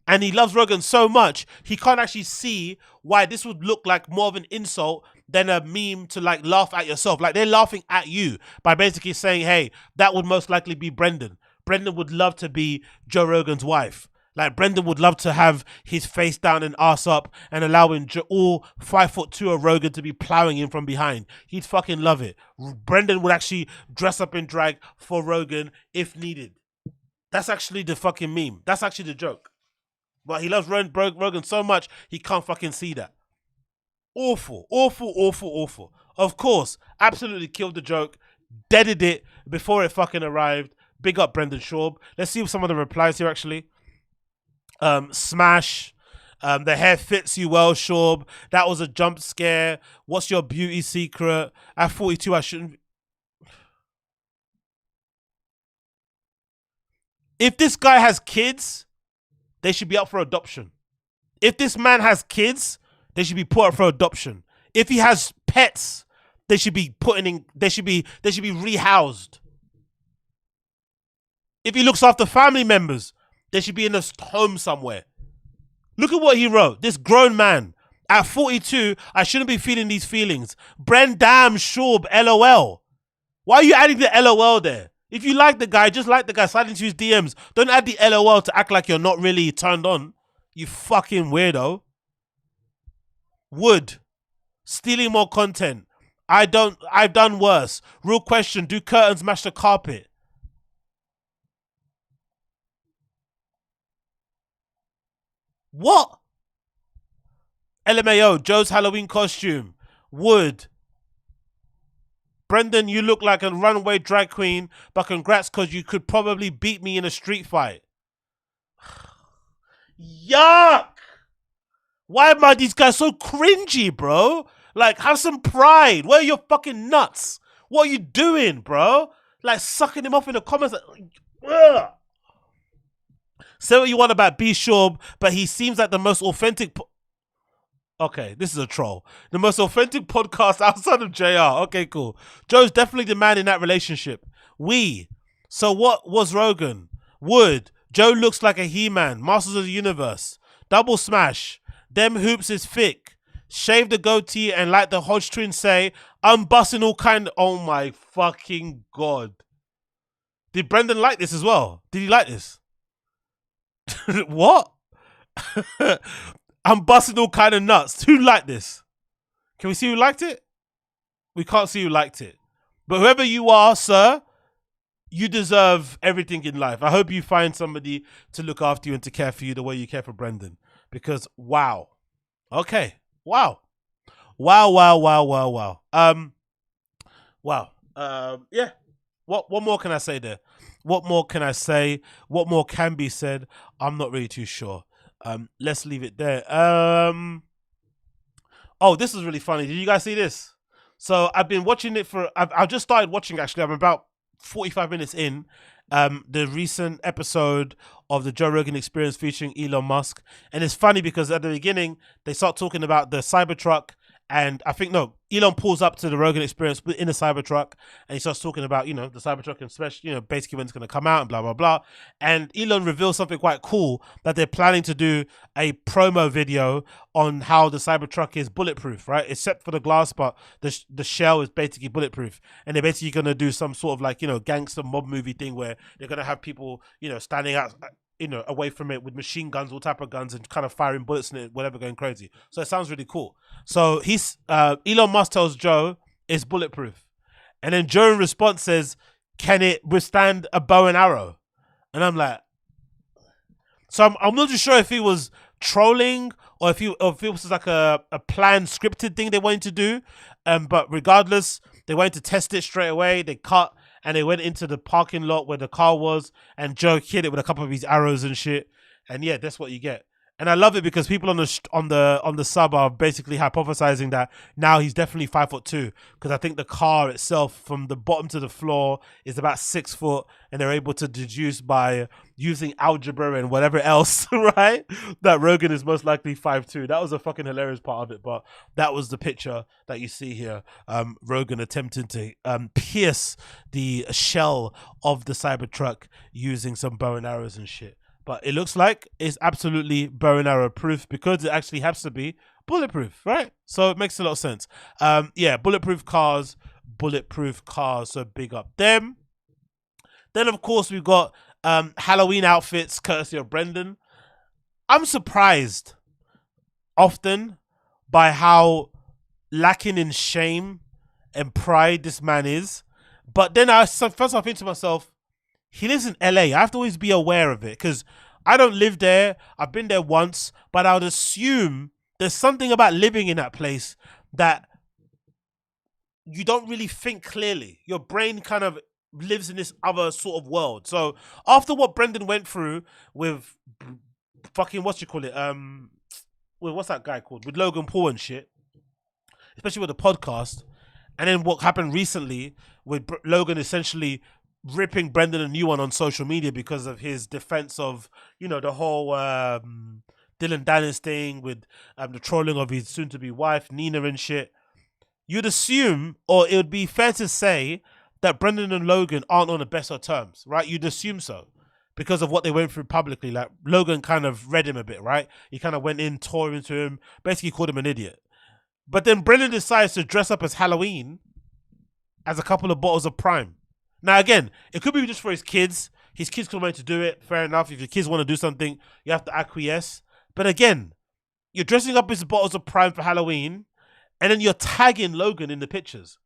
Speaker 1: and he loves Rogan so much, he can't actually see why this would look like more of an insult than a meme to, like, laugh at yourself. Like, they're laughing at you by basically saying, hey, that would most likely be Brendan. Brendan would love to be Joe Rogan's wife. Like, Brendan would love to have his face down and ass up and allowing all 5'2" of Rogan to be plowing him from behind. He'd fucking love it. Brendan would actually dress up in drag for Rogan if needed. That's actually the fucking meme. That's actually the joke. But he loves Rogan so much, he can't fucking see that. Awful, awful, awful, awful. Of course, absolutely killed the joke. Deaded it before it fucking arrived. Big up Brendan Schaub. Let's see some of the replies here, actually. Smash. The hair fits you well, Schaub. That was a jump scare. What's your beauty secret? At 42, I shouldn't... If this guy has kids, they should be up for adoption. If this man has kids, they should be put up for adoption. If he has pets, they should be they should be rehoused. If he looks after family members, they should be in a home somewhere. Look at what he wrote. This grown man. At 42, I shouldn't be feeling these feelings. Brendam Schaub, LOL. Why are you adding the LOL there? If you like the guy, just like the guy. Slide into his DMs. Don't add the LOL to act like you're not really turned on. You fucking weirdo. Wood. Stealing more content. I've done worse. Real question, do curtains match the carpet? What? LMAO, Joe's Halloween costume. Wood. Brendan, you look like a runaway drag queen, but congrats because you could probably beat me in a street fight. Yuck! Why are these guys so cringy, bro? Like, have some pride. Where are your fucking nuts? What are you doing, bro? Like, sucking him off in the comments. Ugh. Say what you want about B. Schaub, but he seems like the most authentic... Okay, this is a troll. The most authentic podcast outside of JR. Okay, cool. Joe's definitely the man in that relationship. So what was Rogan? Wood. Joe looks like a He-Man. Masters of the Universe. Double smash. Them hoops is thick. Shave the goatee and like the Hodge twins say, I'm busting all kind of... Oh my fucking God. Did Brendan like this as well? Did he like this? What? I'm busting all kind of nuts. Who liked this? Can we see who liked it? We can't see who liked it. But whoever you are, sir, you deserve everything in life. I hope you find somebody to look after you and to care for you the way you care for Brendan. Because, wow. Okay. Wow. Wow. Yeah. What more can I say there? What more can I say? What more can be said? I'm not really too sure. Let's leave it there. Oh, this is really funny. Did you guys see this? So I've been watching it I've just started watching, actually. I'm about 45 minutes in. The recent episode of the Joe Rogan Experience featuring Elon Musk. And it's funny because at the beginning, they start talking about the Cybertruck. And I think, no, Elon pulls up to the Rogan Experience in a Cybertruck, and he starts talking about, you know, the Cybertruck and special, you know, basically when it's going to come out and blah, blah, blah. And Elon reveals something quite cool, that they're planning to do a promo video on how the Cybertruck is bulletproof, right? Except for the glass, but the shell is basically bulletproof. And they're basically going to do some sort of like, you know, gangster mob movie thing where they're going to have people, you know, standing out, you know, away from it with machine guns, all type of guns, and kind of firing bullets in it, whatever, going crazy. So it sounds really cool. So Elon Musk tells Joe it's bulletproof. And then Joe in response says, can it withstand a bow and arrow? And I'm like, so I'm not too sure if he was trolling or if it was like a planned scripted thing they wanted to do. But regardless, they wanted to test it straight away. They cut and they went into the parking lot where the car was, and Joe hit it with a couple of his arrows and shit. And yeah, that's what you get. And I love it because people on the sub are basically hypothesizing that now he's definitely 5'2", because I think the car itself from the bottom to the floor is about 6 foot, and they're able to deduce by using algebra and whatever else, right, that Rogan is most likely 5'2". That was a fucking hilarious part of it, but that was the picture that you see here. Rogan attempting to pierce the shell of the Cybertruck using some bow and arrows and shit. But it looks like it's absolutely bow and arrow proof because it actually has to be bulletproof, right? So it makes a lot of sense. Yeah, bulletproof cars, so big up them. Then, of course, we've got Halloween outfits courtesy of Brendan. I'm surprised often by how lacking in shame and pride this man is. But then first I think to myself, he lives in LA. I have to always be aware of it because I don't live there. I've been there once, but I would assume there's something about living in that place that you don't really think clearly. Your brain kind of lives in this other sort of world. So after what Brendan went through with fucking, what's that guy called? With Logan Paul and shit, especially with the podcast, and then what happened recently with Logan essentially ripping Brendan a new one on social media because of his defense of, you know, the whole Dylan Dennis thing with the trolling of his soon-to-be wife, Nina and shit. You'd assume, or it would be fair to say, that Brendan and Logan aren't on the best of terms, right? You'd assume so because of what they went through publicly. Like, Logan kind of read him a bit, right? He kind of went in, tore into him, basically called him an idiot. But then Brendan decides to dress up as Halloween as a couple of bottles of Prime. Now, again, it could be just for his kids. His kids could want to do it. Fair enough. If your kids want to do something, you have to acquiesce. But again, you're dressing up as bottles of Prime for Halloween, and then you're tagging Logan in the pictures.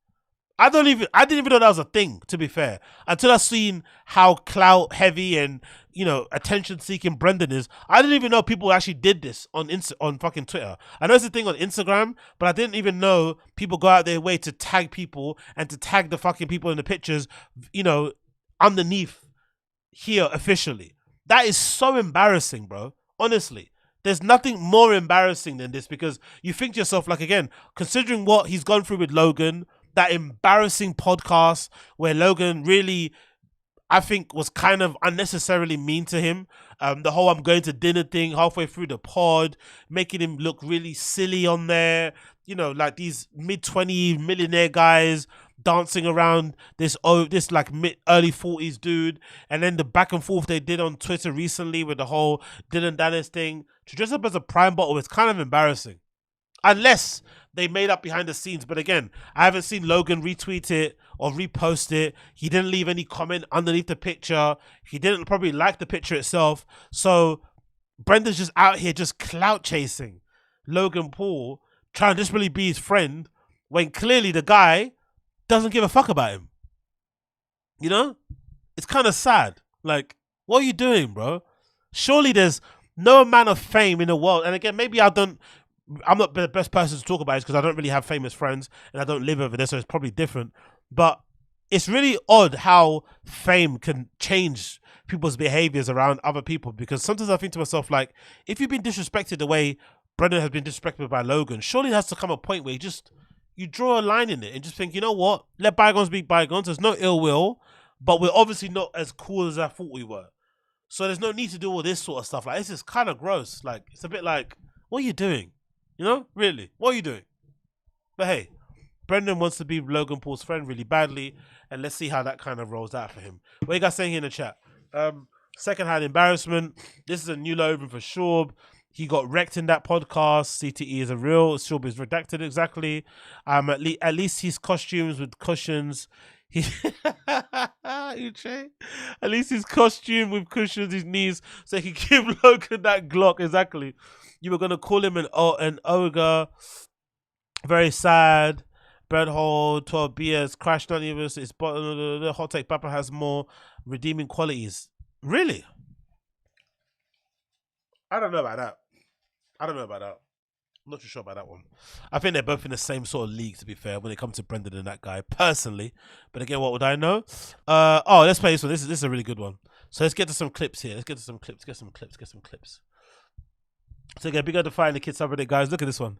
Speaker 1: I didn't even know that was a thing, to be fair, until I seen how clout heavy and, you know, attention seeking Brendan is. I didn't even know people actually did this on fucking Twitter. I know it's a thing on Instagram, but I didn't even know people go out their way to tag people and to tag the fucking people in the pictures, you know, underneath here officially. That is so embarrassing, bro. Honestly. There's nothing more embarrassing than this, because you think to yourself, like, again, considering what he's gone through with Logan, that embarrassing podcast where Logan really, I think, was kind of unnecessarily mean to him. The whole I'm going to dinner thing halfway through the pod, making him look really silly on there. You know, like these mid-20 millionaire guys dancing around this like early 40s dude. And then the back and forth they did on Twitter recently with the whole Dylan Dennis thing. To dress up as a Prime bottle is kind of embarrassing. Unless they made up behind the scenes. But again, I haven't seen Logan retweet it or repost it. He didn't leave any comment underneath the picture. He didn't probably like the picture itself. So Brendan's just out here just clout chasing Logan Paul, trying to just really be his friend, when clearly the guy doesn't give a fuck about him. You know? It's kind of sad. Like, what are you doing, bro? Surely there's no amount of fame in the world. And again, maybe I'm not the best person to talk about it because I don't really have famous friends and I don't live over there, so it's probably different. But it's really odd how fame can change people's behaviors around other people, because sometimes I think to myself, like, if you've been disrespected the way Brendan has been disrespected by Logan, surely there has to come a point where you draw a line in it and just think, you know what? Let bygones be bygones. There's no ill will, but we're obviously not as cool as I thought we were. So there's no need to do all this sort of stuff. Like, this is kind of gross. Like, it's a bit like, what are you doing? You know? Really? What are you doing? But hey, Brendan wants to be Logan Paul's friend really badly, and let's see how that kind of rolls out for him. What are you guys saying here in the chat? Second-hand embarrassment. This is a new low even for Schaub. He got wrecked in that podcast. CTE is a real. Schaub is redacted exactly. At least his costumes with cushions. At least his costume with cushions, his knees, so he can give Logan that Glock. Exactly. You were gonna call him an ogre. Very sad. Bird hole, 12 BS, crash not even. It's the hot take. Papa has more redeeming qualities. Really? I don't know about that. I'm not too sure about that one. I think they're both in the same sort of league, to be fair, when it comes to Brendan and that guy, personally. But again, what would I know? Let's play this one. This is a really good one. So let's get to some clips here. Get some clips. So again, big up to find the kids over there, guys. Look at this one.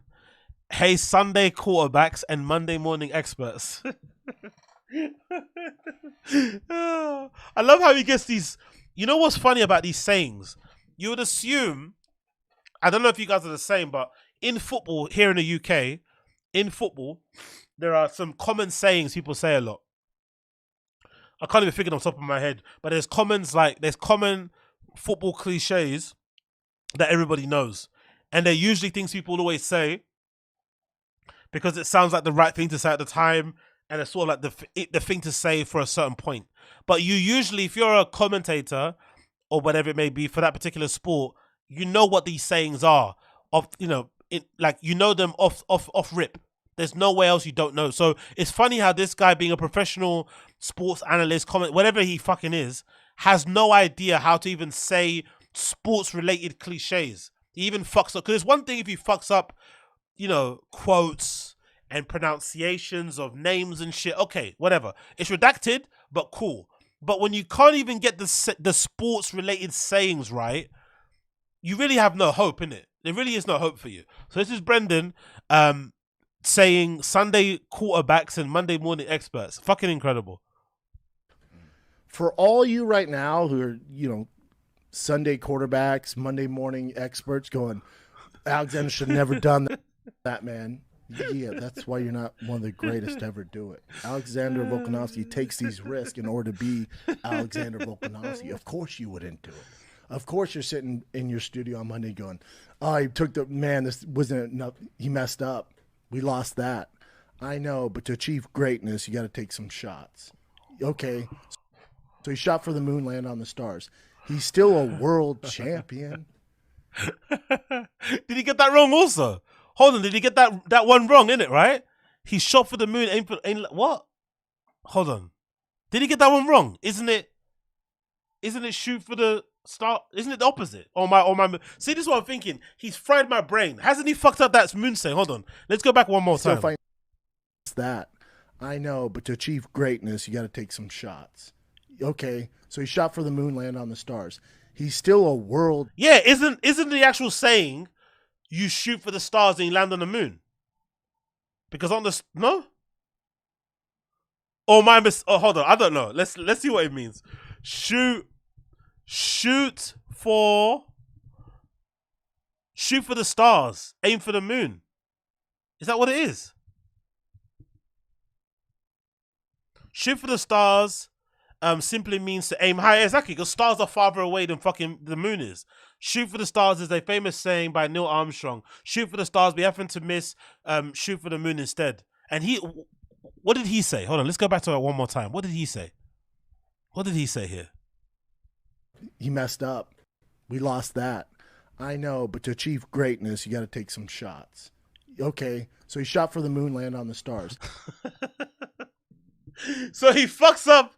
Speaker 1: Hey, Sunday quarterbacks and Monday morning experts. I love how he gets these. You know what's funny about these sayings? You would assume, I don't know if you guys are the same, but in football here in the UK, in football, there are some common sayings people say a lot. I can't even figure them off the top of my head, but there's common football cliches that everybody knows. And they're usually things people always say because it sounds like the right thing to say at the time, and it's sort of like the thing to say for a certain point. But you usually, if you're a commentator or whatever it may be for that particular sport, you know what these sayings are. You know them off rip. There's no way else you don't know. So it's funny how this guy, being a professional sports analyst, whatever he fucking is, has no idea how to even say sports related cliches. He even fucks up, because it's one thing if he fucks up, you know, quotes and pronunciations of names and shit. Okay, whatever. It's redacted, but cool. But when you can't even get the sports related sayings right, you really have no hope, innit? There really is no hope for you. So this is Brendan saying Sunday quarterbacks and Monday morning experts. Fucking incredible.
Speaker 19: For all you right now who are, you know, Sunday quarterbacks, Monday morning experts going, Alexander should have never done that, man. Yeah, that's why you're not one of the greatest to ever do it. Alexander Volkanovski takes these risks in order to be Alexander Volkanovski. Of course you wouldn't do it. Of course you're sitting in your studio on Monday going, oh, he took this wasn't enough. He messed up. We lost that. I know, but to achieve greatness, you got to take some shots. Okay, so he shot for the moon, landed on the stars. He's still a world champion.
Speaker 1: Did he get that wrong also? Hold on, did he get that one wrong, innit, right? He shot for the moon, what? Hold on. Did he get that one wrong? Isn't it shoot for the star? Isn't it the opposite? My. See, this is what I'm thinking. He's fried my brain. Hasn't he fucked up that moon saying? Hold on. Let's go back one more time.
Speaker 19: That. I know, but to achieve greatness, you got to take some shots. Okay, so he shot for the moon, land on the stars. He's still a world.
Speaker 1: Yeah, isn't the actual saying you shoot for the stars and you land on the moon? Because on the no. Oh my oh, hold on. I don't know. Let's see what it means. Shoot for the stars. Aim for the moon. Is that what it is? Shoot for the stars simply means to aim high. Exactly, because stars are farther away than fucking the moon is. Shoot for the stars is a famous saying by Neil Armstrong. Shoot for the stars, we happen to miss, shoot for the moon instead. And what did he say? Hold on, let's go back to it one more time. What did he say? What did he say here?
Speaker 19: He messed up. We lost that. I know, but to achieve greatness, you got to take some shots. Okay, so he shot for the moon, land on the stars.
Speaker 1: So he fucks up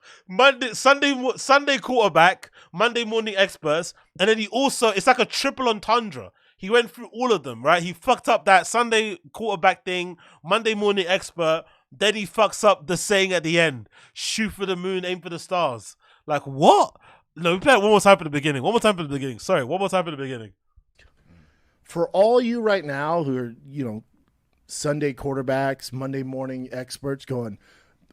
Speaker 1: Sunday quarterback, Monday morning experts, and then he also, it's like a triple entendre. He went through all of them, right? He fucked up that Sunday quarterback thing, Monday morning expert, then he fucks up the saying at the end, shoot for the moon, aim for the stars. Like, what? No, we play it one more time from the beginning. One more time from the beginning. Sorry, one more time from the beginning.
Speaker 19: For all you right now who are, Sunday quarterbacks, Monday morning experts going,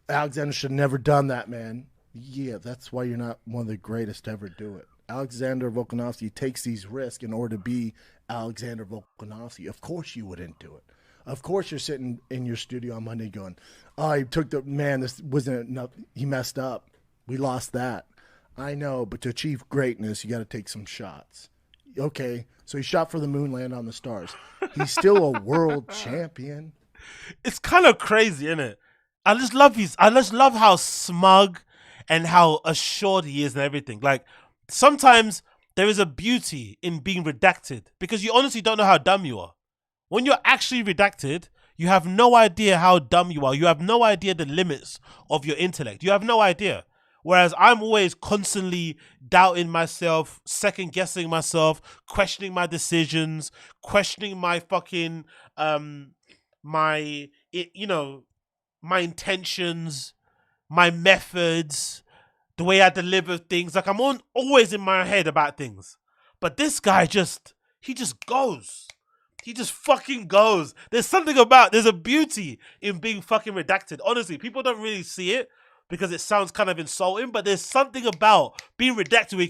Speaker 19: Alexander should have never done that, man. Yeah, that's why you're not one of the greatest to ever do it. Alexander Volkanovski takes these risks in order to be Alexander Volkanovski. Of course you wouldn't do it. Of course you're sitting in your studio on Monday going, oh, he took this wasn't enough. He messed up. We lost that. I know, but to achieve greatness, you got to take some shots. Okay, so he shot for the moon, land on the stars. He's still a world champion.
Speaker 1: It's kind of crazy, isn't it? I just love how smug and how assured he is and everything. Like, sometimes there is a beauty in being redacted because you honestly don't know how dumb you are. When you're actually redacted, you have no idea how dumb you are. You have no idea the limits of your intellect. You have no idea. Whereas I'm always constantly doubting myself, second guessing myself, questioning my decisions, questioning my fucking, my intentions, my methods, the way I deliver things. Like, I'm always in my head about things. But this guy he just goes. He just fucking goes. There's a beauty in being fucking redacted. Honestly, people don't really see it because it sounds kind of insulting, but there's something about being redacted where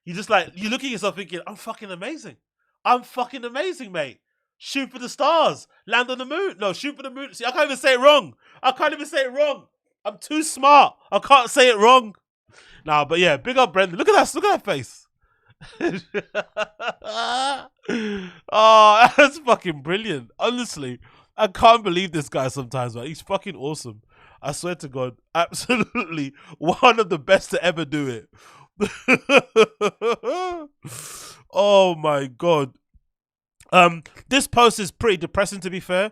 Speaker 1: you look at yourself thinking, I'm fucking amazing. I'm fucking amazing, mate. Shoot for the stars. Land on the moon. No, shoot for the moon. See, I can't even say it wrong. I'm too smart. I can't say it wrong. Nah, but yeah, big up Brendan. Look at that. Look at that face. Oh, that's fucking brilliant. Honestly, I can't believe this guy sometimes, man. He's fucking awesome. I swear to God, absolutely one of the best to ever do it. Oh my God. This post is pretty depressing, to be fair.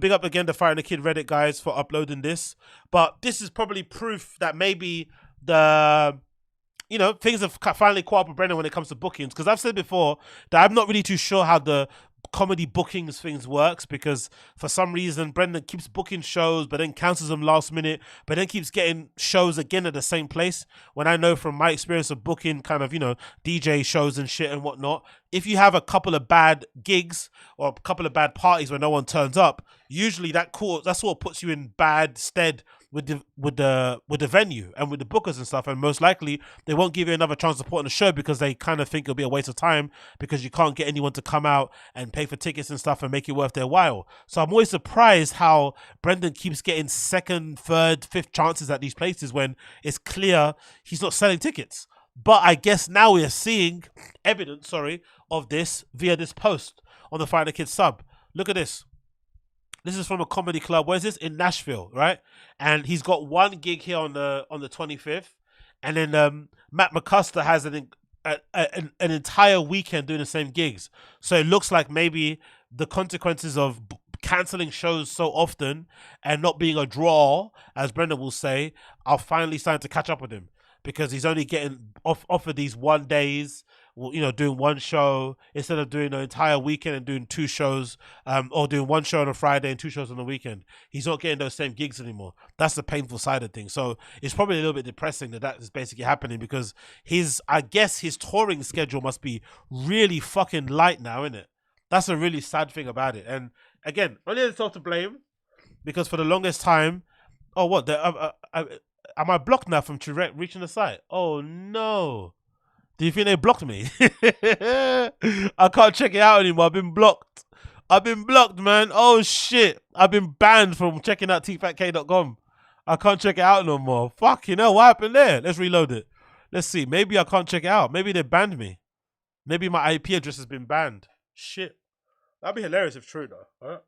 Speaker 1: Big up again to Fire and the Kid Reddit guys for uploading this. But this is probably proof that maybe things have finally caught up with Brendan when it comes to bookings. Because I've said before that I'm not really too sure how the comedy bookings things works, because for some reason Brendan keeps booking shows but then cancels them last minute, but then keeps getting shows again at the same place, when I know from my experience of booking kind of DJ shows and shit and whatnot, if you have a couple of bad gigs or a couple of bad parties where no one turns up, usually that's what puts you in bad stead with the venue and with the bookers and stuff, and most likely they won't give you another chance to put on the show because they kind of think it'll be a waste of time because you can't get anyone to come out and pay for tickets and stuff and make it worth their while. So I'm always surprised how Brendan keeps getting second, third, fifth chances at these places when it's clear he's not selling tickets. But I guess now we are seeing evidence, of this via this post on the Fire the Kids sub. Look at this. This is from a comedy club. Where is this? In Nashville, right? And he's got one gig here on the 25th, and then Matt McCusker has an entire weekend doing the same gigs. So it looks like maybe the consequences of cancelling shows so often and not being a draw, as Brendan will say, are finally starting to catch up with him because he's only getting offered these 1 days, you know, doing one show instead of doing an entire weekend and doing 2 shows, or doing 1 show on a Friday and 2 shows on the weekend. He's not getting those same gigs anymore. That's the painful side of things. So it's probably a little bit depressing that is basically happening because I guess his touring schedule must be really fucking light now, isn't it? That's a really sad thing about it. And again, only himself to blame because for the longest time, oh what? Am I blocked now from reaching the site? Oh no. Do you think they blocked me? I can't check it out anymore. I've been blocked. I've been blocked, man. Oh shit. I've been banned from checking out tfatk.com. I can't check it out no more. Fuck, you know, what happened there? Let's reload it. Let's see. Maybe I can't check it out. Maybe they banned me. Maybe my IP address has been banned. Shit. That'd be hilarious if true though. Right?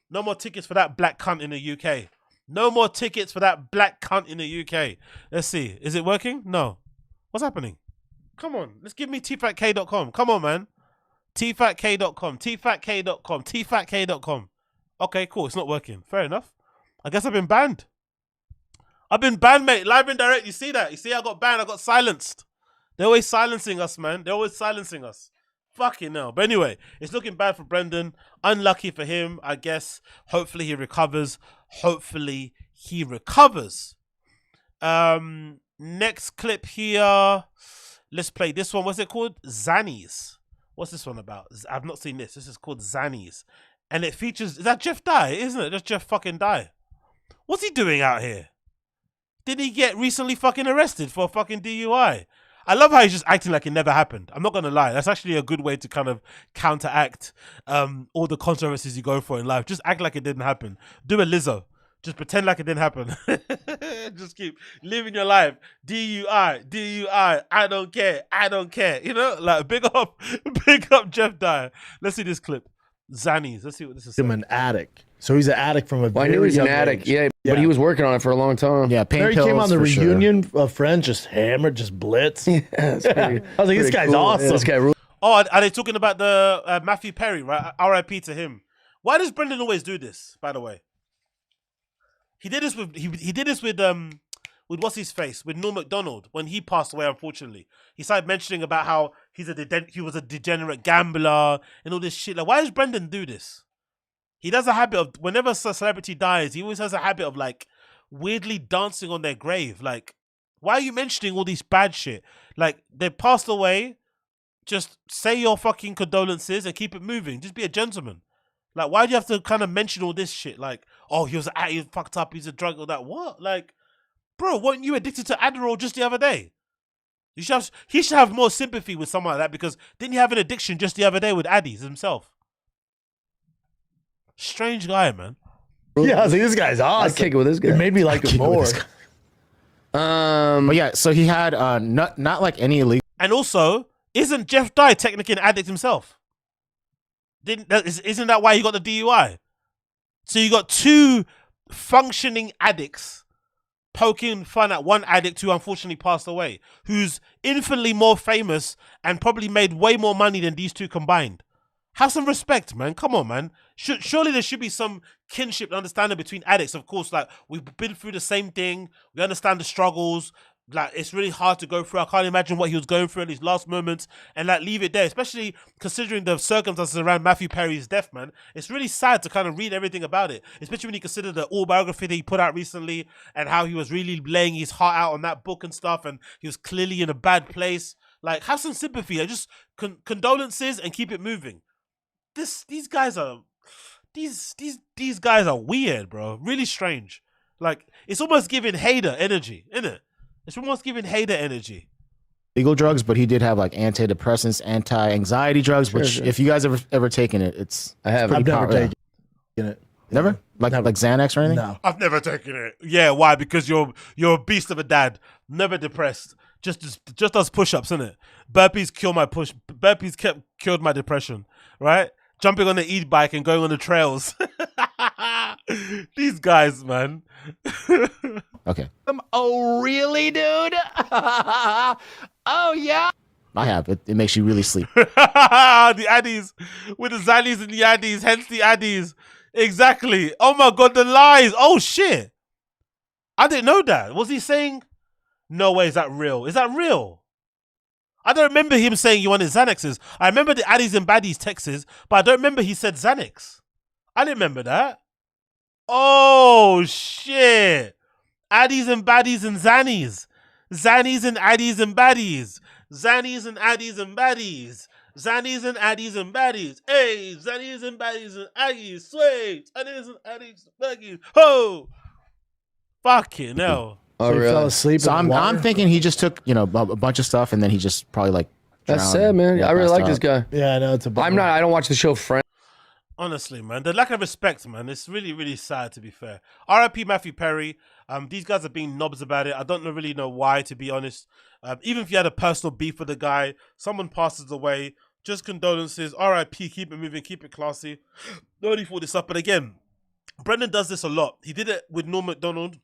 Speaker 1: No more tickets for that black cunt in the UK. No more tickets for that black cunt in the UK. Let's see. Is it working? No. What's happening? Come on. Let's give me tfatk.com. Come on, man. tfatk.com. tfatk.com. tfatk.com. Okay, cool. It's not working. Fair enough. I guess I've been banned. I've been banned, mate. Live and direct. You see that? You see I got banned. I got silenced. They're always silencing us, man. They're always silencing us. Fucking hell. But anyway, it's looking bad for Brendan. Unlucky for him, I guess. Hopefully he recovers. Hopefully he recovers. Next clip here. Let's play this one. What's it called? Zannies. What's this one about? I've not seen this. This is called Zannies. And it features... Is that Jeff Dye? Isn't it? That's Jeff fucking Dye. What's he doing out here? Did he get recently fucking arrested for a fucking DUI? I love how he's just acting like it never happened. I'm not going to lie. That's actually a good way to kind of counteract all the controversies you go for in life. Just act like it didn't happen. Do a Lizzo. Just pretend like it didn't happen. Just keep living your life. DUI, I don't care, I don't care. You know, like big up Jeff Dye. Let's see this clip. Zannies. Let's see what this is.
Speaker 19: I'm an addict. So he's an addict from a
Speaker 20: Well, I knew he was an addict, yeah, but he was working on it for a long time.
Speaker 11: Yeah,
Speaker 19: There he came on the reunion of Friends, just hammered, just blitz. I was like, this guy's awesome.
Speaker 20: This guy
Speaker 1: Oh, are they talking about the Matthew Perry, right? R.I.P. to him. Why does Brendan always do this, by the way? He did this with he did this with what's his face, with Norm Macdonald when he passed away. Unfortunately, he started mentioning about how he was a degenerate gambler and all this shit. Like, why does Brendan do this? He does a habit of whenever a celebrity dies, he always has a habit of like weirdly dancing on their grave. Like, why are you mentioning all these bad shit? Like, they passed away. Just say your fucking condolences and keep it moving. Just be a gentleman. Like, why do you have to kind of mention all this shit? Like, oh, he fucked up, he's a drug or that. What? Like, bro, weren't you addicted to Adderall just the other day? He should have more sympathy with someone like that because didn't he have an addiction just the other day with Addies himself? Strange guy, man.
Speaker 19: Yeah, I was like, this guy's awesome.
Speaker 20: I'd kick it with this guy.
Speaker 19: It made me like him more.
Speaker 11: But yeah, so he had not like any illegal.
Speaker 1: And also, isn't Jeff Dye technically an addict himself? Isn't that why he got the DUI? So you got 2 functioning addicts poking fun at one addict who unfortunately passed away, who's infinitely more famous and probably made way more money than these 2 combined. Have some respect, man. Come on, man. Surely there should be some kinship and understanding between addicts. Of course, like, we've been through the same thing. We understand the struggles. Like, it's really hard to go through. I can't imagine what he was going through in his last moments and like leave it there, especially considering the circumstances around Matthew Perry's death, man. It's really sad to kind of read everything about it, especially when you consider the autobiography that he put out recently and how he was really laying his heart out on that book and stuff, and he was clearly in a bad place. Like, have some sympathy. Just condolences and keep it moving. These guys are weird, bro. Really strange. Like, it's almost giving hater energy, isn't it? It's almost giving hater energy.
Speaker 11: Legal drugs, but he did have like antidepressants, anti-anxiety drugs, which if you guys ever taken it,
Speaker 19: I've never taken it.
Speaker 11: Never? Like Xanax or anything?
Speaker 19: No.
Speaker 1: I've never taken it. Yeah, why? Because you're a beast of a dad. Never depressed. Just does push-ups, innit? Burpees killed my depression, right? Jumping on the e-bike and going on the trails. These guys, man.
Speaker 11: Okay.
Speaker 20: Oh, really, dude? Oh, yeah.
Speaker 11: I have. It makes you really sleep.
Speaker 1: The Addies. With the Zannies and the Addies. Hence the Addies. Exactly. Oh my God, the lies. Oh shit. I didn't know that. Was he saying, no way, is that real? Is that real? I don't remember him saying he wanted Xanaxes. I remember the Addies and Baddies texts, but I don't remember he said Xanax. I didn't remember that. Oh shit. Addies and Baddies and Zannies. Zannies and Addies and Baddies. Zannies and Addies and Baddies. Zannies and Addies and Baddies. Hey, Zannies and Baddies and Aggies. Sway. Zannies and Addies and Baddies. Ho! Fucking hell.
Speaker 21: Oh,
Speaker 19: he
Speaker 21: really?
Speaker 19: fell asleep.
Speaker 21: So
Speaker 19: in
Speaker 21: I'm
Speaker 19: the water?
Speaker 21: thinking he just took, a bunch of stuff and then he just probably like.
Speaker 20: That's
Speaker 21: drowned
Speaker 20: sad,
Speaker 21: and
Speaker 20: man. I really
Speaker 21: passed
Speaker 20: like this
Speaker 21: out.
Speaker 20: guy.
Speaker 19: Yeah, I know it's a.
Speaker 20: I don't watch the show Friends.
Speaker 1: Honestly, man, the lack of respect, man, it's really, really sad, to be fair. R.I.P. Matthew Perry. These guys are being knobs about it. I don't really know why, to be honest. Even if you had a personal beef with the guy, someone passes away, just condolences, R.I.P., keep it moving, keep it classy. No need for this up. But again, Brendan does this a lot. He did it with Norm MacDonald.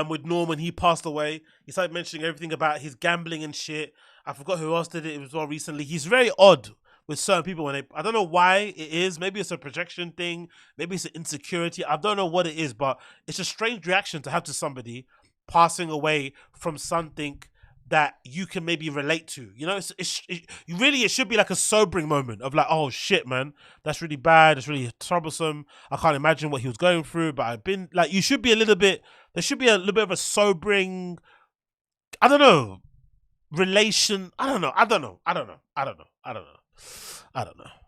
Speaker 1: With Norm when he passed away. He started mentioning everything about his gambling and shit. I forgot who else did it as well recently. He's very odd with certain people when I don't know why it is. Maybe it's a projection thing. Maybe it's an insecurity. I don't know what it is, but it's a strange reaction to have to somebody passing away from something that you can maybe relate to. You know, it should be like a sobering moment of like, oh shit, man, that's really bad. It's really troublesome. I can't imagine what he was going through, but I've been like, there should be a little bit of a sobering, I don't know, relation. I don't know.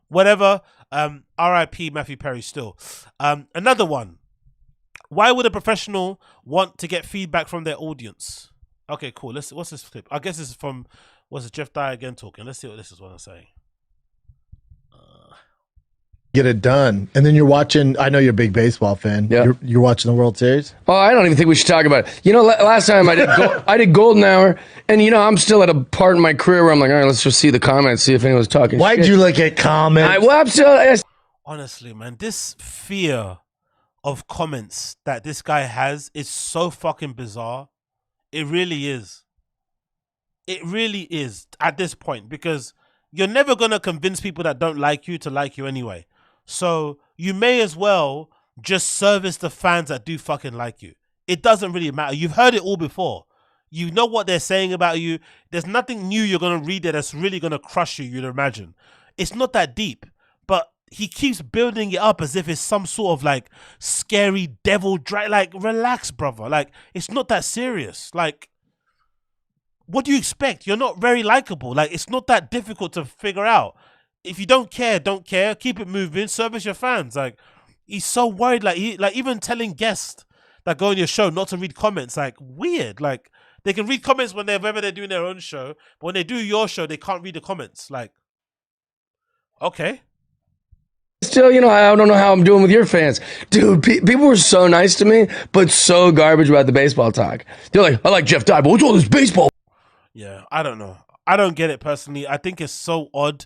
Speaker 1: Whatever. R.I.P. Matthew Perry still. Another one. Why would a professional want to get feedback from their audience? Okay, cool. What's this clip? I guess this is from, what's it, Jeff Dye again talking. Let's see what this is what I'm saying.
Speaker 19: Get it done, and then you're watching. I know you're a big baseball fan.
Speaker 20: Yeah.
Speaker 19: You're watching the World Series.
Speaker 20: Oh, I don't even think we should talk about it. Last time I did Golden Hour, and I'm still at a part in my career where I'm like, all right, let's just see the comments, see if anyone's talking.
Speaker 19: Why'd
Speaker 20: shit.
Speaker 19: you look at comments?
Speaker 20: I'm still.
Speaker 1: Honestly, man, this fear of comments that this guy has is so fucking bizarre. It really is. It really is at this point, because you're never going to convince people that don't like you to like you anyway. So you may as well just service the fans that do fucking like you. It doesn't really matter. You've heard it all before. You know what they're saying about you. There's nothing new you're going to read there that's really going to crush you, you'd imagine. It's not that deep. But he keeps building it up as if it's some sort of like scary devil drag. Like, relax, brother. Like, it's not that serious. Like, what do you expect? You're not very likable. Like, it's not that difficult to figure out. If you don't care, don't care. Keep it moving. Service your fans. Like, he's so worried. Like, even telling guests that go on your show not to read comments. Like, weird. Like, they can read comments whenever they're doing their own show, but when they do your show, they can't read the comments. Like, okay.
Speaker 20: Still, I don't know how I'm doing with your fans. Dude, people were so nice to me, but so garbage about the baseball talk. They're like, I like Jeff Dye, but what's all this baseball?
Speaker 1: Yeah, I don't know. I don't get it personally. I think it's so odd.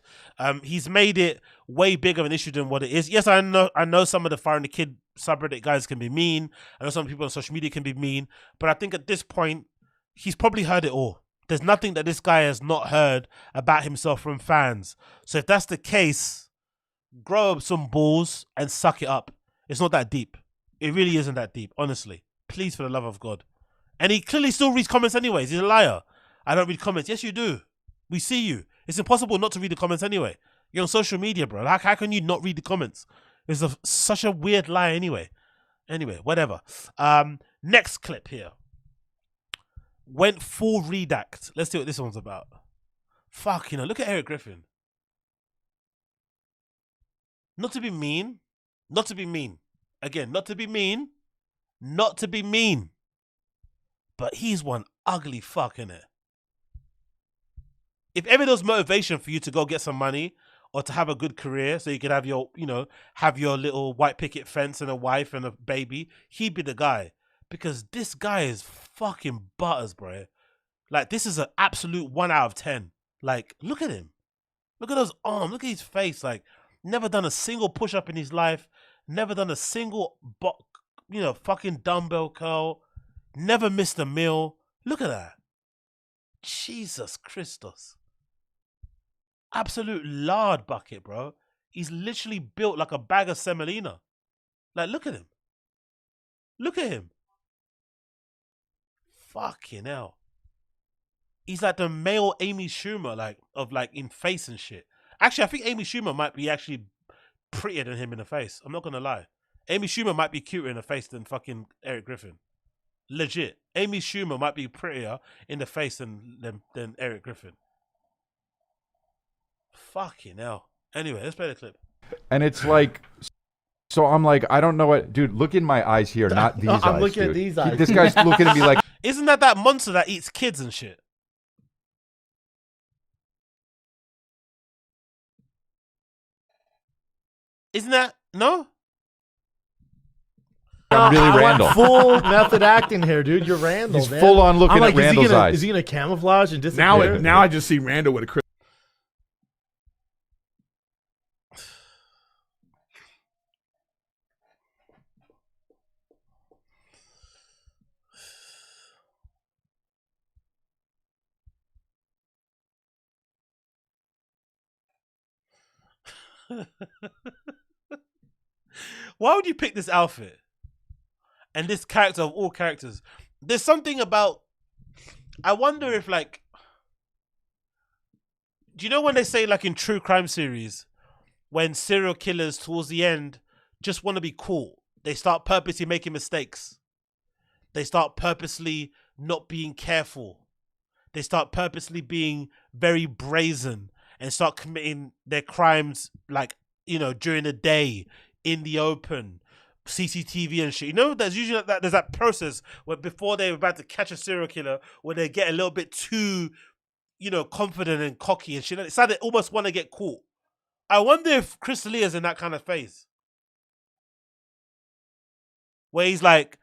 Speaker 1: He's made it way bigger of an issue than what it is. Yes, I know some of the Fire and the Kid subreddit guys can be mean. I know some people on social media can be mean. But I think at this point, he's probably heard it all. There's nothing that this guy has not heard about himself from fans. So if that's the case, grow up some balls and suck it up. It's not that deep. It really isn't that deep, honestly. Please, for the love of God. And he clearly still reads comments anyways. He's a liar. I don't read comments. Yes, you do. We see you. It's impossible not to read the comments anyway. You're on social media, bro. How can you not read the comments? It's such a weird lie anyway. Anyway, whatever. Next clip here. Went full redact. Let's see what this one's about. Fuck, look at Eric Griffin. Not to be mean. Not to be mean. Again, not to be mean. Not to be mean. But he's one ugly fuck, innit? If ever there was motivation for you to go get some money or to have a good career so you could have your, have your little white picket fence and a wife and a baby, he'd be the guy. Because this guy is fucking butters, bro. Like, this is an absolute 1 out of 10. Like, look at him. Look at those arms. Look at his face. Like, never done a single push-up in his life. Never done a single, fucking dumbbell curl. Never missed a meal. Look at that. Jesus Christus. Absolute lard bucket, bro. He's literally built like a bag of semolina. Like, look at him. Look at him. Fucking hell. He's like the male Amy Schumer, like in face and shit. Actually, I think Amy Schumer might be actually prettier than him in the face. I'm not gonna lie. Amy Schumer might be cuter in the face than fucking Eric Griffin. Legit. Amy Schumer might be prettier in the face than Eric Griffin. Fucking hell. Anyway, let's play the clip.
Speaker 4: And it's like, so I'm like, I don't know what, dude, look in my eyes here, not these eyes.
Speaker 19: I'm looking
Speaker 4: dude.
Speaker 19: at these eyes.
Speaker 4: This guy's looking at me like,
Speaker 1: isn't that monster that eats kids and shit? Isn't that, no?
Speaker 4: I'm really Randall.
Speaker 19: Full method acting here, dude. You're Randall.
Speaker 4: He's
Speaker 19: man.
Speaker 4: full on looking
Speaker 19: I'm like,
Speaker 4: at Randall's eyes.
Speaker 19: Is he gonna camouflage and disappear?
Speaker 22: Now I just see Randall with a
Speaker 1: Why would you pick this outfit? And this character of all characters. There's something about, I wonder if like, do you know when they say like in true crime series, when serial killers towards the end just want to be cool, they start purposely making mistakes. They start purposely not being careful. They start purposely being very brazen and start committing their crimes like, you know, during the day, in the open, CCTV and shit. You know, there's usually there's that process where before they're about to catch a serial killer, where they get a little bit too, you know, confident and cocky and shit. It's like they almost want to get caught. I wonder if Chris D'Elia's in that kind of phase, where he's like,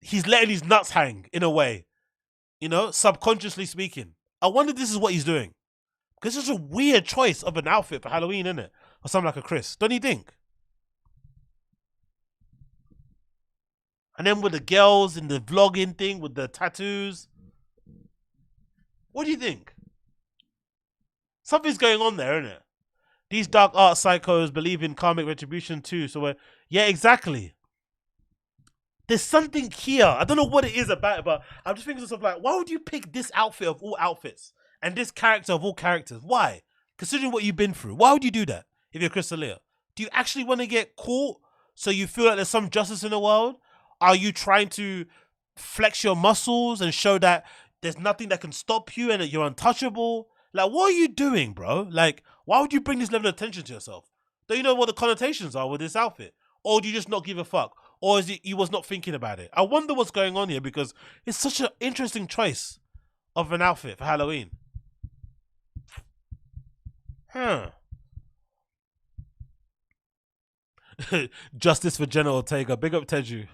Speaker 1: he's letting his nuts hang in a way, you know, subconsciously speaking. I wonder if this is what he's doing. Because it's a weird choice of an outfit for Halloween, isn't it? Or something like a Chris. Don't you think? And then with the girls and the vlogging thing with the tattoos. What do you think? Something's going on there, isn't it? These dark art psychos believe in karmic retribution too. So yeah, exactly. There's something here. I don't know what it is about it, but I'm just thinking to myself like, why would you pick this outfit of all outfits? And this character of all characters? Why? Considering what you've been through. Why would you do that if you're Chris D'Elia? Do you actually want to get caught so you feel like there's some justice in the world? Are you trying to flex your muscles and show that there's nothing that can stop you and that you're untouchable? Like, what are you doing, bro? Like, why would you bring this level of attention to yourself? Don't you know what the connotations are with this outfit? Or do you just not give a fuck? Or is it you was not thinking about it? I wonder what's going on here because it's such an interesting choice of an outfit for Halloween. Huh. Justice for Jenna Ortega. Big up Teju.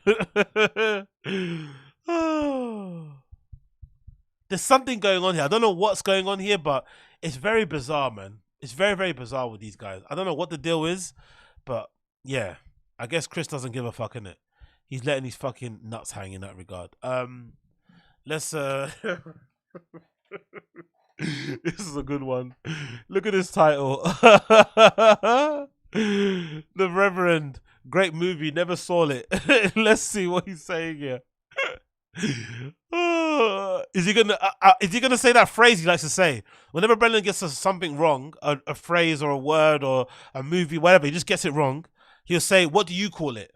Speaker 1: There's something going on here. I don't know what's going on here, but it's very bizarre, man. It's very, very bizarre with these guys. I don't know what the deal is, but yeah. I guess Chris doesn't give a fuck, innit? He's letting his fucking nuts hang in that regard. Let's this is a good one. Look at this title. The Reverend. Great movie, never saw it. Let's see what he's saying here. Is he gonna say that phrase he likes to say? Whenever Brendan gets something wrong, a phrase or a word or a movie, whatever, he just gets it wrong, he'll say, what do you call it?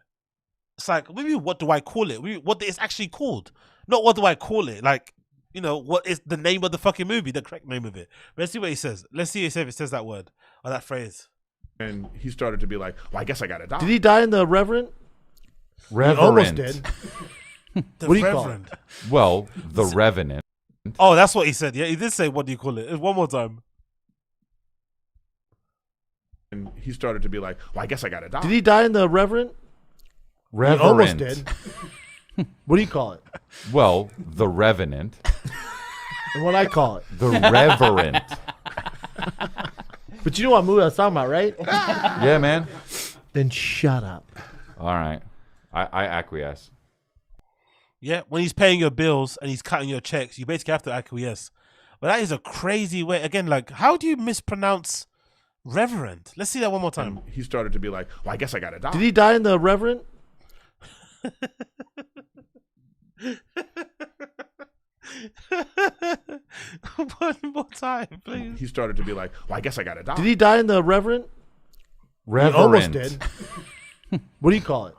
Speaker 1: It's like, maybe what do I call it? What it's actually called. Not what do I call it? Like, you know, what is the name of the fucking movie, the correct name of it. Let's see what he says. Let's see if it says that word or that phrase.
Speaker 22: And he started to be like, well, I guess I gotta die.
Speaker 19: Did he die in the Reverend?
Speaker 4: Reverend.
Speaker 19: He almost did.
Speaker 1: The
Speaker 19: What do you
Speaker 1: Reverend.
Speaker 19: call it?
Speaker 4: Well, the Revenant.
Speaker 1: Oh, that's what he said. Yeah, he did say, what do you call it? One more time.
Speaker 22: And he started to be like, well, I guess I gotta die.
Speaker 19: Did he die in the Reverend?
Speaker 4: Reverend.
Speaker 19: He almost did. What do you call it?
Speaker 4: Well, the Revenant.
Speaker 19: And what I call it?
Speaker 4: The Reverend.
Speaker 19: But you know what movie I was talking about, right?
Speaker 4: Yeah, man.
Speaker 19: Then shut up.
Speaker 4: All right. I acquiesce.
Speaker 1: Yeah, when he's paying your bills and he's cutting your checks, you basically have to acquiesce. But that is a crazy way. Again, like, how do you mispronounce Reverend. Let's see that one more time.
Speaker 22: He started to be like, well, I guess I gotta die.
Speaker 19: Did he die in the Reverend?
Speaker 1: One more time, please.
Speaker 22: He started to be like, well, I guess I gotta die.
Speaker 19: Did he die in the Reverend?
Speaker 4: Reverend.
Speaker 19: He almost did. What do you call it?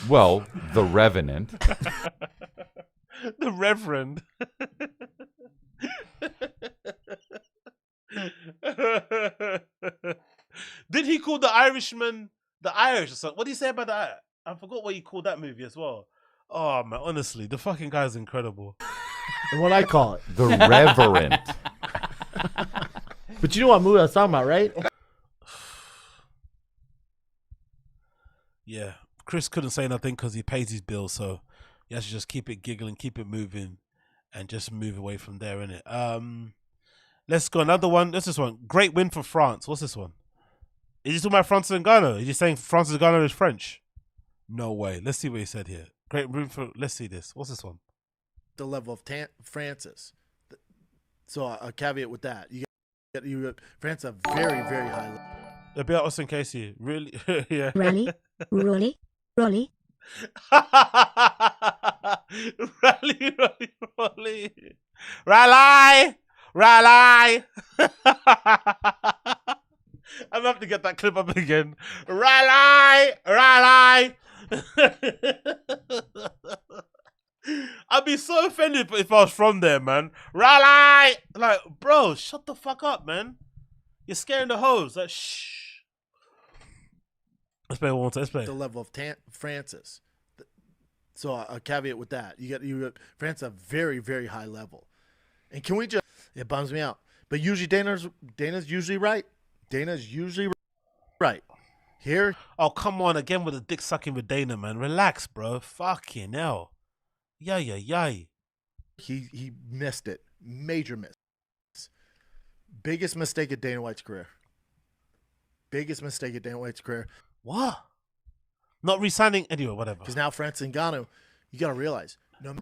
Speaker 4: Well, the Revenant.
Speaker 1: The Reverend. Did he call the Irishman the Irish or something? What did he say about that? I forgot what he called that movie as well. Oh man, honestly, the fucking guy's incredible.
Speaker 19: And what I call it?
Speaker 4: The Reverend.
Speaker 19: But you know what movie I was talking about, right?
Speaker 1: Yeah, Chris couldn't say nothing because he pays his bills, so he has to just keep it giggling, keep it moving, and just move away from there, innit? Let's go another one. What's this one? Great win for France. What's this one? Is he talking about France and Ghana? Is he saying France and Ghana is French? No way. Let's see what he said here. Great win for. Let's see this. What's this one?
Speaker 19: The level of Francis. So a caveat with that, you France a very high level.
Speaker 1: A bit Austin Casey, really? Yeah.
Speaker 8: Rally, Rolly, Rolly.
Speaker 1: Rally, Rally. I'm gonna have to get that clip up again. Rally. I'd be so offended if I was from there, man. Rally! Like, bro, shut the fuck up, man. You're scaring the hoes. Like, shh. Let's play one more time. Let's play.
Speaker 19: The level of Francis. So a caveat with that, you France a very high level. And can we just? It bums me out. But usually Dana's usually right. Dana's usually right. Here.
Speaker 1: Oh, come on again with the dick sucking with Dana, man. Relax, bro. Fucking hell. Yay.
Speaker 19: He missed it. Major miss. Biggest mistake of Dana White's career. Biggest mistake of Dana White's career.
Speaker 1: What? Not re-signing anyway, whatever.
Speaker 19: Because now France and Ghana, you got to realize, no,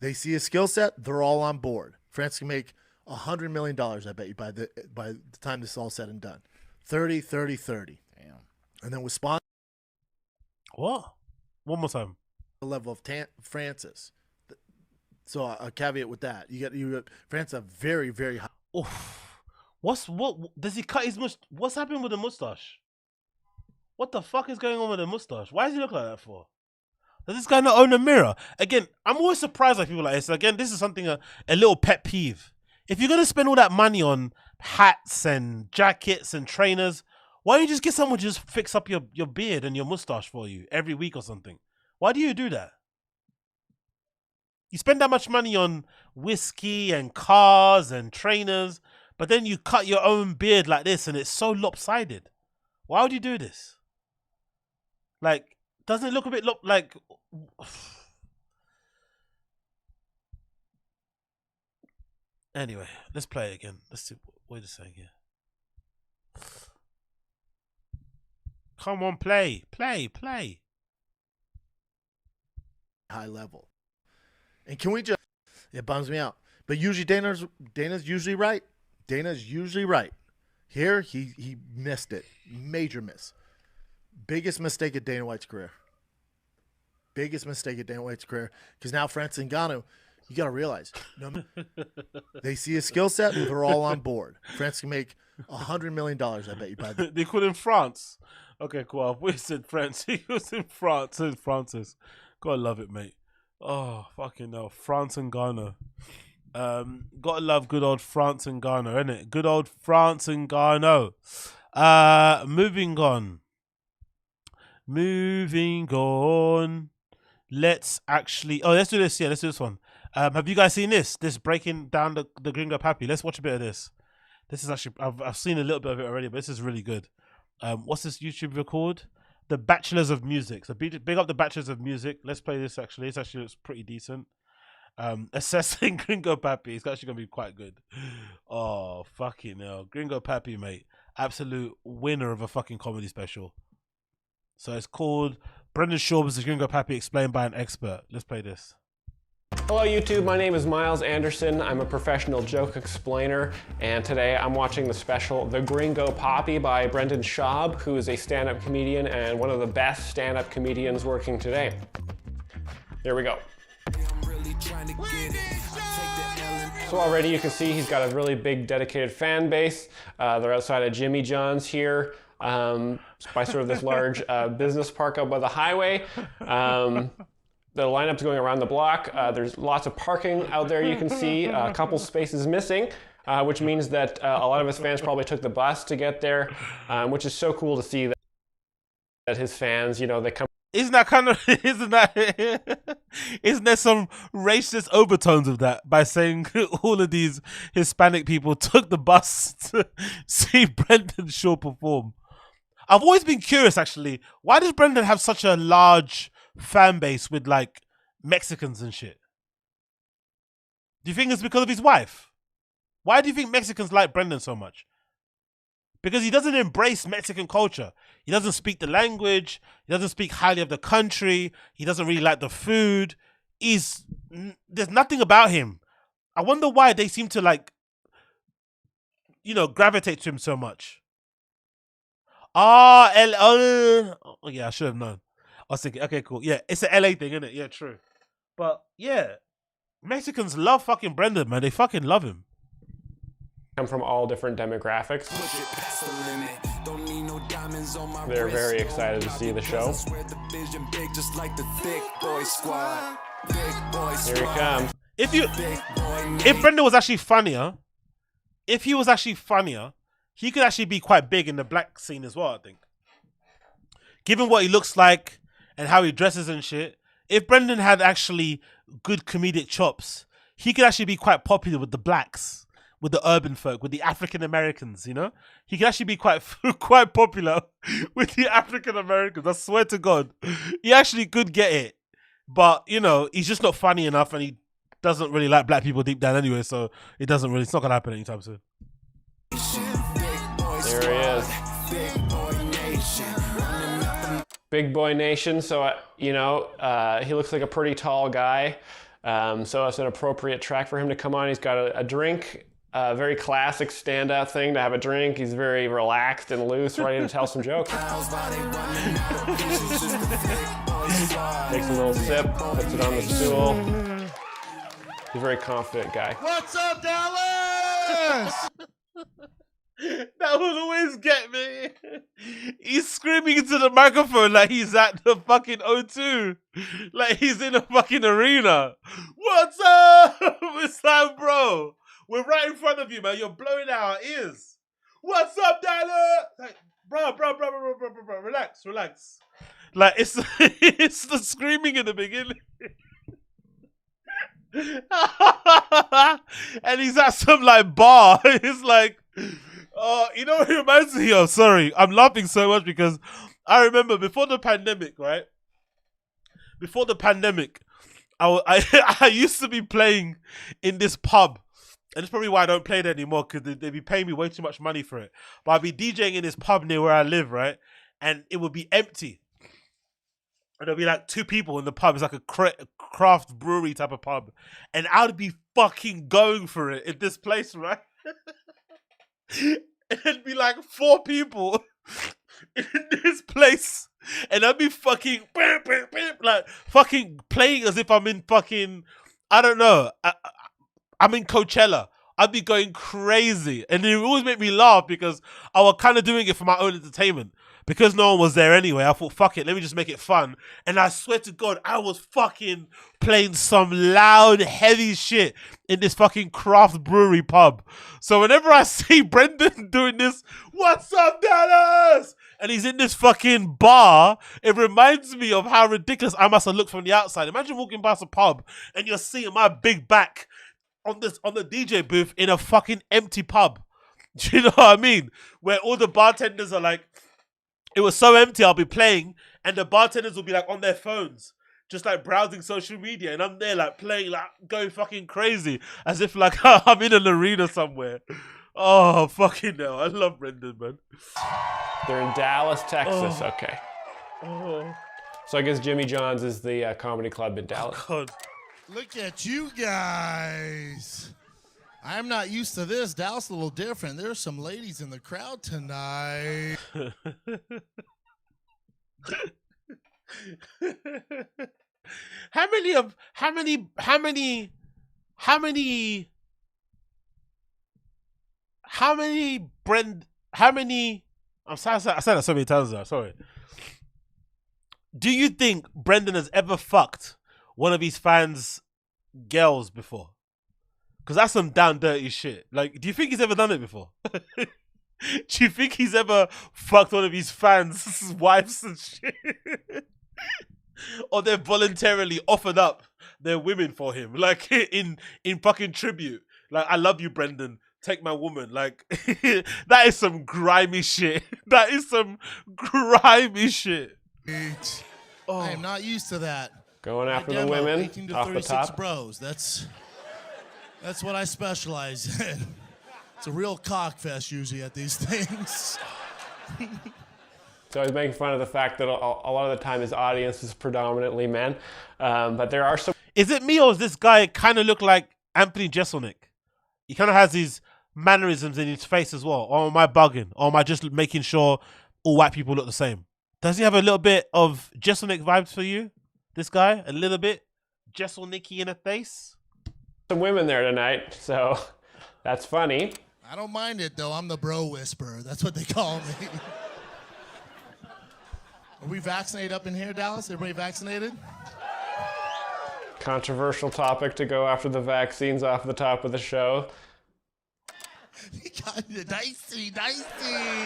Speaker 19: they see a skill set, they're all on board. France can make $100 million, I bet you, by the time this is all said and done. 30. Damn. And then with sponsors.
Speaker 1: What? One more time.
Speaker 19: The level of Francis. So a caveat with that, you France a very high.
Speaker 1: Oof. What does he cut his mustache? What's happening with the mustache? What the fuck is going on with the mustache? Why does he look like that for? Does this guy not own a mirror? Again, I'm always surprised by people like this. Again, this is something a little pet peeve. If you're gonna spend all that money on hats and jackets and trainers, why don't you just get someone to just fix up your beard and your mustache for you every week or something? Why do you do that? You spend that much money on whiskey and cars and trainers, but then you cut your own beard like this and it's so lopsided. Why would you do this? Like, doesn't it look a bit like... Anyway, let's play it again. Let's see what he's saying here. Come on, play.
Speaker 19: High level. And can we just? It bums me out. But usually Dana's usually right. Dana's usually right. Here he missed it. Major miss. Biggest mistake of Dana White's career. Biggest mistake of Dana White's career. Because now France and Ghana, you got to realize, no, they see a skill set, they're all on board. France can make $100 million, I bet you.
Speaker 1: They call him France. Okay, cool. We said France. He was in France. Says Francis. Gotta love it, mate. Oh, fucking hell. France and Ghana. Gotta love good old France and Ghana, innit? Good old France and Ghana. Moving on. Let's actually... Oh, let's do this. Yeah, let's do this one. Have you guys seen this? This breaking down the Gringo PAPI. Let's watch a bit of this. This is actually... I've seen a little bit of it already, but this is really good. What's this YouTube record? The Bachelors of Music. So big up the Bachelors of Music. Let's play this actually. It actually looks pretty decent. Assessing Gringo PAPI. It's actually going to be quite good. Oh, fucking hell. Gringo PAPI, mate. Absolute winner of a fucking comedy special. So it's called Brendan SCHAUB'S The Gringo PAPI Explained by an Expert. Let's play this.
Speaker 3: Hello YouTube, my name is Miles Anderson. I'm a professional joke explainer, and today I'm watching the special The Gringo PAPI by Brendan Schaub, who is a stand-up comedian and one of the best stand-up comedians working today. Here we go. So already you can see he's got a really big dedicated fan base. They're outside of Jimmy John's here by sort of this large business park up by the highway. The lineup's going around the block. There's lots of parking out there you can see, a couple spaces missing, which means that a lot of his fans probably took the bus to get there, which is so cool to see that his fans, you know, they come.
Speaker 1: Isn't that kind of, isn't there some racist overtones of that by saying all of these Hispanic people took the bus to see Brendan Shaw perform? I've always been curious, actually, why does Brendan have such a large fan base with like Mexicans and shit? Do you think it's because of his wife? Why do you think Mexicans like Brendan so much? Because he doesn't embrace Mexican culture. He doesn't speak the language. He doesn't speak highly of the country. He doesn't really like the food. There's nothing about him. I wonder why they seem to like, you know, gravitate to him so much. Oh, yeah, I should have known. I was thinking, okay, cool. Yeah, it's an LA thing, isn't it? Yeah, true. But yeah, Mexicans love fucking Brendan, man. They fucking love him.
Speaker 3: Come from all different demographics. They're very excited to see the show. Here he comes.
Speaker 1: If Brendan was actually funnier, he could actually be quite big in the black scene as well, I think. Given what he looks like and how he dresses and shit, if Brendan had actually good comedic chops, he could actually be quite popular with the blacks, with the urban folk, with the African Americans, you know? He could actually be quite popular with the African Americans. I swear to God. He actually could get it. But, you know, he's just not funny enough, and he doesn't really like black people deep down anyway, so it's not going to happen anytime soon.
Speaker 3: There he is. Big Boy Nation. So, you know, he looks like a pretty tall guy. So it's an appropriate track for him to come on. He's got a drink, a very classic standout thing to have a drink. He's very relaxed and loose, ready to tell some jokes. Takes a little sip, puts it on the stool. He's a very confident guy.
Speaker 1: What's up, Dallas? That will always get me. He's screaming into the microphone like he's at the fucking O2. Like he's in a fucking arena. What's up? It's like, bro, we're right in front of you, man. You're blowing out our ears. What's up, Dallas? Like, bro, relax. Like, it's it's the screaming in the beginning. And he's at some like bar. It's like, you know what it reminds me of? Sorry, I'm laughing so much because I remember before the pandemic, right? Before the pandemic, I used to be playing in this pub. And it's probably why I don't play there anymore, because they'd be paying me way too much money for it. But I'd be DJing in this pub near where I live, right? And it would be empty. And there'll be like 2 people in the pub. It's like a craft brewery type of pub. And I'd be fucking going for it in this place, right? It'd be like 4 people in this place. And I'd be fucking, like, fucking playing as if I'm in fucking, I don't know. I'm in Coachella. I'd be going crazy. And it would always make me laugh because I was kind of doing it for my own entertainment. Because no one was there anyway, I thought, fuck it, let me just make it fun. And I swear to God, I was fucking playing some loud, heavy shit in this fucking craft brewery pub. So whenever I see Brendan doing this, what's up, Dallas? And he's in this fucking bar, it reminds me of how ridiculous I must have looked from the outside. Imagine walking past a pub and you're seeing my big back on the DJ booth in a fucking empty pub. Do you know what I mean? Where all the bartenders are like, it was so empty, I'll be playing, and the bartenders will be like on their phones, just like browsing social media, and I'm there like playing, like going fucking crazy, as if like I'm in an arena somewhere. Oh, fucking hell. I love Brendan, man.
Speaker 3: They're in Dallas, Texas.
Speaker 1: Oh.
Speaker 3: Okay. So I guess Jimmy John's is the comedy club in Dallas.
Speaker 1: God.
Speaker 6: Look at you guys. I'm not used to this. Dallas a little different. There's some ladies in the crowd tonight.
Speaker 1: How many I'm sorry, I said that so many times now, sorry. Do you think Brendan has ever fucked one of his fans' girls before? Because that's some down dirty shit. Like, do you think he's ever done it before? Do you think he's ever fucked one of his fans' wives and shit? Or they've voluntarily offered up their women for him, like in fucking tribute. Like, I love you, Brendan. Take my woman. Like, that is some grimy shit. That is some grimy shit.
Speaker 6: Oh. I am not used to that.
Speaker 3: Going after the women
Speaker 6: 18 to
Speaker 3: off
Speaker 6: 36
Speaker 3: the top.
Speaker 6: bros. That's what I specialize in. It's a real cockfest usually at these things.
Speaker 3: So he's making fun of the fact that a lot of the time his audience is predominantly men, but there are some.
Speaker 1: Is it me or does this guy kind of look like Anthony Jeselnik? He kind of has these mannerisms in his face as well. Or am I bugging? Or am I just making sure all white people look the same? Does he have a little bit of Jeselnik vibes for you? This guy? A little bit? Jeselnicky in the face?
Speaker 3: Some women there tonight, so that's funny.
Speaker 6: I don't mind it though. I'm the bro whisperer. That's what they call me. Are we vaccinated up in here, Dallas? Everybody vaccinated?
Speaker 3: Controversial topic to go after the vaccines off the top of the show.
Speaker 6: Dicey.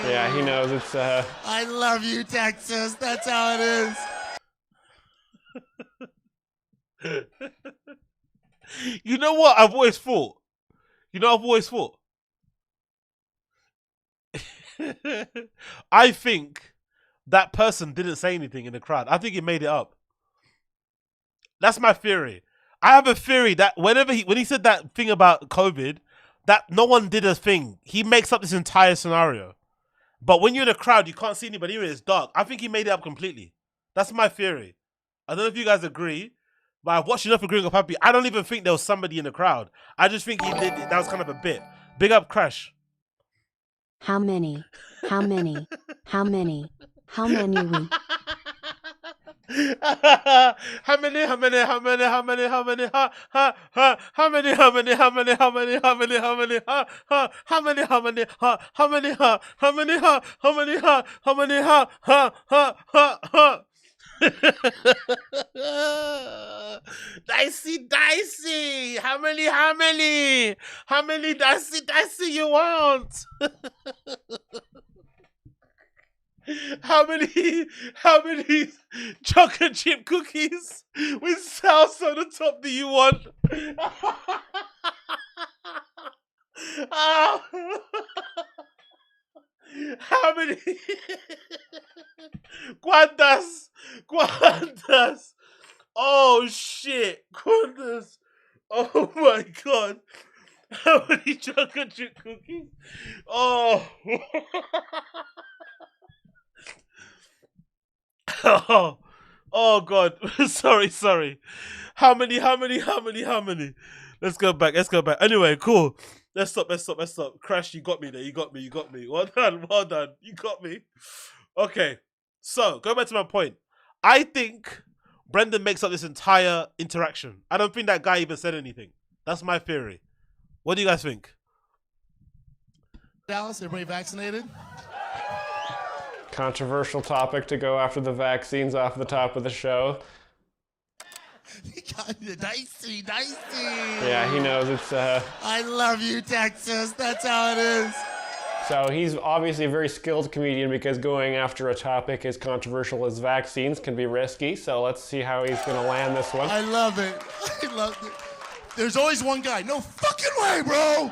Speaker 3: Yeah, he knows it's
Speaker 6: I love you, Texas. That's how it
Speaker 1: is. You know what I've always thought? I think that person didn't say anything in the crowd. I think he made it up. That's my theory. I have a theory that when he said that thing about COVID, that no one did a thing. He makes up this entire scenario. But when you're in a crowd, you can't see anybody, even it's dark. I think he made it up completely. That's my theory. I don't know if you guys agree, but I've watched enough of Gringo PAPI. I don't even think there was somebody in the crowd. I just think that was kind of a bit. Big up, Crash.
Speaker 8: How many we? How many? How many? How many?
Speaker 1: Dicey. How many dicey you want? How many chocolate chip cookies with sauce on the top do you want? How many? ¿Cuántas? Oh shit, ¿cuántas? Oh my god. How many chocolate chip cookies? Oh. Oh god. Sorry. How many? Let's go back. Anyway, cool. Let's stop. Crash, you got me there. You got me. Well done. You got me. Okay. So, go back to my point. I think Brendan makes up this entire interaction. I don't think that guy even said anything. That's my theory. What do you guys think?
Speaker 6: Dallas, everybody vaccinated?
Speaker 3: Controversial topic to go after the vaccines off the top of the show.
Speaker 6: Dicey.
Speaker 3: Yeah, he knows it's
Speaker 6: I love you, Texas. That's how it is.
Speaker 3: So he's obviously a very skilled comedian because going after a topic as controversial as vaccines can be risky. So let's see how he's going to land this one.
Speaker 6: I love it. There's always one guy. No fucking way, bro.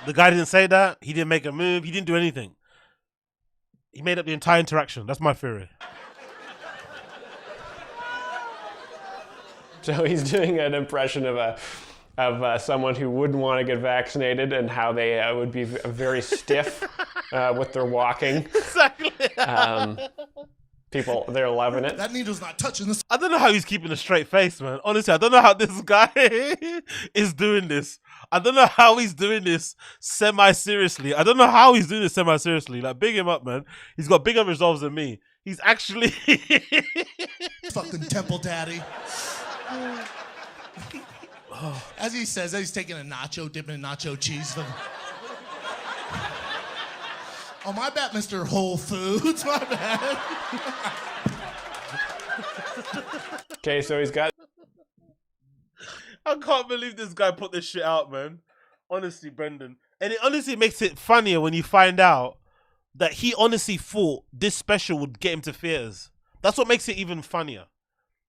Speaker 1: The guy didn't say that. He didn't make a move. He didn't do anything. He made up the entire interaction. That's my theory.
Speaker 3: So he's doing an impression of someone who wouldn't want to get vaccinated and how they would be very stiff with their walking.
Speaker 1: Exactly.
Speaker 3: People, they're loving it.
Speaker 6: That needle's not touching this.
Speaker 1: I don't know how he's keeping a straight face, man. Honestly, I don't know how this guy is doing this. I don't know how he's doing this semi-seriously. I don't know how he's doing this semi-seriously. Like, big him up, man. He's got bigger resolves than me. He's actually...
Speaker 6: Fucking temple daddy. As he says that, he's taking a nacho, dipping in nacho cheese. Oh, my bad, Mr. Whole Foods. My bad.
Speaker 3: Okay, so he's got...
Speaker 1: I can't believe this guy put this shit out, man. Honestly, Brendan. And it honestly makes it funnier when you find out that he honestly thought this special would get him to theaters. That's what makes it even funnier.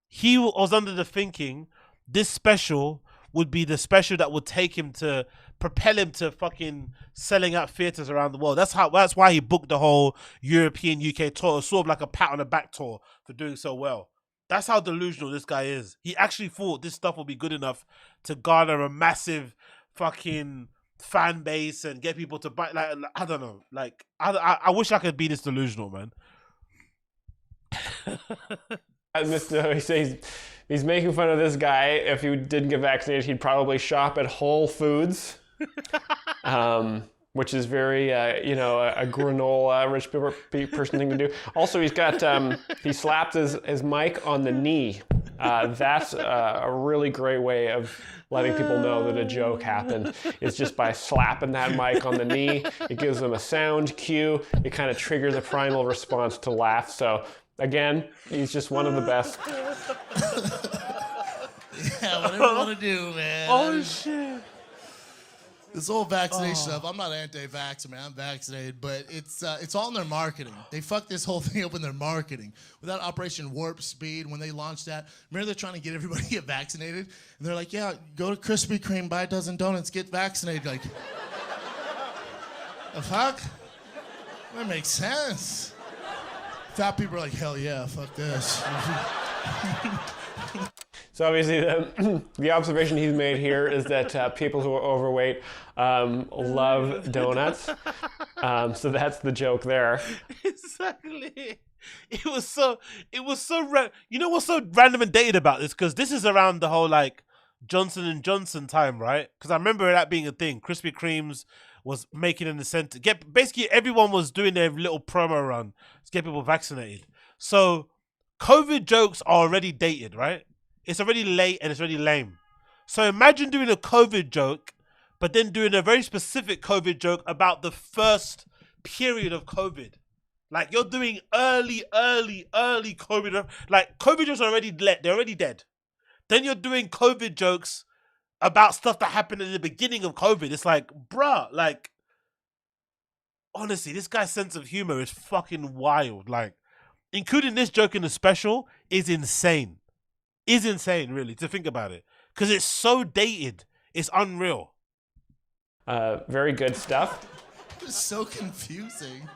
Speaker 1: He was under the thinking this special would be the special that would take him to propel him to fucking selling out theaters around the world. That's why he booked the whole European UK tour, sort of like a pat on the back tour for doing so well. That's how delusional this guy is. He actually thought this stuff would be good enough to garner a massive fucking fan base and get people to buy. Like, I don't know. Like, I wish I could be this delusional, man.
Speaker 3: He says he's making fun of this guy. If he didn't get vaccinated, he'd probably shop at Whole Foods, which is very, a granola rich person thing to do. Also, he's got he slapped his mic on the knee. That's a really great way of letting people know that a joke happened. It's just by slapping that mic on the knee. It gives them a sound cue. It kind of triggers a primal response to laugh. So again, he's just one of the best.
Speaker 6: Yeah, whatever you want to do, man.
Speaker 1: Oh, shit.
Speaker 6: This whole vaccination stuff, I'm not anti-vax, man. I'm vaccinated, but it's all in their marketing. They fucked this whole thing up in their marketing. With that Operation Warp Speed, when they launched that, remember they're trying to get everybody to get vaccinated? And they're like, yeah, go to Krispy Kreme, buy a dozen donuts, get vaccinated. Like, the fuck? That makes sense. Fat people are like, hell yeah, fuck this.
Speaker 3: So obviously the observation he's made here is that people who are overweight love donuts. So that's the joke there.
Speaker 1: Exactly. It was so you know what's so random and dated about this? Because this is around the whole like Johnson & Johnson time, right? Because I remember that being a thing. Krispy Kreme's was making an incentive. Basically everyone was doing their little promo run to get people vaccinated. So COVID jokes are already dated, right? It's already late and it's already lame. So imagine doing a COVID joke, but then doing a very specific COVID joke about the first period of COVID. Like you're doing early COVID. Like COVID jokes are already they're already dead. Then you're doing COVID jokes about stuff that happened in the beginning of COVID. It's like, bruh, like, honestly, this guy's sense of humor is fucking wild. Like, including this joke in the special is insane. Is insane, really, to think about it. Because it's so dated. It's unreal.
Speaker 3: Very good stuff.
Speaker 6: It's so confusing.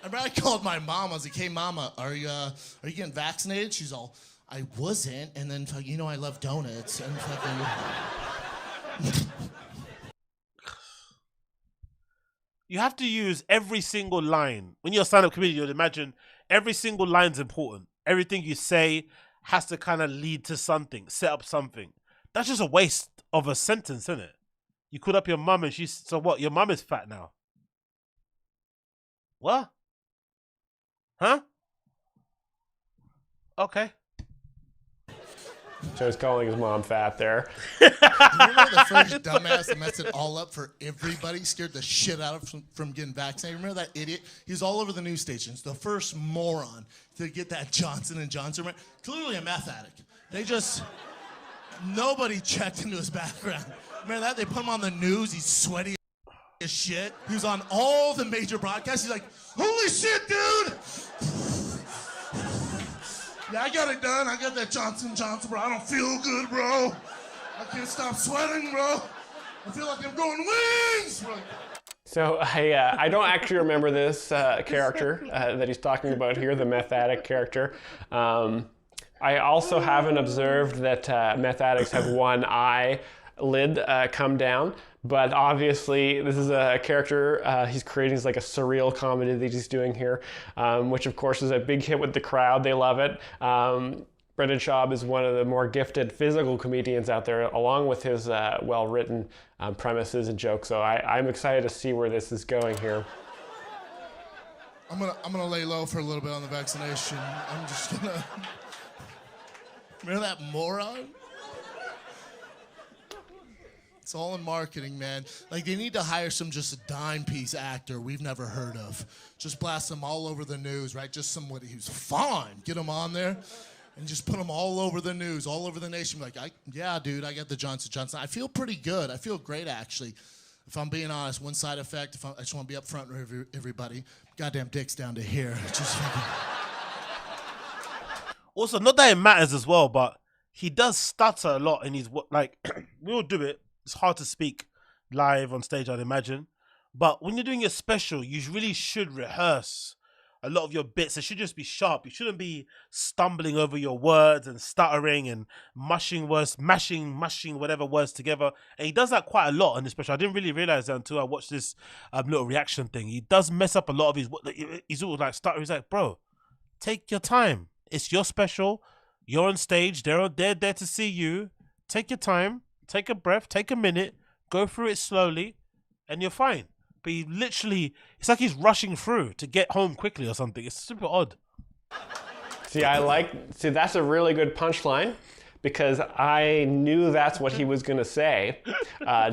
Speaker 6: I remember I called my mom. I was like, hey, mama, are you getting vaccinated? She's all, I wasn't. And then, you know, I love donuts. And fucking...
Speaker 1: You have to use every single line. When you're a stand-up comedian, you'd imagine every single line's important. Everything you say has to kind of lead to something, set up something. That's just a waste of a sentence, isn't it? You called up your mum and she's, so what? Your mum is fat now. What? Huh? Okay.
Speaker 3: So he's calling his mom fat there.
Speaker 6: You remember the first dumbass that messed it all up for everybody, scared the shit out of from getting vaccinated? Remember that idiot? He was all over the news stations. The first moron to get that Johnson & Johnson. Clearly a meth addict. They just, nobody checked into his background. Remember that? They put him on the news. He's sweaty as shit. He was on all the major broadcasts. He's like, holy shit, dude. Yeah, I got it done. I got that Johnson & Johnson, bro. I don't feel good, bro. I can't stop sweating, bro. I feel like I'm growing wings, bro.
Speaker 3: So I don't actually remember this character that he's talking about here, the meth addict character. I also haven't observed that meth addicts have one eyelid come down, But obviously, this is a character he's creating. Is like a surreal comedy that he's doing here, which of course is a big hit with the crowd. They love it. Brendan Schaub is one of the more gifted physical comedians out there, along with his well-written premises and jokes. So I'm excited to see where this is going here.
Speaker 6: I'm gonna lay low for a little bit on the vaccination. I'm just gonna. Remember that moron? It's all in marketing, man. Like, they need to hire just a dime piece actor we've never heard of. Just blast them all over the news, right? Just somebody who's fine. Get them on there and just put them all over the news, all over the nation. Like, yeah, dude, I got the Johnson & Johnson. I feel pretty good. I feel great, actually. If I'm being honest, one side effect, I just want to be up front with everybody. Goddamn dick's down to here. Just
Speaker 1: Also, not that it matters as well, but he does stutter a lot in his, like, we all do it. It's hard to speak live on stage, I'd imagine. But when you're doing your special, you really should rehearse a lot of your bits. It should just be sharp. You shouldn't be stumbling over your words and stuttering and mashing whatever words together. And he does that quite a lot in the special. I didn't really realize that until I watched this little reaction thing. He does mess up a lot of his, he's all like stuttering. He's like, bro, take your time. It's your special. You're on stage. They're there to see you. Take your time. Take a breath, take a minute, go through it slowly, and you're fine. But he literally, it's like he's rushing through to get home quickly or something. It's super odd.
Speaker 3: See, that's a really good punchline, because I knew that's what he was going to say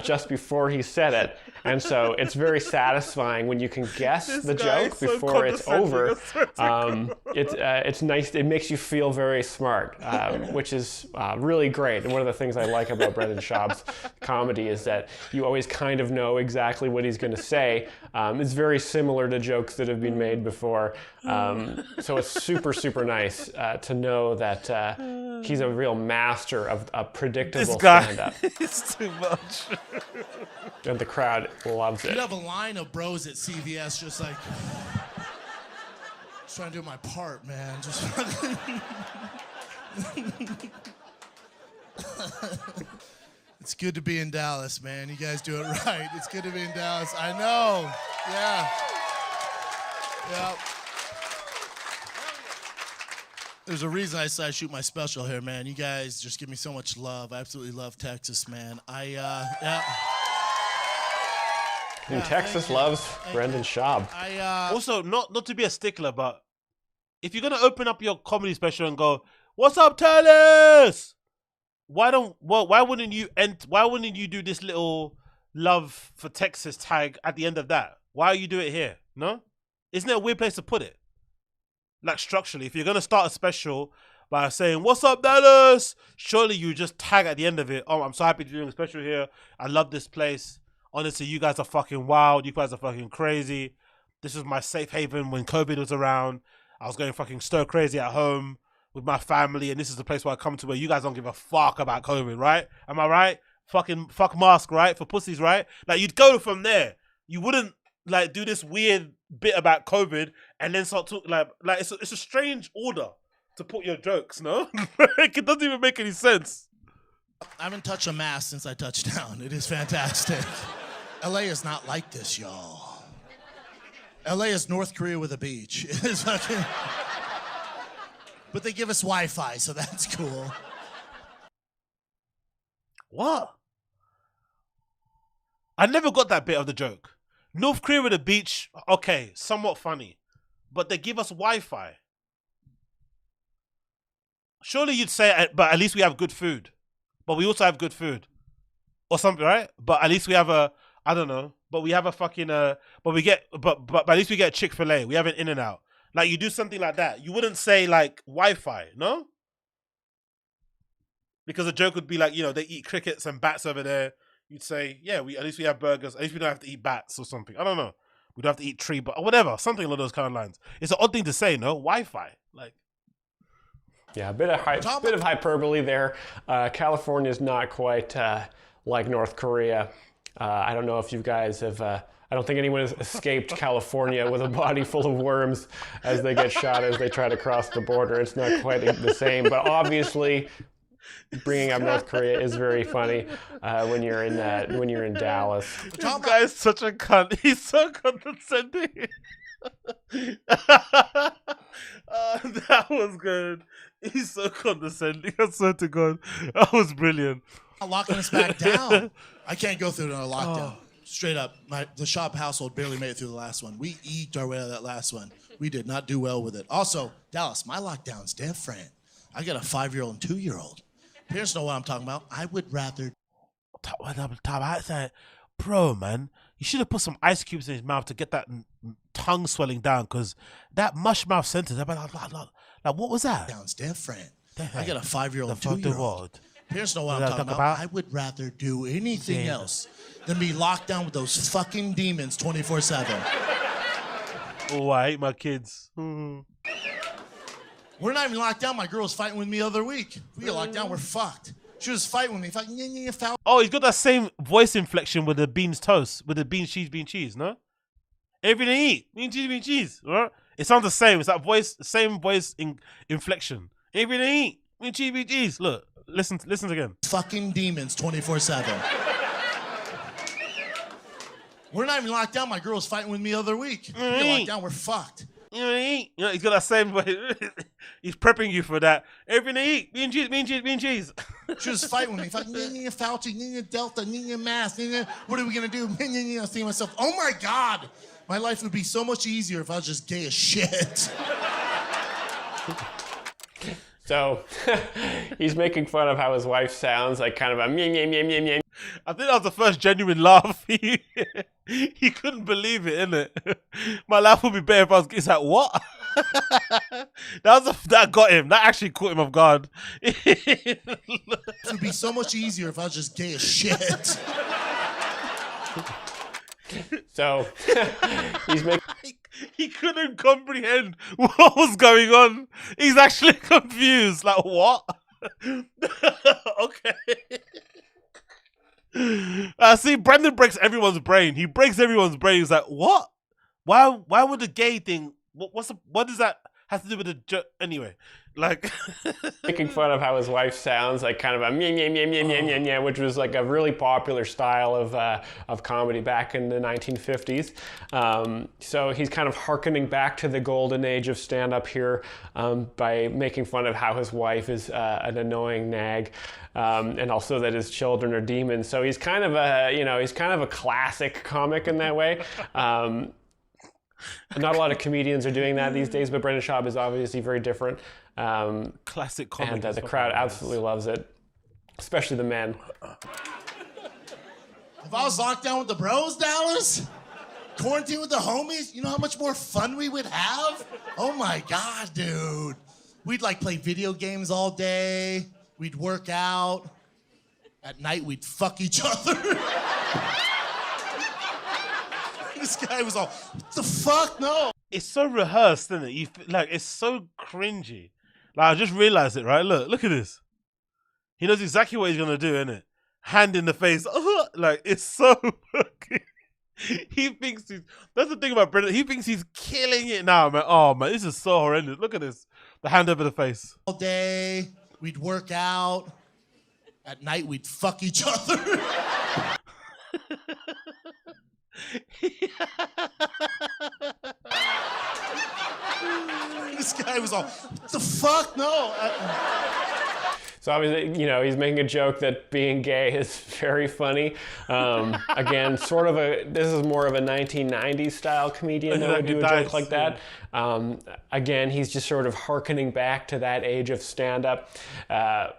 Speaker 3: just before he said it. And so it's very satisfying when you can guess the joke before it's over. It's nice. It makes you feel very smart, which is really great. And one of the things I like about Brendan Schaub's comedy is that you always kind of know exactly what he's going to say. It's very similar to jokes that have been made before. So it's super, super nice to know that he's a real master of a predictable stand-up.
Speaker 1: It's too much.
Speaker 3: And the crowd loves it.
Speaker 6: You'd have a line of bros at CVS just like, just trying to do my part, man. Just It's good to be in Dallas, man. You guys do it right. It's good to be in Dallas. I know. Yeah. Yeah. There's a reason I decided to shoot my special here, man. You guys just give me so much love. I absolutely love Texas, man. Yeah.
Speaker 3: And Texas loves Brendan Schaub.
Speaker 1: Also, not to be a stickler, but if you're gonna open up your comedy special and go, "What's up, Dallas?" Why wouldn't you do this little love for Texas tag at the end of that? Why you do it here? No, isn't it a weird place to put it? Like structurally, if you're gonna start a special by saying "What's up, Dallas," surely you just tag at the end of it. Oh, I'm so happy to be doing a special here. I love this place. Honestly, you guys are fucking wild. You guys are fucking crazy. This was my safe haven when COVID was around. I was going fucking stir crazy at home with my family, and this is the place where I come to where you guys don't give a fuck about COVID, right? Am I right? Fuck mask, right? For pussies, right? Like, you'd go from there. You wouldn't like do this weird bit about COVID and then start talking like it's a strange order to put your jokes, no? Like, it doesn't even make any sense.
Speaker 6: I haven't touched a mask since I touched down. It is fantastic. LA is not like this, y'all. LA is North Korea with a beach. It is fucking... But they give us Wi-Fi, so that's cool.
Speaker 1: What? I never got that bit of the joke. North Korea with a beach, okay, somewhat funny. But they give us Wi-Fi. Surely you'd say, but at least we have good food. But we also have good food. Or something, right? But at least we have I don't know. But we have a fucking, but at least we get Chick-fil-A. We have an In-N-Out. Like, you do something like that. You wouldn't say, like, Wi-Fi, no? Because the joke would be like, they eat crickets and bats over there. You'd say, yeah, at least we have burgers. At least we don't have to eat bats or something. I don't know. We don't have to eat tree, but whatever. Something along those kind of lines. It's an odd thing to say, no? Wi-Fi. Like.
Speaker 3: Yeah, a bit of hyperbole there. California is not quite like North Korea. I don't know if you guys have... I don't think anyone has escaped California with a body full of worms as they get shot as they try to cross the border. It's not quite the same, but obviously Bringing up North Korea is very funny when you're in Dallas.
Speaker 1: This guy is such a cunt. He's so condescending. That was good. He's so condescending. I swear to God, that was brilliant.
Speaker 6: Locking us back down. I can't go through another lockdown. Straight up, the Schaub household barely made it through the last one. We eked our way out of that last one. We did not do well with it. Also, Dallas, my lockdown's different. I got a 5-year-old and 2-year-old. Parents know what I'm talking about. I would rather.
Speaker 1: Bro, man, you should have put some ice cubes in his mouth to get that tongue swelling down, because that mush mouth sentence, like, what was that?
Speaker 6: Sounds different. I got a 5-year-old and 2-year-old. Parents know what I'm talking about. I would rather do anything else than be locked down with those fucking demons 24/7.
Speaker 1: Oh, I hate my kids.
Speaker 6: We're not even locked down. My girl was fighting with me the other week. If we get locked down, we're fucked. She was fighting with me.
Speaker 1: Oh, he's got that same voice inflection with the beans toast, with the bean cheese, no? Everything to eat. Bean cheese, right? It sounds the same. It's that voice, same voice inflection. Everything to eat. Bean cheese. Look, listen again.
Speaker 6: Fucking demons 24/7. We're not even locked down. My girl was fighting with me the other week. If we get locked down, we're fucked.
Speaker 1: You know, he's got that same way. He's prepping you for that. Everything to eat. Bean cheese.
Speaker 6: She was fighting with me. Fucking Fauci, Delta, Mask. What are we going to do? I was thinking to myself, oh my God, my life would be so much easier if I was just gay as shit.
Speaker 3: So he's making fun of how his wife sounds, like kind of a meh.
Speaker 1: I think that was the first genuine laugh. He couldn't believe it, innit? My laugh would be better if I was. It's like, what? That got him. That actually caught him off guard.
Speaker 6: It would be so much easier if I was just gay as shit.
Speaker 3: So he's making.
Speaker 1: He couldn't comprehend what was going on. He's actually confused. Like, what? Okay. See, Brendan breaks everyone's brain. He breaks everyone's brain. He's like, what? Why would the gay thing? What does that have to do with the anyway? Like
Speaker 3: making fun of how his wife sounds, like kind of a meh, which was like a really popular style of comedy back in the 1950s. So he's kind of hearkening back to the golden age of stand-up here by making fun of how his wife is an annoying nag. And also that his children are demons. So he's kind of a classic comic in that way. Not a lot of comedians are doing that these days, but Brendan Schaub is obviously very different.
Speaker 1: Classic comic.
Speaker 3: And the crowd absolutely loves it, especially the men.
Speaker 6: If I was locked down with the bros, Dallas, quarantine with the homies, you know how much more fun we would have? Oh my God, dude. We'd like play video games all day. We'd work out. At night, we'd fuck each other. This guy was all, what the fuck? No.
Speaker 1: It's so rehearsed, isn't it? It's so cringy. Like, I just realized it, right? Look at this. He knows exactly what he's gonna do, innit? Hand in the face. Like, it's so fucking... He thinks he's... That's the thing about Brendan. He thinks he's killing it now, man. Oh, man, this is so horrendous. Look at this. The hand over the face.
Speaker 6: All day, we'd work out. At night, we'd fuck each other. This guy was all, what the fuck? No.
Speaker 3: So obviously, you know, he's making a joke that being gay is very funny. Again, this is more of a 1990s style comedian that would do a joke like that. Again, he's just sort of hearkening back to that age of stand-up.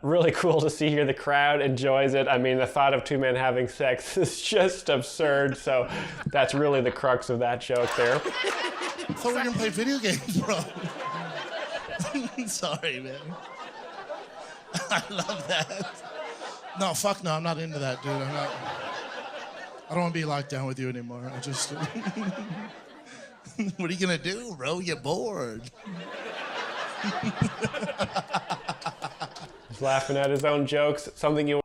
Speaker 3: Really cool to see here. The crowd enjoys it. I mean, the thought of two men having sex is just absurd. So that's really the crux of that joke there.
Speaker 6: I thought we were gonna play video games, bro. Sorry, man. I love that. No, fuck no, I'm not into that, dude. I don't want to be locked down with you anymore. I just... What are you gonna do, bro? You're bored.
Speaker 3: He's laughing at his own jokes. Something you...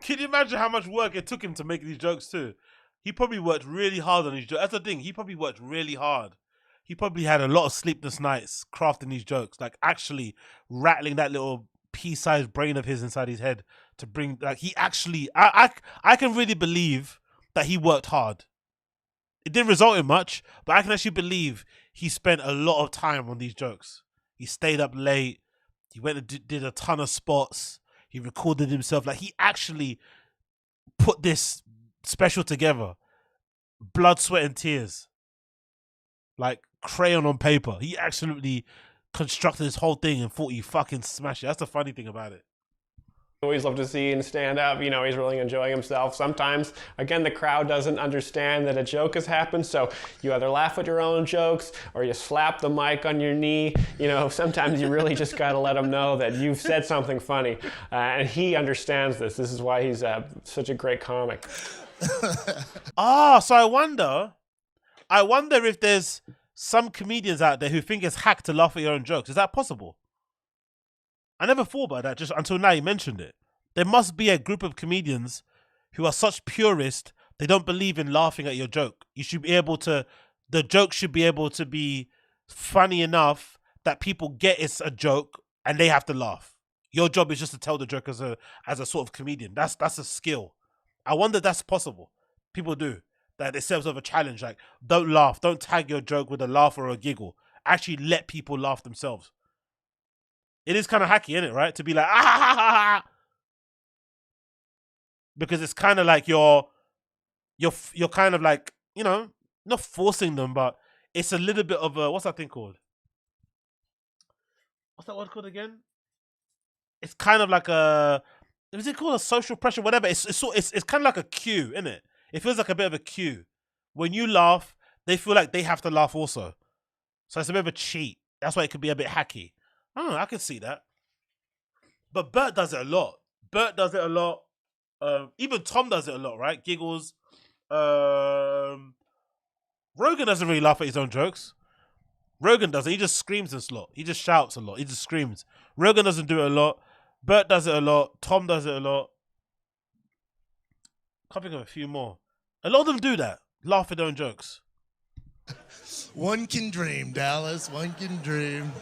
Speaker 1: Can you imagine how much work it took him to make these jokes too? He probably worked really hard on these jokes. That's the thing. He probably worked really hard. He probably had a lot of sleepless nights crafting these jokes, like actually rattling that little pea-sized brain of his inside his head to bring. Like he actually, I can really believe that he worked hard. It didn't result in much, but I can actually believe he spent a lot of time on these jokes. He stayed up late. He went and did a ton of spots. He recorded himself. Like he actually put this special together. Blood, sweat, and tears. Like crayon on paper. He absolutely constructed this whole thing and thought he fucking smashed it. That's the funny thing about it.
Speaker 3: Always love to see him stand up. You know, he's really enjoying himself. Sometimes, again, the crowd doesn't understand that a joke has happened, so you either laugh at your own jokes or you slap the mic on your knee. You know, sometimes you really just got to let him know that you've said something funny. And he understands this. This is why he's such a great comic.
Speaker 1: So I wonder if there's some comedians out there who think it's hack to laugh at your own jokes. Is that possible? I never thought about that just until now you mentioned it. There must be a group of comedians who are such purists, they don't believe in laughing at your joke. You should be able to, the joke should be able to be funny enough that people get it's a joke and they have to laugh. Your job is just to tell the joke as a sort of comedian. That's a skill. I wonder if that's possible. People do. That it serves as a challenge. Like, don't laugh. Don't tag your joke with a laugh or a giggle. Actually let people laugh themselves. It is kind of hacky, isn't it, right? To be like, ah, because it's kind of like you're kind of like, you know, not forcing them, but it's a little bit of a, what's that thing called? What's that word called again? It's kind of like a, is it called a social pressure? Whatever. It's kind of like a cue, isn't it? It feels like a bit of a cue. When you laugh, they feel like they have to laugh also. So it's a bit of a cheat. That's why it could be a bit hacky. I don't know, I can see that. But Bert does it a lot. Bert does it a lot. Even Tom does it a lot, right? Giggles. Rogan doesn't really laugh at his own jokes. Rogan doesn't. He just screams a lot. He just shouts a lot. He just screams. Rogan doesn't do it a lot. Bert does it a lot. Tom does it a lot. Can't think of a few more. A lot of them do that. Laugh at their own jokes.
Speaker 6: One can dream, Dallas. One can dream.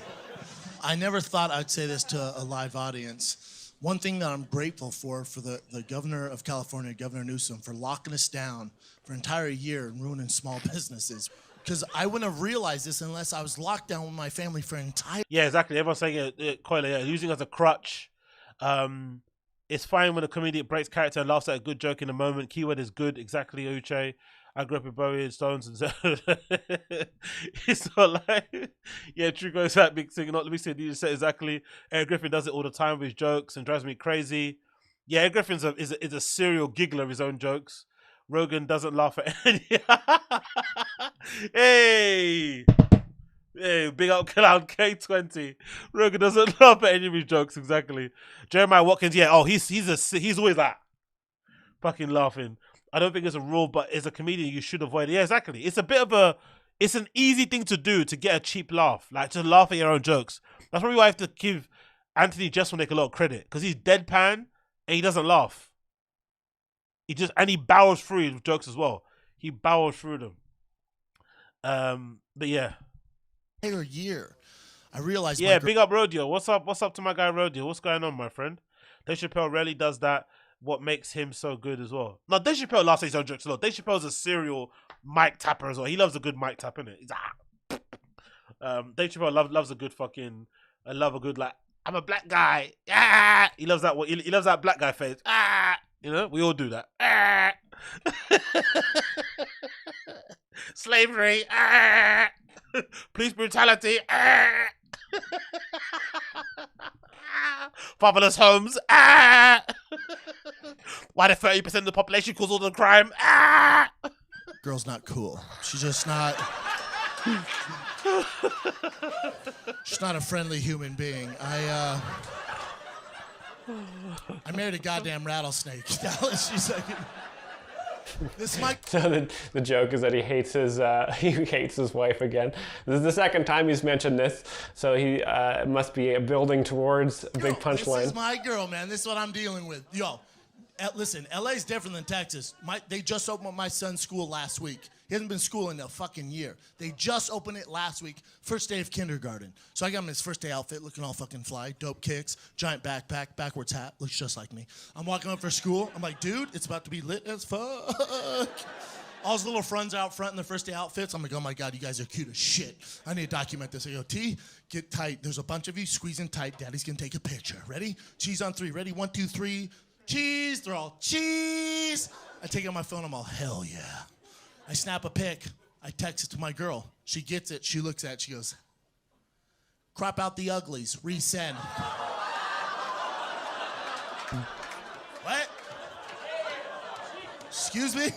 Speaker 6: I never thought I'd say this to a live audience. One thing that I'm grateful for the governor of California, Governor Newsom, for locking us down for an entire year and ruining small businesses. Because I wouldn't have realized this unless I was locked down with my family for an entire...
Speaker 1: Yeah, exactly. Everyone's saying it quite like using it as a crutch. It's fine when a comedian breaks character and laughs at a good joke in a moment. Keyword is good. Exactly, Uche. I grew up with Bowie and Stones and it's not like, yeah, True goes that big thing. Not let me say, you said exactly. Eric Griffin does it all the time with his jokes and drives me crazy. Yeah, Eric Griffin is a serial giggler of his own jokes. Rogan doesn't laugh at any. Hey, big up Cloud K20. Rogan doesn't laugh at any of his jokes. Exactly. Jeremiah Watkins. Yeah. Oh, he's always that fucking laughing. I don't think it's a rule, but as a comedian, you should avoid it. Yeah, exactly. It's a bit of it's an easy thing to do to get a cheap laugh, like to laugh at your own jokes. That's probably why I have to give Anthony Jeselnik a lot of credit, because he's deadpan and he doesn't laugh. He barrels through his jokes as well. He barrels through them. But yeah.
Speaker 6: Entire year, I realized.
Speaker 1: Yeah, big up Rodeo. What's up? What's up to my guy Rodeo? What's going on, my friend? Dave Chappelle rarely does that. What makes him so good as well? No, Dave Chappelle laughs at his own jokes a lot. Dave Chappelle's a serial mic tapper as well. He loves a good mic tap, innit? He's Dave Chappelle loves a good fucking. I love a good like. I'm a black guy. Ah! He loves that. He loves that black guy face. Ah! You know, we all do that. Ah! Slavery. Ah! Police brutality. Ah! Fatherless homes. Ah! Why do 30% of the population cause all the crime? Ah!
Speaker 6: Girl's not cool. She's just not. She's not a friendly human being. I married a goddamn rattlesnake. Dallas, she's like. This mic.
Speaker 3: So the joke is that he hates his wife again. This is the second time he's mentioned this, so he must be building towards a big punchline.
Speaker 6: This is my girl, man. This is what I'm dealing with. Yo, listen, LA's different than Texas. They just opened up my son's school last week. He hasn't been in school in a fucking year. They just opened it last week, first day of kindergarten. So I got him his first day outfit, looking all fucking fly, dope kicks, giant backpack, backwards hat, looks just like me. I'm walking up for school. I'm like, dude, it's about to be lit as fuck. All his little friends out front in their first day outfits. I'm like, oh my God, you guys are cute as shit. I need to document this. I go, T, get tight. There's a bunch of you squeezing tight. Daddy's gonna take a picture. Ready? Cheese on 3. Ready? 1, 2, 3. Cheese. They're all cheese. I take out my phone. I'm all, hell yeah. I snap a pic. I text it to my girl. She gets it. She looks at it. She goes, crop out the uglies. Resend. What? Excuse me?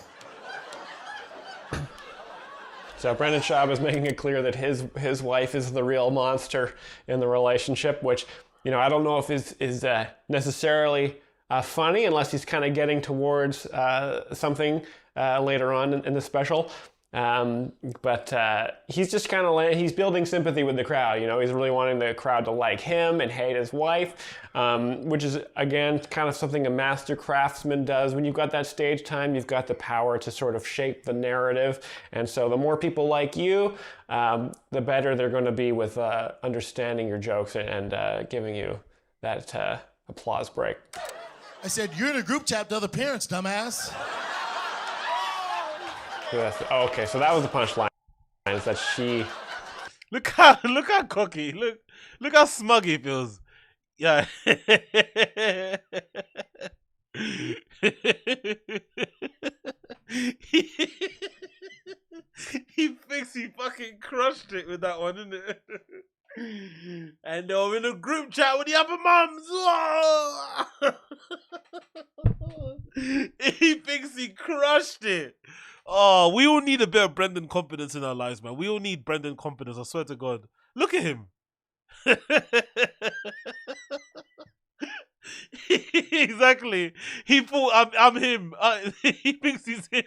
Speaker 3: So Brendan Schaub is making it clear that his wife is the real monster in the relationship, which, you know, I don't know if is necessarily funny unless he's kind of getting towards something later on in the special. But he's just kind of he's building sympathy with the crowd. You know, he's really wanting the crowd to like him and hate his wife, which is, again, kind of something a master craftsman does. When you've got that stage time, you've got the power to sort of shape the narrative. And so the more people like you, the better they're going to be with understanding your jokes and giving you that applause break.
Speaker 6: I said, you're in a group chat with other parents, dumbass.
Speaker 3: Oh, okay, so that was the punchline. Is that she?
Speaker 1: Look how cocky. Look how smug he feels. Yeah. He thinks he fucking crushed it with that one, isn't it? And they're in a group chat with the other mums. He thinks he crushed it. Oh, we all need a bit of Brendan confidence in our lives, man. We all need Brendan confidence, I swear to God. Look at him. Exactly. He thought I'm him. He thinks he's him.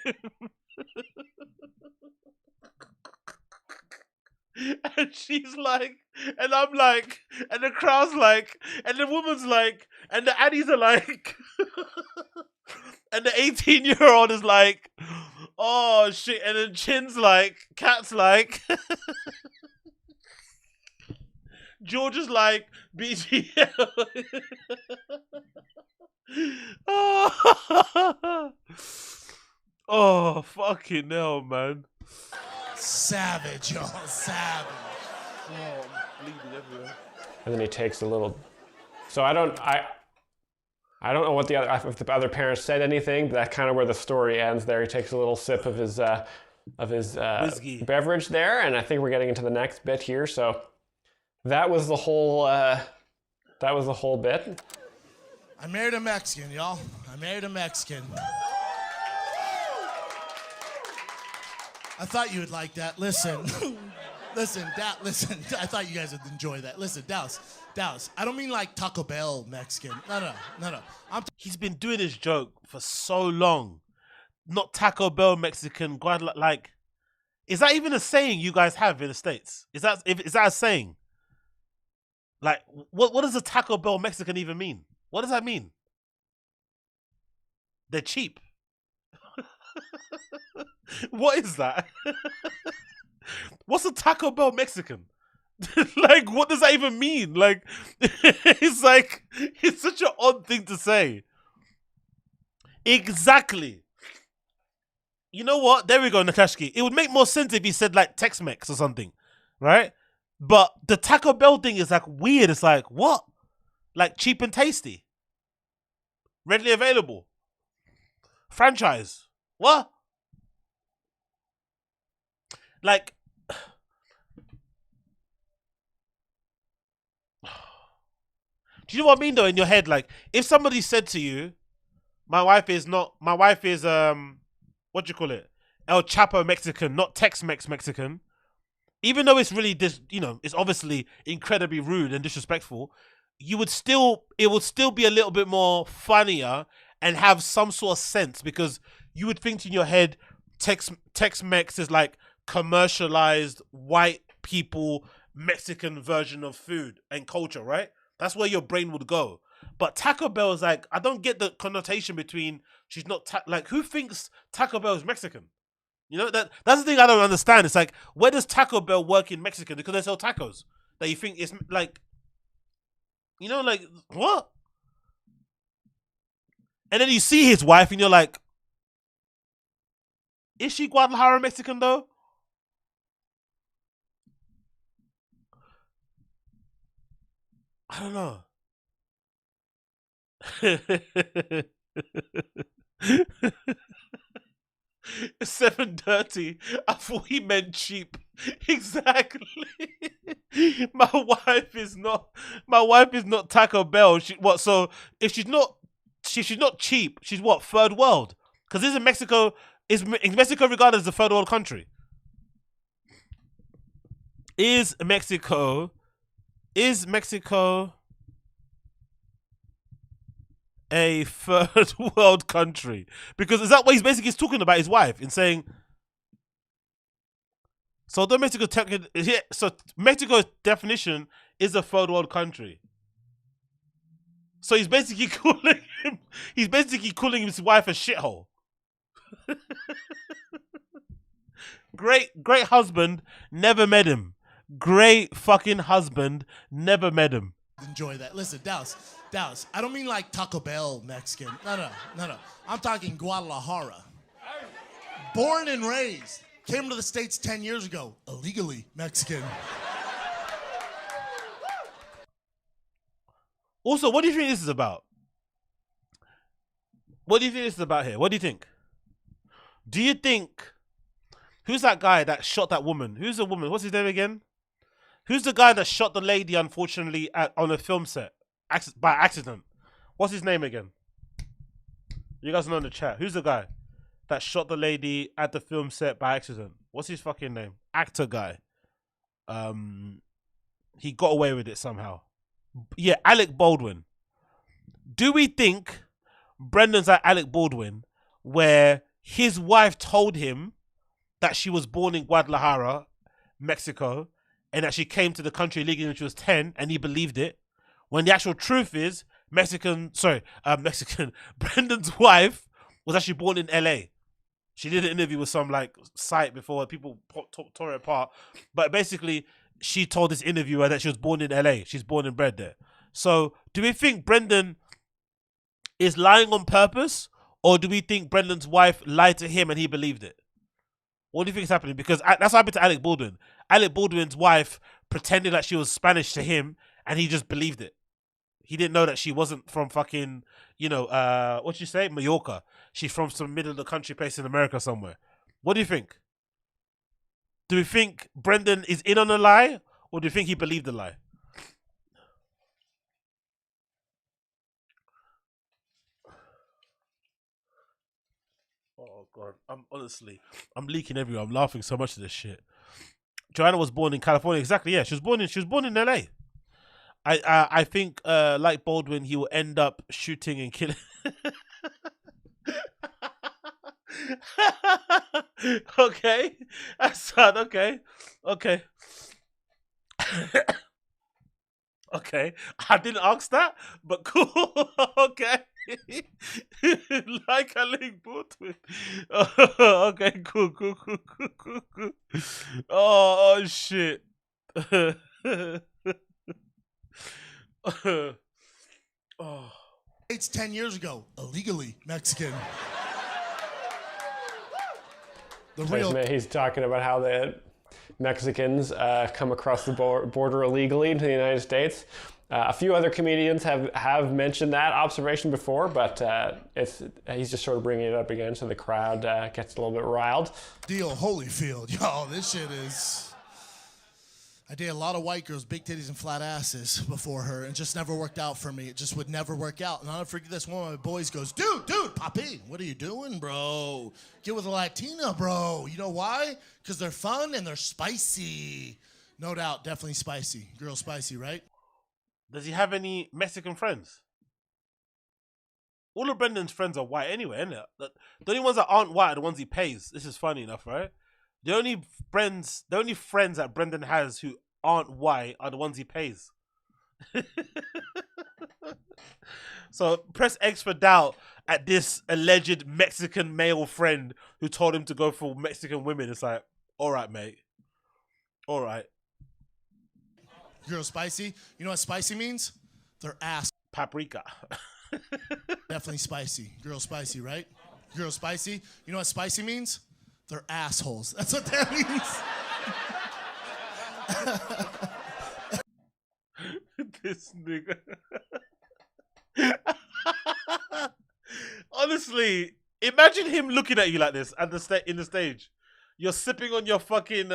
Speaker 1: And she's like, and I'm like, and the crowd's like, and the woman's like, and the addies are like, and the 18-year-old is like, oh shit, and then Chin's like, Cat's like, George is like, BGL. Oh, fucking hell, man.
Speaker 6: Savage, y'all. Savage. Oh, I'm bleeding everywhere.
Speaker 3: And then he takes a little. So I don't know what if the other parents said anything, but that's kind of where the story ends. There, he takes a little sip of his beverage there, and I think we're getting into the next bit here. So that was the whole. That was the whole bit.
Speaker 6: I married a Mexican, y'all. I married a Mexican. I thought you would like that. Listen. Listen. I thought you guys would enjoy that. Listen, Dallas. I don't mean like Taco Bell Mexican. No.
Speaker 1: He's been doing his joke for so long. Not Taco Bell Mexican. Like, is that even a saying you guys have in the States? Is that a saying? Like, what does a Taco Bell Mexican even mean? What does that mean? They're cheap. What is that? What's a Taco Bell Mexican? Like, what does that even mean? Like, it's such an odd thing to say. Exactly. You know what? There we go, Natashki. It would make more sense if he said like Tex-Mex or something, right? But the Taco Bell thing is like weird. It's like, what? Like cheap and tasty. Readily available. Franchise. What? Like, do you know what I mean though in your head? Like, if somebody said to you, my wife is what do you call it? El Chapo Mexican, not Tex-Mex Mexican. Even though it's really it's obviously incredibly rude and disrespectful, it would still be a little bit more funnier and have some sort of sense because you would think in your head, Tex-Mex is like commercialized white people Mexican version of food and culture, right? That's where your brain would go. But Taco Bell is like, I don't get the connotation between she's not like, who thinks Taco Bell is Mexican? You know, that's the thing I don't understand. It's like, where does Taco Bell work in Mexico? Because they sell tacos. That you think it's like, you know, like, what? And then you see his wife and you're like, is she Guadalajara Mexican though? I don't know. 7:30. I thought he meant cheap. Exactly. My wife is not Taco Bell. So if she's not cheap, she's what, third world? Because this is Mexico. Is Mexico regarded as a third world country? Is Mexico a third world country? Because is that what he's basically talking about his wife in saying? So Mexico's definition is a third world country. So he's basically calling his wife a shithole. Great husband, never met him. Great fucking husband, never met him.
Speaker 6: Enjoy that. Listen, Dallas, I don't mean like Taco Bell Mexican. No. I'm talking Guadalajara. Born and raised. Came to the States 10 years ago. Illegally Mexican.
Speaker 1: Also, what do you think this is about? What do you think this is about here? What do you think? Do you think... Who's that guy that shot that woman? Who's the woman? What's his name again? Who's the guy that shot the lady, unfortunately, on a film set? By accident. What's his name again? You guys know in the chat. Who's the guy that shot the lady at the film set by accident? What's his fucking name? Actor guy. He got away with it somehow. Yeah, Alec Baldwin. Do we think Brendan's like Alec Baldwin, where his wife told him that she was born in Guadalajara, Mexico, and that she came to the country illegally when she was 10, and he believed it, when the actual truth is Brendan's wife was actually born in LA. She did an interview with some like site before people tore it apart, but basically she told this interviewer that she was born in LA. She's born and bred there. So do we think Brendan is lying on purpose, or do we think Brendan's wife lied to him and he believed it? What do you think is happening? Because that's what happened to Alec Baldwin. Alec Baldwin's wife pretended like she was Spanish to him, and he just believed it. He didn't know that she wasn't from fucking, what'd you say? Mallorca. She's from some middle of the country place in America somewhere. What do you think? Do we think Brendan is in on a lie, or do you think he believed the lie? Oh God, I'm leaking everywhere. I'm laughing so much at this shit. Joanna was born in California. Exactly, yeah. She was born in LA. I think like Baldwin, he will end up shooting and killing. Okay. That's sad. Okay. Okay. Okay. I didn't ask that, but cool. Okay. Like a link Baldwin. Okay, cool. Oh shit.
Speaker 6: Oh. It's 10 years ago, illegally Mexican.
Speaker 3: He's talking about how the Mexicans come across the border illegally into the United States. A few other comedians have mentioned that observation before, but he's just sort of bringing it up again, so the crowd gets a little bit riled.
Speaker 6: Deal Holyfield, yo, this shit is... I dated a lot of white girls, big titties and flat asses before her, and it just never worked out for me. It just would never work out. And I'll never forget this. One of my boys goes, dude, Papi, what are you doing, bro? Get with a Latina, bro. You know why? Because they're fun and they're spicy. No doubt, definitely spicy. Girl spicy, right?
Speaker 1: Does he have any Mexican friends? All of Brendan's friends are white anyway, isn't it? The only ones that aren't white are the ones he pays. This is funny enough, right? The only friends that Brendan has who aren't white are the ones he pays. So press X for doubt at this alleged Mexican male friend who told him to go for Mexican women. It's like, all right, mate. All right.
Speaker 6: Girl spicy. You know what spicy means? They're ass.
Speaker 1: Paprika.
Speaker 6: Definitely spicy. Girl spicy, right? Girl spicy. You know what spicy means? They're assholes. That's what that means.
Speaker 1: This nigga. Honestly, imagine him looking at you like this at in the stage. You're sipping on your fucking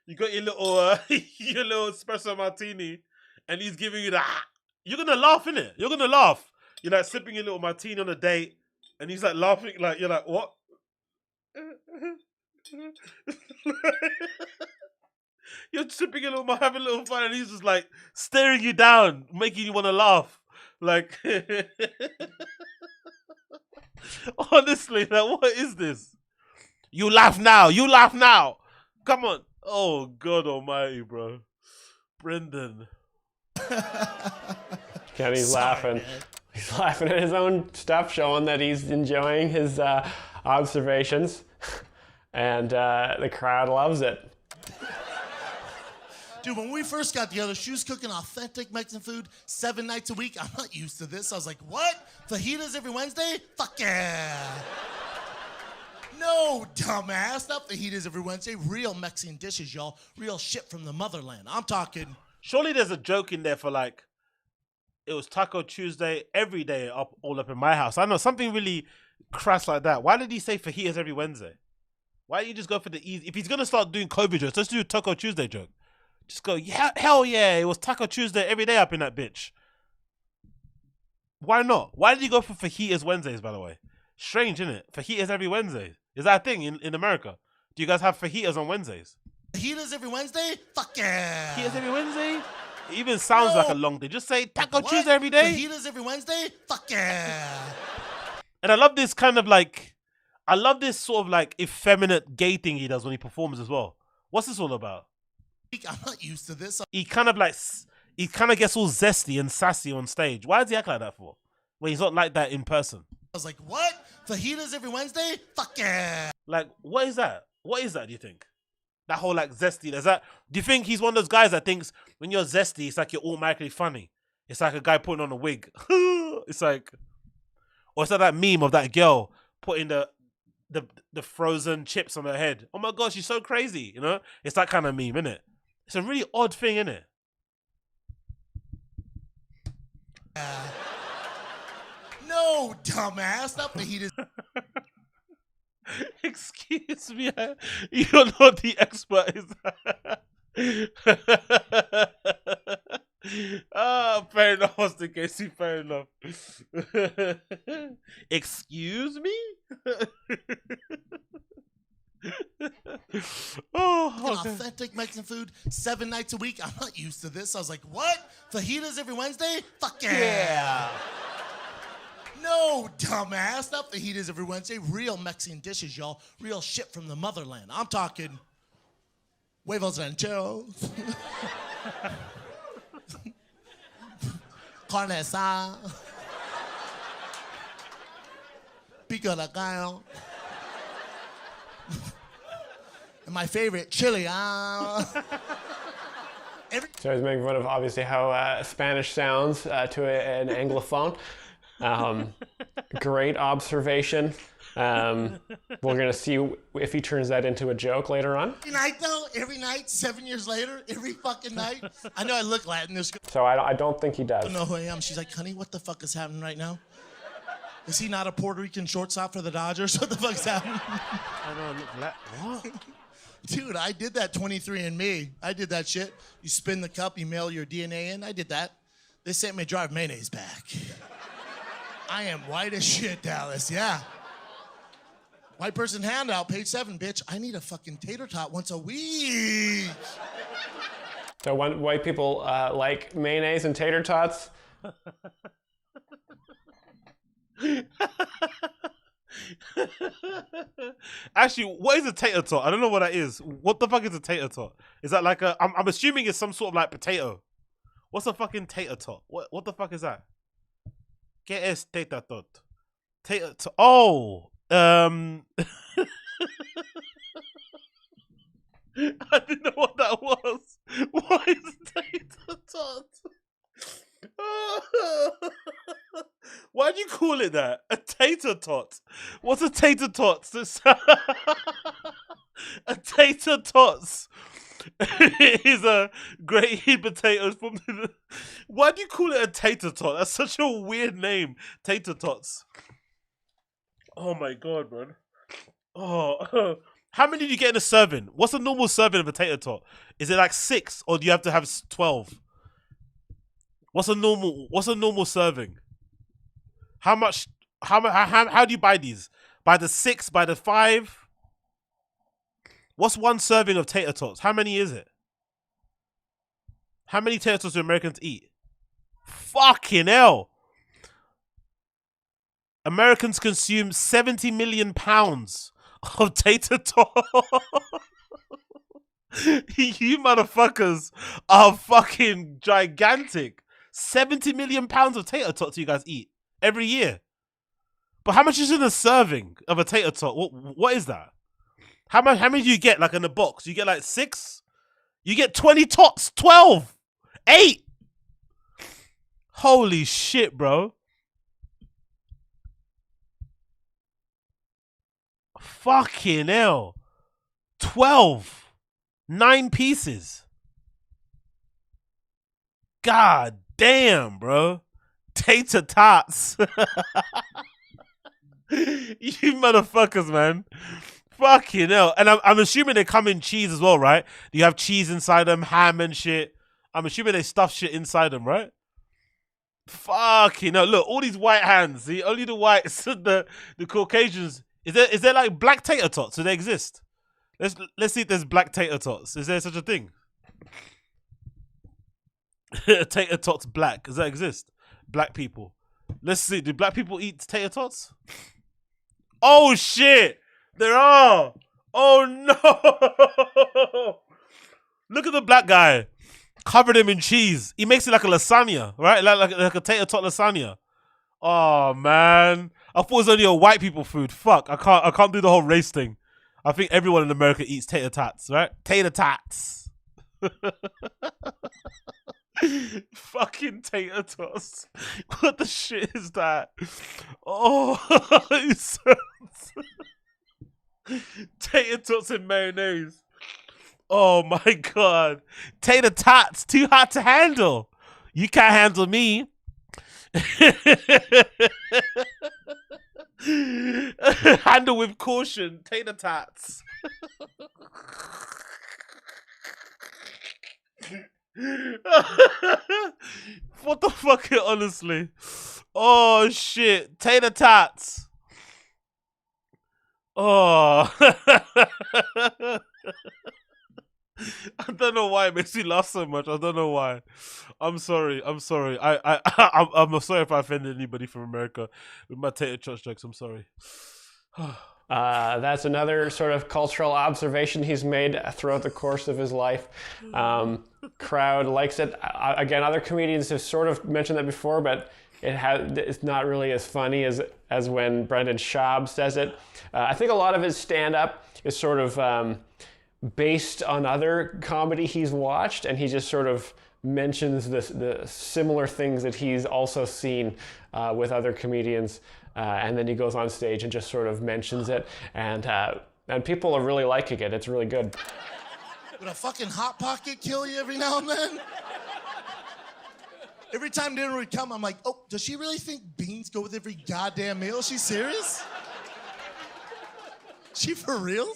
Speaker 1: you got your little your little espresso martini, and he's giving you that. You're gonna laugh, innit? You're gonna laugh. You're like sipping your little martini on a date, and he's like laughing, like you're like, what? You're sipping a little, having a little fun, and he's just like staring you down, making you want to laugh. Like, honestly, like, what is this? You laugh now. You laugh now. Come on. Oh, God almighty, bro. Brendan.
Speaker 3: Kenny's laughing. Man. He's laughing at his own stuff, showing that he's enjoying his observations. And the crowd loves it.
Speaker 6: Dude, when we first got together, she was cooking authentic Mexican food 7 nights a week. I'm not used to this. I was like, what? Fajitas every Wednesday? Fuck yeah. No, dumbass. Not fajitas every Wednesday. Real Mexican dishes, y'all. Real shit from the motherland. I'm talking.
Speaker 1: Surely there's a joke in there for like, it was Taco Tuesday every day all up in my house. I know, something really crass like that. Why did he say fajitas every Wednesday? Why don't you just go for the easy? If he's going to start doing COVID jokes, let's do a Taco Tuesday joke. Just go, yeah, hell yeah, it was Taco Tuesday every day up in that bitch. Why not? Why did he go for fajitas Wednesdays, by the way? Strange, isn't it? Fajitas every Wednesday. Is that a thing in America? Do you guys have fajitas on Wednesdays?
Speaker 6: Fajitas every Wednesday? Fuck yeah.
Speaker 1: Fajitas every Wednesday? It even sounds like a long day. Just say Taco Tuesday every day.
Speaker 6: Fajitas every Wednesday? Fuck yeah.
Speaker 1: And I love this kind of like, I love this sort of like effeminate gay thing he does when he performs as well. What's this all about?
Speaker 6: I'm not used to this.
Speaker 1: He kind of gets all zesty and sassy on stage. Why does he act like that for? When he's not like that in person.
Speaker 6: I was like, what? Fajitas every Wednesday? Fuck yeah.
Speaker 1: Like, what is that? What is that, do you think? That whole like zesty, do you think he's one of those guys that thinks when you're zesty, it's like you're automatically funny? It's like a guy putting on a wig. It's like, or it's like that meme of that girl putting the frozen chips on her head. Oh my God, she's so crazy, you know? It's that kind of meme, isn't it? It's a really odd thing, isn't it?
Speaker 6: No, dumbass. Not fajitas.
Speaker 1: Excuse me. You're not the expert, is that? Fair enough, Austin Casey. Fair enough. Excuse me?
Speaker 6: Oh, okay. Authentic Mexican food 7 nights a week. I'm not used to this. I was like, what? Fajitas every Wednesday? Fuck yeah. No, dumbass. Not fajitas every Wednesday. Real Mexican dishes, y'all. Real shit from the motherland. I'm talking huevos rancheros, carne asada, pico de gallo. And my favorite, chili.
Speaker 3: So he's making fun of obviously how Spanish sounds to an Anglophone. Great observation. We're gonna see if he turns that into a joke later on.
Speaker 6: Every night though, every night, 7 years later, every fucking night. I know I look Latin.
Speaker 3: So I don't think he does.
Speaker 6: I don't know who I am. She's like, honey, what the fuck is happening right now? Is he not a Puerto Rican shortstop for the Dodgers? What the fuck's happening?
Speaker 1: I don't look Latin. What?
Speaker 6: Dude, I did that 23andMe. I did that shit. You spin the cup, you mail your DNA in. I did that. They sent me drive mayonnaise back. I am white as shit, Dallas. Yeah. White person handout, page 7, bitch. I need a fucking tater tot once a week.
Speaker 3: So white people like mayonnaise and tater tots.
Speaker 1: Actually, what is a tater tot? I don't know what that is. What the fuck is a tater tot? Is that like a? I'm assuming it's some sort of like potato. What's a fucking tater tot? What the fuck is that? ¿Qué es tater tot? Tater tot. Oh, I didn't know what that was. What is tater tot? Why do you call it that? A tater tot. What's a tater tot? A tater tots is a grated potatoes from the... Why do you call it a tater tot? That's such a weird name. Tater tots. Oh my god, man. Oh, how many do you get in a serving? What's a normal serving of a tater tot? Is it like 6 or do you have to have 12? What's a normal serving? How much? How do you buy these? By the 6? By the 5? What's one serving of tater tots? How many is it? How many tater tots do Americans eat? Fucking hell! Americans consume 70 million pounds of tater tots. You motherfuckers are fucking gigantic. 70 million pounds of tater tots you guys eat every year. But how much is in a serving of a tater tot? What is that? How many do you get like in a box? You get like 6? You get 20 tots, 12, 8. Holy shit, bro. Fucking hell. 12. 9 pieces. God damn, bro. Tater tots. You motherfuckers, man. Fucking hell. And I'm assuming they come in cheese as well, right? You have cheese inside them, ham and shit. I'm assuming they stuff shit inside them, right? Fucking hell. Look, all these white hands. See, only the whites, the Caucasians. Is there like black tater tots? Do they exist? Let's see if there's black tater tots. Is there such a thing? Tater tots black. Does that exist? Black people. Let's see. Do black people eat tater tots? Oh shit! There are. Oh no! Look at the black guy. Covered him in cheese. He makes it like a lasagna, right? Like a tater tot lasagna. Oh man! I thought it was only a white people food. Fuck! I can't do the whole race thing. I think everyone in America eats tater tots, right? Tater tots. Fucking tater tots. What the shit is that? Oh, tater tots and mayonnaise. Oh my god. Tater tots, too hot to handle. You can't handle me. Handle with caution. Tater tots. What the fuck, honestly? Oh shit, tater tots. Oh. I don't know why it makes me laugh so much. I don't know why. I'm sorry. I'm sorry if I offended anybody from America with my tater tot jokes. I'm sorry.
Speaker 3: That's another sort of cultural observation he's made throughout the course of his life. Crowd likes it. Again, other comedians have sort of mentioned that before, but it's not really as funny as when Brendan Schaub says it. I think a lot of his stand-up is sort of based on other comedy he's watched, and he just sort of mentions the similar things that he's also seen with other comedians. And then he goes on stage and just sort of mentions it, and people are really liking it. It's really good.
Speaker 6: Would a fucking Hot Pocket kill you every now and then? Every time dinner would come, I'm like, oh, does she really think beans go with every goddamn meal? Is she serious? She for real?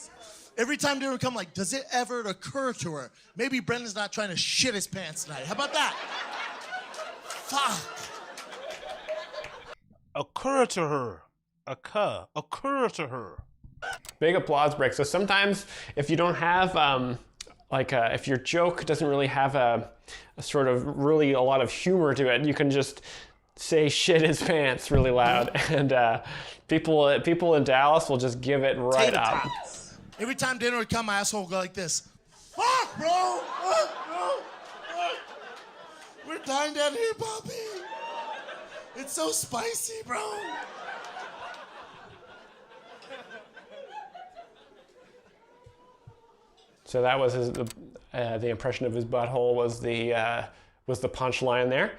Speaker 6: Every time dinner would come, like, does it ever occur to her? Maybe Brendan's not trying to shit his pants tonight. How about that? Fuck.
Speaker 1: Occur to her. Occur to her.
Speaker 3: Big applause break. So sometimes if you don't have, if your joke doesn't really have a sort of really a lot of humor to it, you can just say shit his pants really loud, and people in Dallas will just give it right up.
Speaker 6: Every time dinner would come, my asshole would go like this. Fuck, bro! Fuck, bro! Fuck. We're dying down here, Poppy. It's so spicy, bro.
Speaker 3: So that was the impression of his butthole was the punchline there.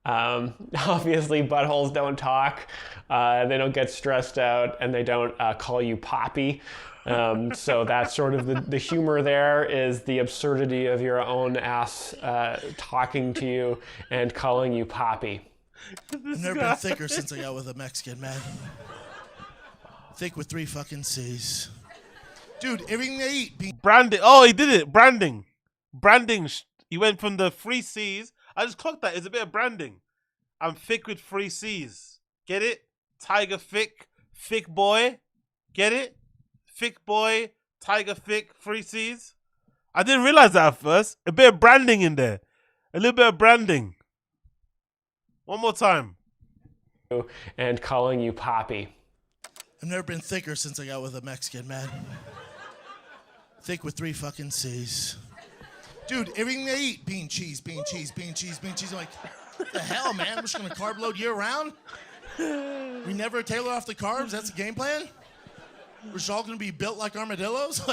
Speaker 3: Obviously, buttholes don't talk, they don't get stressed out, and they don't call you Poppy. So that's sort of the humor there, is the absurdity of your own ass talking to you and calling you Poppy.
Speaker 6: I've never been thicker since I got with a Mexican, man. Thick with 3 fucking C's. Dude, everything they eat.
Speaker 1: Branding. Oh, he did it. Branding. Branding. He went from the 3 C's. I just clocked that. It's a bit of branding. I'm thick with 3 C's. Get it? Tiger thick. Thick boy. Get it? Thick boy. Tiger thick. 3 C's. I didn't realize that at first. A bit of branding in there. A little bit of branding. One more time.
Speaker 3: And calling you Poppy.
Speaker 6: I've never been thicker since I got with a Mexican, man. Thick with 3 fucking C's. Dude, everything they eat, bean, cheese, bean, cheese, bean, cheese, bean, cheese. I'm like, what the hell, man? We're just gonna carb load year round? We never tailor off the carbs? That's the game plan? We're just all gonna be built like armadillos?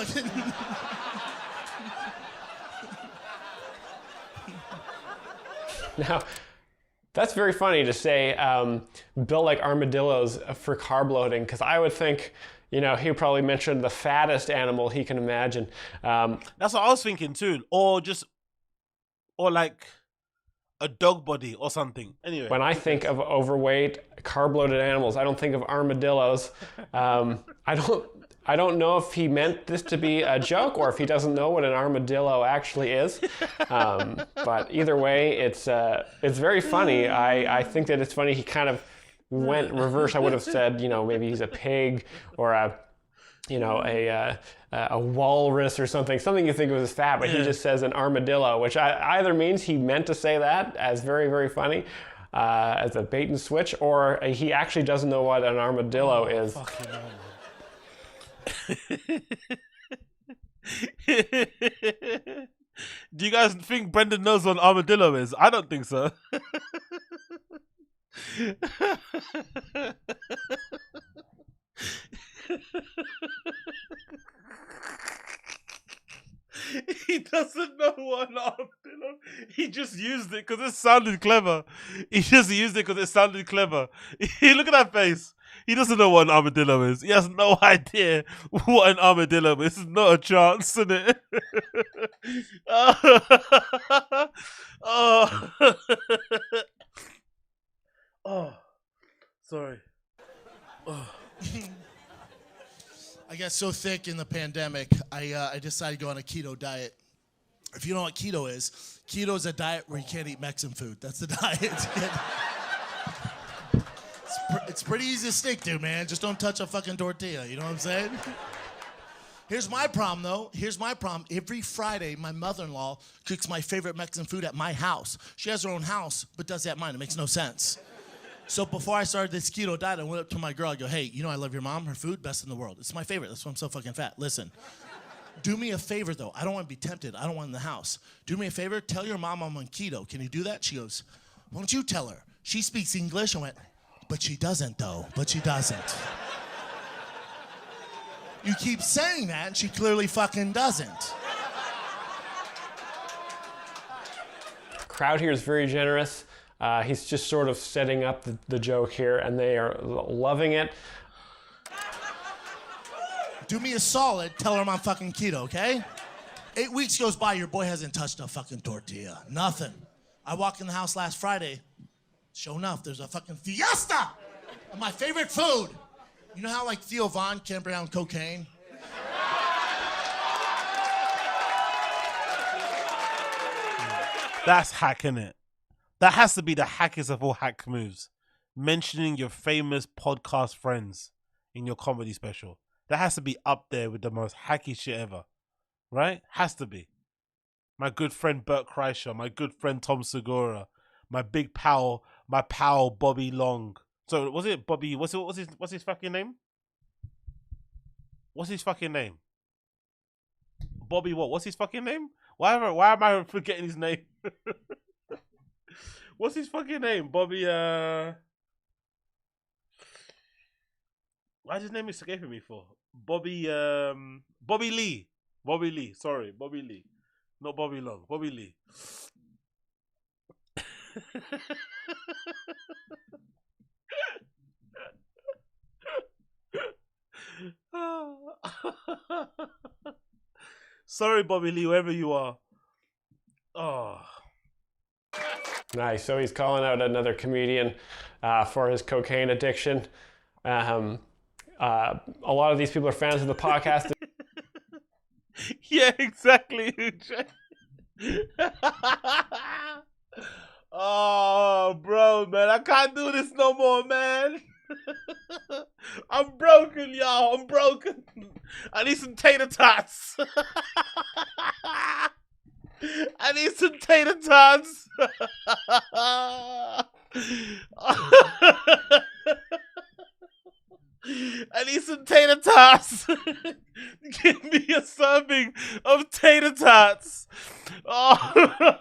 Speaker 3: Now, that's very funny to say, built like armadillos for carb loading, because I would think, you know, he probably mentioned the fattest animal he can imagine.
Speaker 1: That's what I was thinking too. Or like a dog body or something. Anyway.
Speaker 3: When I think of overweight, carb-loaded animals, I don't think of armadillos. I don't know if he meant this to be a joke or if he doesn't know what an armadillo actually is. But either way, it's very funny. I think that it's funny he kind of went reverse. I would have said, you know, maybe he's a pig or a walrus or something you think of as fat, but he just says an armadillo, which either means he meant to say that as very, very funny, as a bait and switch, or he actually doesn't know what an armadillo is.
Speaker 1: Fucking hell, Do you guys think Brendan knows what an armadillo is? I don't think so. He doesn't know what an armadillo. He just used it because it sounded clever. He just used it because it sounded clever. Look at that face. He doesn't know what an armadillo is. He has no idea what an armadillo is. Not a chance, isn't it? Oh, sorry. Oh.
Speaker 6: I got so thick in the pandemic, I decided to go on a keto diet. If you know what keto is a diet where you can't eat Mexican food. That's the diet. It's pretty easy to stick to, man. Just don't touch a fucking tortilla. You know what I'm saying? Here's my problem, though. Here's my problem. Every Friday, my mother-in-law cooks my favorite Mexican food at my house. She has her own house, but does it at mine. It makes no sense. So before I started this keto diet, I went up to my girl. I go, hey, you know I love your mom. Her food, best in the world. It's my favorite. That's why I'm so fucking fat. Listen, do me a favor, though. I don't want to be tempted. I don't want in the house. Do me a favor. Tell your mom I'm on keto. Can you do that? She goes, why don't you tell her? She speaks English. I went, but she doesn't, though. But she doesn't. You keep saying that, and she clearly fucking doesn't.
Speaker 3: Crowd here is very generous. He's just sort of setting up the joke here, and they are loving it.
Speaker 6: Do me a solid, tell her I'm on fucking keto, okay? 8 weeks goes by, your boy hasn't touched a fucking tortilla. Nothing. I walk in the house last Friday. Sure enough, there's a fucking fiesta of my favorite food. You know how, like, Theo Von can't bring down cocaine?
Speaker 1: That's hacking it. That has to be the hackiest of all hack moves. Mentioning your famous podcast friends in your comedy special. That has to be up there with the most hacky shit ever. Right? Has to be. My good friend Bert Kreischer, my good friend Tom Segura, my big pal my pal Bobby Long. So was it Bobby? What's his fucking name? What's his fucking name? Bobby what? What's his fucking name? Why am I forgetting his name? What's his fucking name? Bobby. Why's his name escaping me for? Bobby. Bobby Lee. Bobby Lee. Sorry, Bobby Lee. Not Bobby Long. Bobby Lee. Sorry, Bobby Lee, wherever you are. Oh.
Speaker 3: Nice. So he's calling out another comedian for his cocaine addiction. A lot of these people are fans of the podcast.
Speaker 1: Yeah, exactly. Oh, bro, man, I can't do this no more, man. I'm broken, y'all. I'm broken. I need some tater tots. I need some tater tots. I need some tater tots. Give me a serving of tater tots. Oh.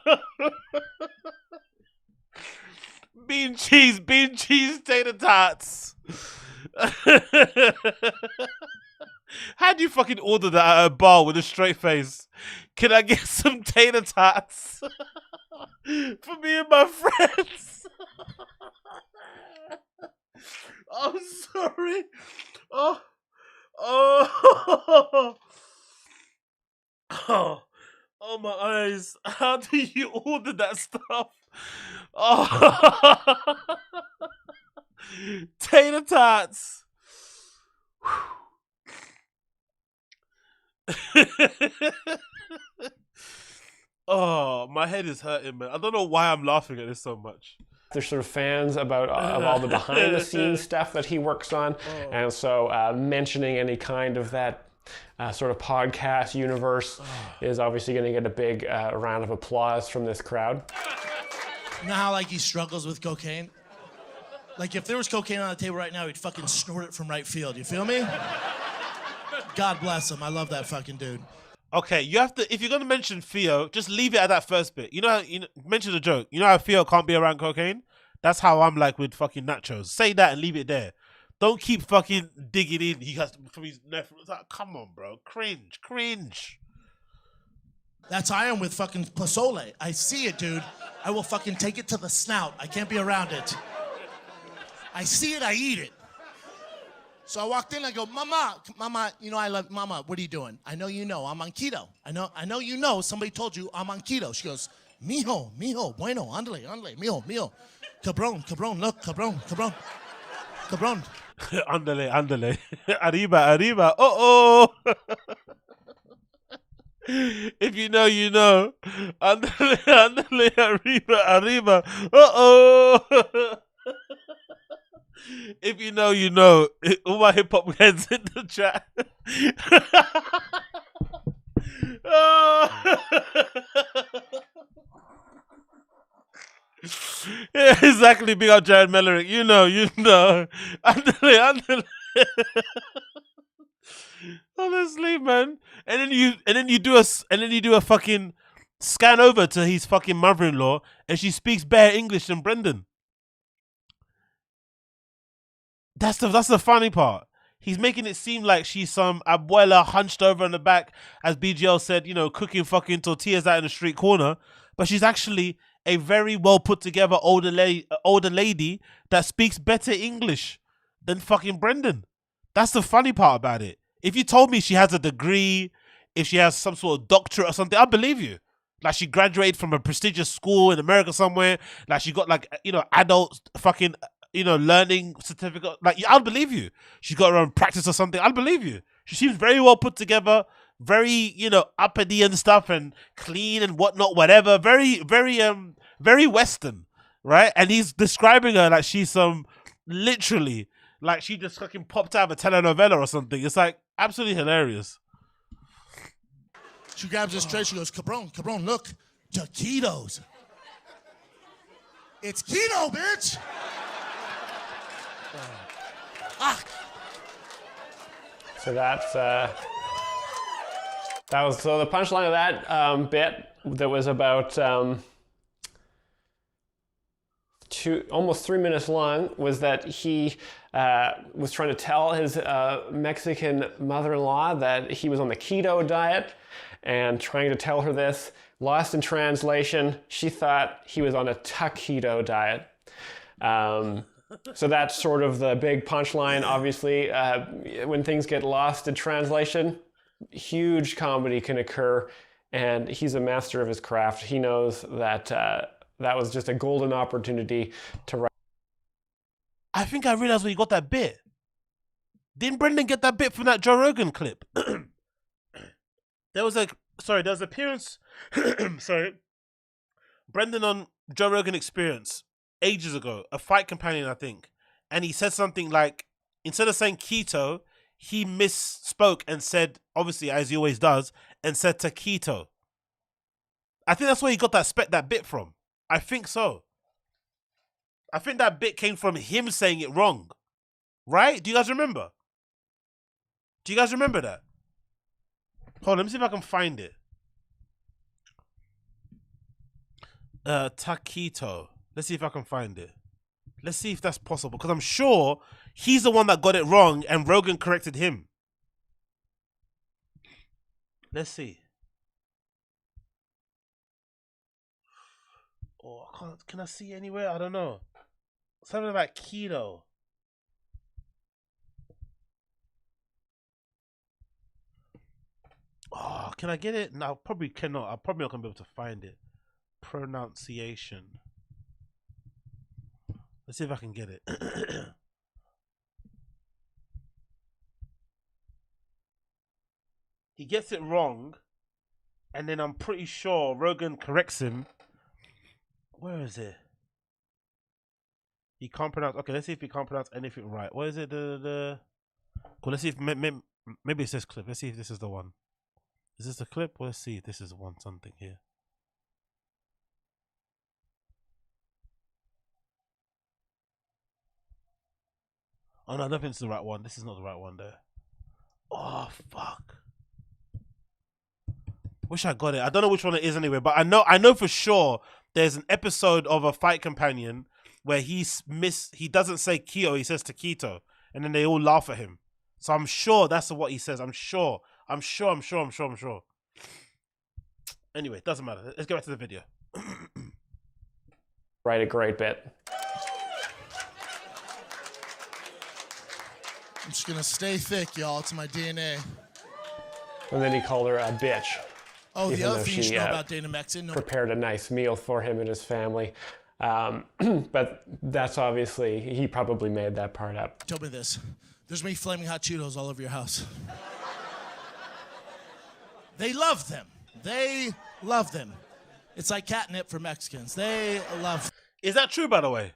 Speaker 1: Bean cheese tater tots. How'd you fucking order that at a bar with a straight face? Can I get some tater tots for me and my friends? I'm sorry. Oh, my eyes. How do you order that stuff? Oh. Tater tots. Oh, my head is hurting, man. I don't know why I'm laughing at this so much.
Speaker 3: They're sort of fans about of all the behind-the-scenes stuff that he works on, and so mentioning any kind of that sort of podcast universe is obviously going to get a big round of applause from this crowd.
Speaker 6: You know how like he struggles with cocaine? Like if there was cocaine on the table right now, he'd fucking snort it from right field. You feel me? God bless him. I love that fucking dude.
Speaker 1: Okay, you have to, if you're gonna mention Theo, just leave it at that first bit. You know, mention the joke. You know how Theo can't be around cocaine? That's how I'm like with fucking nachos. Say that and leave it there. Don't keep fucking digging in. He has to, from his nephew. Like, come on, bro. Cringe.
Speaker 6: That's how I am with fucking pozole. I see it, dude. I will fucking take it to the snout. I can't be around it. I see it, I eat it. So I walked in, I go, Mama, you know I love, Mama, what are you doing? I know you know, I'm on keto. I know you know, somebody told you I'm on keto. She goes, mijo, bueno, ándale, mijo. Cabrón, look, cabrón.
Speaker 1: Ándale. Arriba. Oh. If you know, you know. Ándale, arriba. Oh. If you know, you know. All my hip hop heads in the chat. Yeah, exactly. Big up Jared Mellerick. You know. Andale. Honestly, man. And then you do a fucking scan over to his fucking mother-in-law, and she speaks better English than Brendan. That's the funny part. He's making it seem like she's some abuela hunched over in the back, as BGL said, cooking fucking tortillas out in the street corner. But she's actually a very well put together older lady that speaks better English than fucking Brendan. That's the funny part about it. If you told me she has a degree, if she has some sort of doctorate or something, I'd believe you. Like she graduated from a prestigious school in America somewhere. Like she got like, adult fucking, learning certificate. Like, I'll believe you. She's got her own practice or something. I'll believe you. She seems very well put together, very, uppity and stuff, and clean and whatnot, whatever. Very, very, very Western, right? And he's describing her like she's some, literally, like she just fucking popped out of a telenovela or something. It's like absolutely hilarious.
Speaker 6: She grabs this tray. She goes, Cabron, look, taquitos. It's keto, bitch.
Speaker 3: So that's that was so the punchline of that bit that was about almost 3 minutes long was that he was trying to tell his Mexican mother-in-law that he was on the keto diet and trying to tell her this. Lost in translation, she thought he was on a taquito diet. So that's sort of the big punchline. Obviously, when things get lost in translation, huge comedy can occur, and he's a master of his craft. He knows that that was just a golden opportunity to write.
Speaker 1: I think I realized where you got that bit. Didn't Brendan get that bit from that Joe Rogan clip? There was appearance. Sorry. Brendan on Joe Rogan Experience ages ago, a fight companion, I think. And he said something like, instead of saying keto, he misspoke and said, obviously, as he always does, and said taquito. I think that's where he got that bit from. I think so. I think that bit came from him saying it wrong. Right? Do you guys remember? Do you guys remember that? Hold on, let me see if I can find it. Taquito. Let's see if I can find it. Let's see if that's possible. Because I'm sure he's the one that got it wrong and Rogan corrected him. Let's see. Oh, can I see anywhere? I don't know. Something about keto. Oh, can I get it? No, I probably cannot. I'm probably not going to be able to find it. Pronunciation. Let's see if I can get it. He gets it wrong, and then I'm pretty sure Rogan corrects him. Where is it? He can't pronounce. Okay, let's see if he can't pronounce anything right. What is it? Cool. Let's see if maybe it's this clip. Let's see if this is the one. Is this the clip? Let's see if this is one something here. Oh no, I don't think it's the right one. This is not the right one there. Oh fuck. Wish I got it. I don't know which one it is anyway, but I know for sure there's an episode of A Fight Companion where he doesn't say keto, he says taquito, and then they all laugh at him. So I'm sure that's what he says. I'm sure. Anyway, doesn't matter. Let's get back to the video.
Speaker 3: Write a great bit.
Speaker 6: I'm just gonna stay thick, y'all. It's my DNA.
Speaker 3: And then he called her a bitch.
Speaker 6: Oh, the other thing you should know about Dana Mexon.
Speaker 3: Prepared a nice meal for him and his family. But that's obviously, he probably made that part up.
Speaker 6: Tell me this. There's me flaming hot Cheetos all over your house. They love them. They love them. It's like catnip for Mexicans. They love them.
Speaker 1: Is that true, by the way?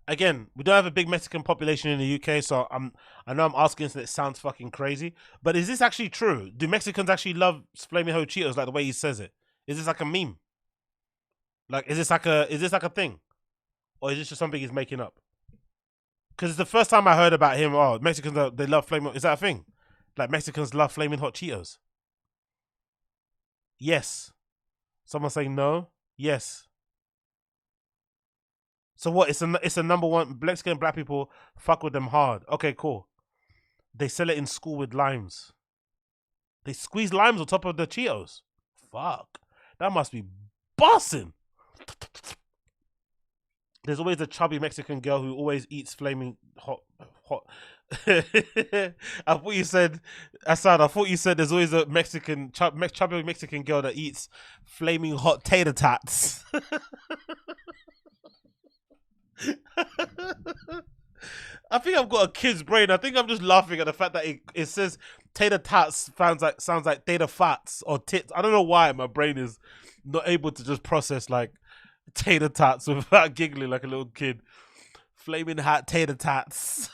Speaker 1: Again, we don't have a big Mexican population in the UK, so I know I'm asking so it sounds fucking crazy, but is this actually true? Do Mexicans actually love flaming hot Cheetos like the way he says it? Is this like a meme? Like, is this like a thing? Or is this just something he's making up? Because it's the first time I heard about him. Oh, Mexicans, they love flaming. Is that a thing? Like, Mexicans love flaming hot Cheetos? Yes. Someone saying no? Yes. So what? It's a number one. Mexican black people fuck with them hard. Okay, cool. They sell it in school with limes. They squeeze limes on top of the Cheetos. Fuck. That must be bossing. There's always a chubby Mexican girl who always eats flaming hot. I thought you said, Assad, I thought you said there's always a chubby Mexican girl that eats flaming hot tater tots. I think I've got a kid's brain. I think I'm just laughing at the fact that it says tater tots sounds like tater fats or tits. I don't know why my brain is not able to just process like tater tots without giggling like a little kid. Flaming hot tater tots.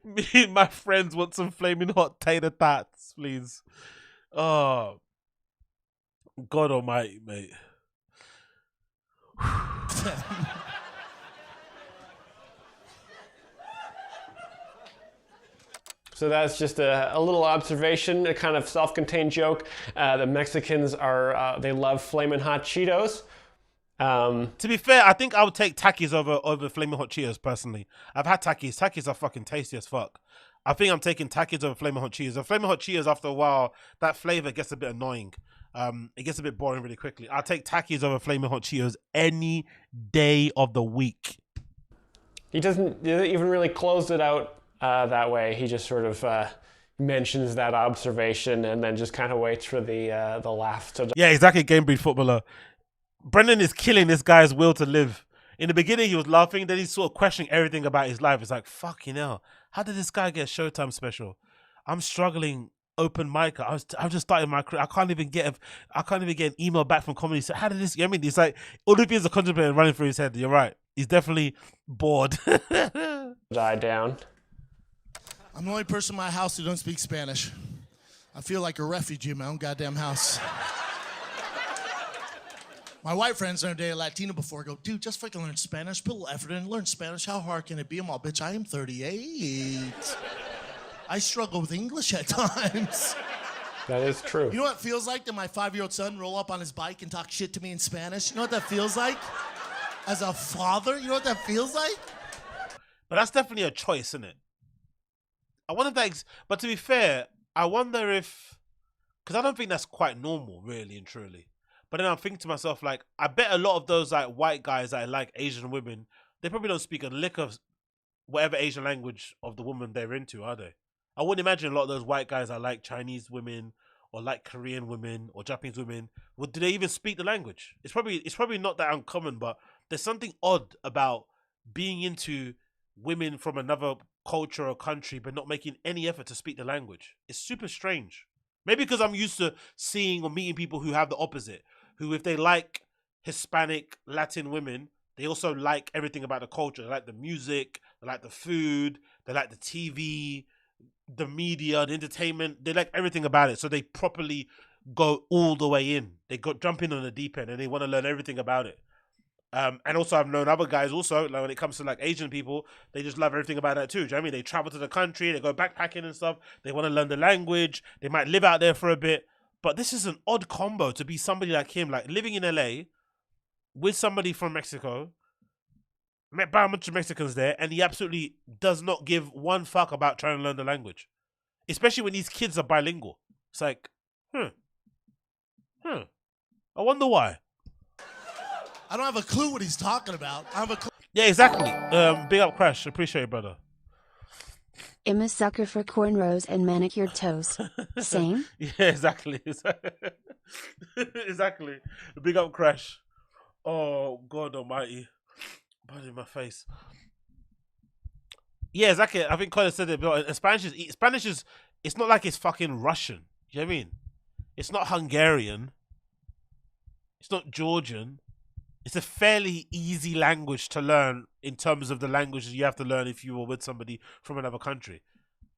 Speaker 1: Me and my friends want some flaming hot tater tots. please. Oh, God Almighty, mate.
Speaker 3: So that's just a little observation, a kind of self-contained joke. The Mexicans are, they love Flamin' Hot Cheetos.
Speaker 1: To be fair, I think I would take Takis over Flamin' Hot Cheetos personally. I've had Takis. Takis are fucking tasty as fuck. I think I'm taking Takis over Flamin' Hot Cheetos. The Flamin' Hot Cheetos, after a while, that flavor gets a bit annoying. It gets a bit boring really quickly. I'll take Takis over Flamin' Hot Cheetos any day of the week.
Speaker 3: He doesn't even really close it out that way. He just sort of mentions that observation and then just kind of waits for the laugh to...
Speaker 1: Yeah, exactly, game breed footballer. Brendan is killing this guy's will to live. In the beginning, he was laughing. Then he's sort of questioning everything about his life. It's like, fucking hell. How did this guy get a Showtime special? I'm struggling open mic. I've just started my career. I can't even get an email back from comedy. So how did this? You know what I mean, it's like all the things are contemplating running through his head. You're right. He's definitely bored.
Speaker 3: Die down.
Speaker 6: I'm the only person in my house who don't speak Spanish. I feel like a refugee in my own goddamn house. My white friends never dated a Latino before. I go, dude, just fucking learn Spanish. Put a little effort in. Learn Spanish. How hard can it be? I'm all, bitch, I am 38. I struggle with English at times.
Speaker 3: That is true.
Speaker 6: You know what it feels like to my 5-year-old son roll up on his bike and talk shit to me in Spanish? You know what that feels like? As a father, you know what that feels like?
Speaker 1: But that's definitely a choice, isn't it? I wonder if that... But to be fair, I wonder if... Because I don't think that's quite normal, really and truly. But then I'm thinking to myself, like, I bet a lot of those like white guys that like Asian women, they probably don't speak a lick of whatever Asian language of the woman they're into, are they? I wouldn't imagine a lot of those white guys that like Chinese women or like Korean women or Japanese women. Well, do they even speak the language? It's probably not that uncommon, but there's something odd about being into women from another culture or country but not making any effort to speak the language. It's super strange. Maybe because I'm used to seeing or meeting people who have the opposite, who if they like Hispanic, Latin women, they also like everything about the culture. They like the music, they like the food, they like the TV, the media, the entertainment. They like everything about it. So they properly go all the way in. They jump in on the deep end and they want to learn everything about it. And also I've known other guys also, like when it comes to like Asian people, they just love everything about that too. Do you know what I mean? They travel to the country, they go backpacking and stuff. They want to learn the language. They might live out there for a bit. But this is an odd combo to be somebody like him, like living in LA with somebody from Mexico, met by a bunch of Mexicans there, and he absolutely does not give one fuck about trying to learn the language. Especially when these kids are bilingual. It's like, I wonder why.
Speaker 6: I don't have a clue what he's talking about. I have a clue.
Speaker 1: Yeah, exactly. Big up, Crash. Appreciate it, brother.
Speaker 8: I'm a sucker for cornrows and manicured toes. Same?
Speaker 1: Yeah, exactly. Exactly. Big up, Crash. Oh, God almighty. Blood in my face. Yeah, exactly. I think Colin said it, but Spanish is, it's not like it's fucking Russian. You know what I mean? It's not Hungarian. It's not Georgian. It's a fairly easy language to learn in terms of the languages you have to learn if you were with somebody from another country.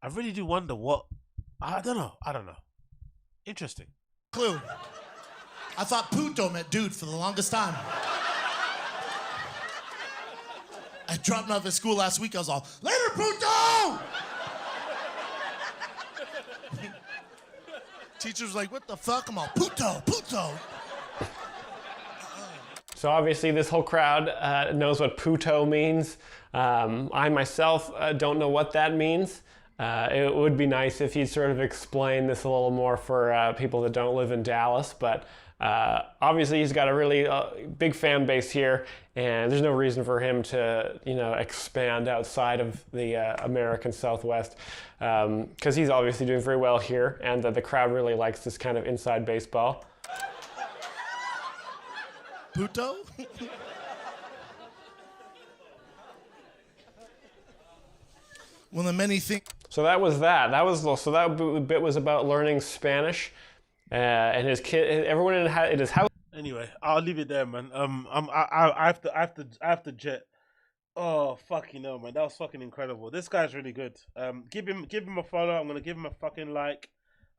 Speaker 1: I really do wonder what... I don't know. Interesting.
Speaker 6: Clue. I thought puto meant dude for the longest time. I dropped him off at school last week. I was all, later, puto! Teacher was like, what the fuck? I'm all, puto.
Speaker 3: So obviously this whole crowd knows what puto means. I myself don't know what that means. It would be nice if you'd sort of explain this a little more for people that don't live in Dallas, but obviously he's got a really big fan base here, and there's no reason for him to, expand outside of the American Southwest, because he's obviously doing very well here, and the crowd really likes this kind of inside baseball.
Speaker 6: Puto? One of the many things.
Speaker 3: So that was that. So that bit was about learning Spanish, and his kid. Everyone in his house.
Speaker 1: Anyway, I'll leave it there, man. I have to jet. Oh fucking hell, man! That was fucking incredible. This guy's really good. Give him a follow. I'm gonna give him a fucking like.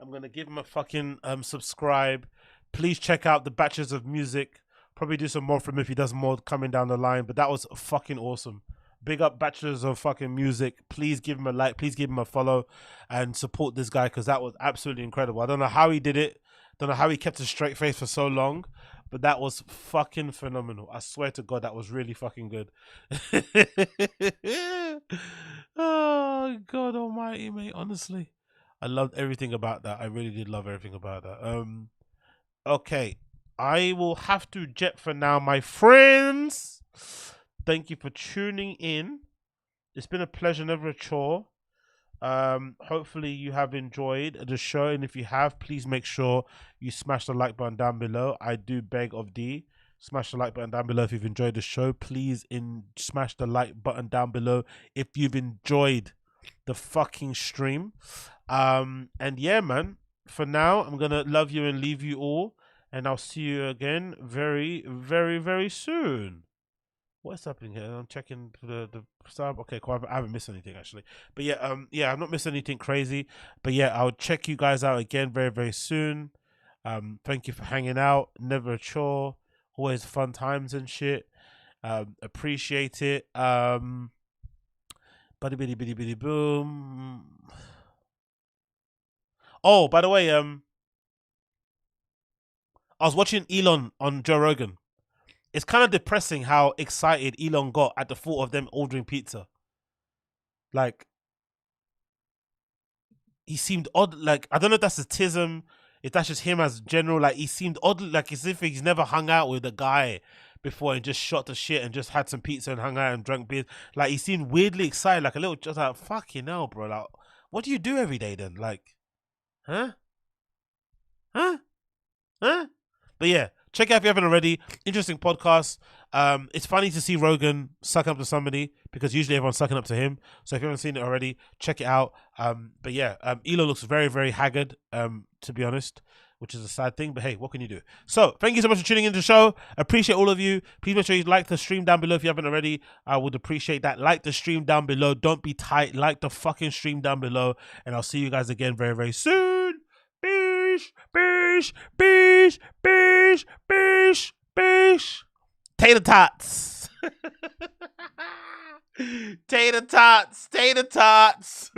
Speaker 1: I'm gonna give him a fucking subscribe. Please check out the Bachelors of Music. Probably do some more for him if he does more coming down the line. But that was fucking awesome. Big up Bachelors of fucking Music. Please give him a like. Please give him a follow and support this guy because that was absolutely incredible. I don't know how he did it. Don't know how he kept a straight face for so long. But that was fucking phenomenal. I swear to God, that was really fucking good. Oh, God almighty, mate. Honestly. I loved everything about that. I really did love everything about that. Okay. I will have to jet for now, my friends. Thank you for tuning in. It's been a pleasure, never a chore. Hopefully you have enjoyed the show, and if you have, please make sure you smash the like button down below. I do beg of thee, smash the like button down below if you've enjoyed the show. Please smash the like button down below if you've enjoyed the fucking stream. And yeah, man, for now I'm gonna love you and leave you all, and I'll see you again very, very, very soon. What's happening here? I'm checking the sub. Okay, cool. I haven't missed anything actually. But yeah, yeah, I've not missed anything crazy. But yeah, I'll check you guys out again very, very soon. Thank you for hanging out. Never a chore. Always fun times and shit. Appreciate it. Buddy bitty bitty bitty boom. Oh, by the way, I was watching Elon on Joe Rogan. It's kind of depressing how excited Elon got at the thought of them ordering pizza. Like, he seemed odd. Like, I don't know if that's autism, if that's just him as general. Like, he seemed odd, like as if he's never hung out with a guy before and just shot the shit and just had some pizza and hung out and drank beer. Like, he seemed weirdly excited, like a little, just like, fucking hell, bro. Like, what do you do every day then? Like, huh? But yeah. Check out if you haven't already. Interesting podcast. It's funny to see Rogan suck up to somebody because usually everyone's sucking up to him. So if you haven't seen it already, check it out. But yeah, Elon looks very, very haggard, to be honest, which is a sad thing. But hey, what can you do? So thank you so much for tuning into the show. Appreciate all of you. Please make sure you like the stream down below if you haven't already. I would appreciate that. Like the stream down below. Don't be tight. Like the fucking stream down below. And I'll see you guys again very, very soon. Bish, bish, bish, bish, bish, bish. Tater tots. Tater tots. Tater tots.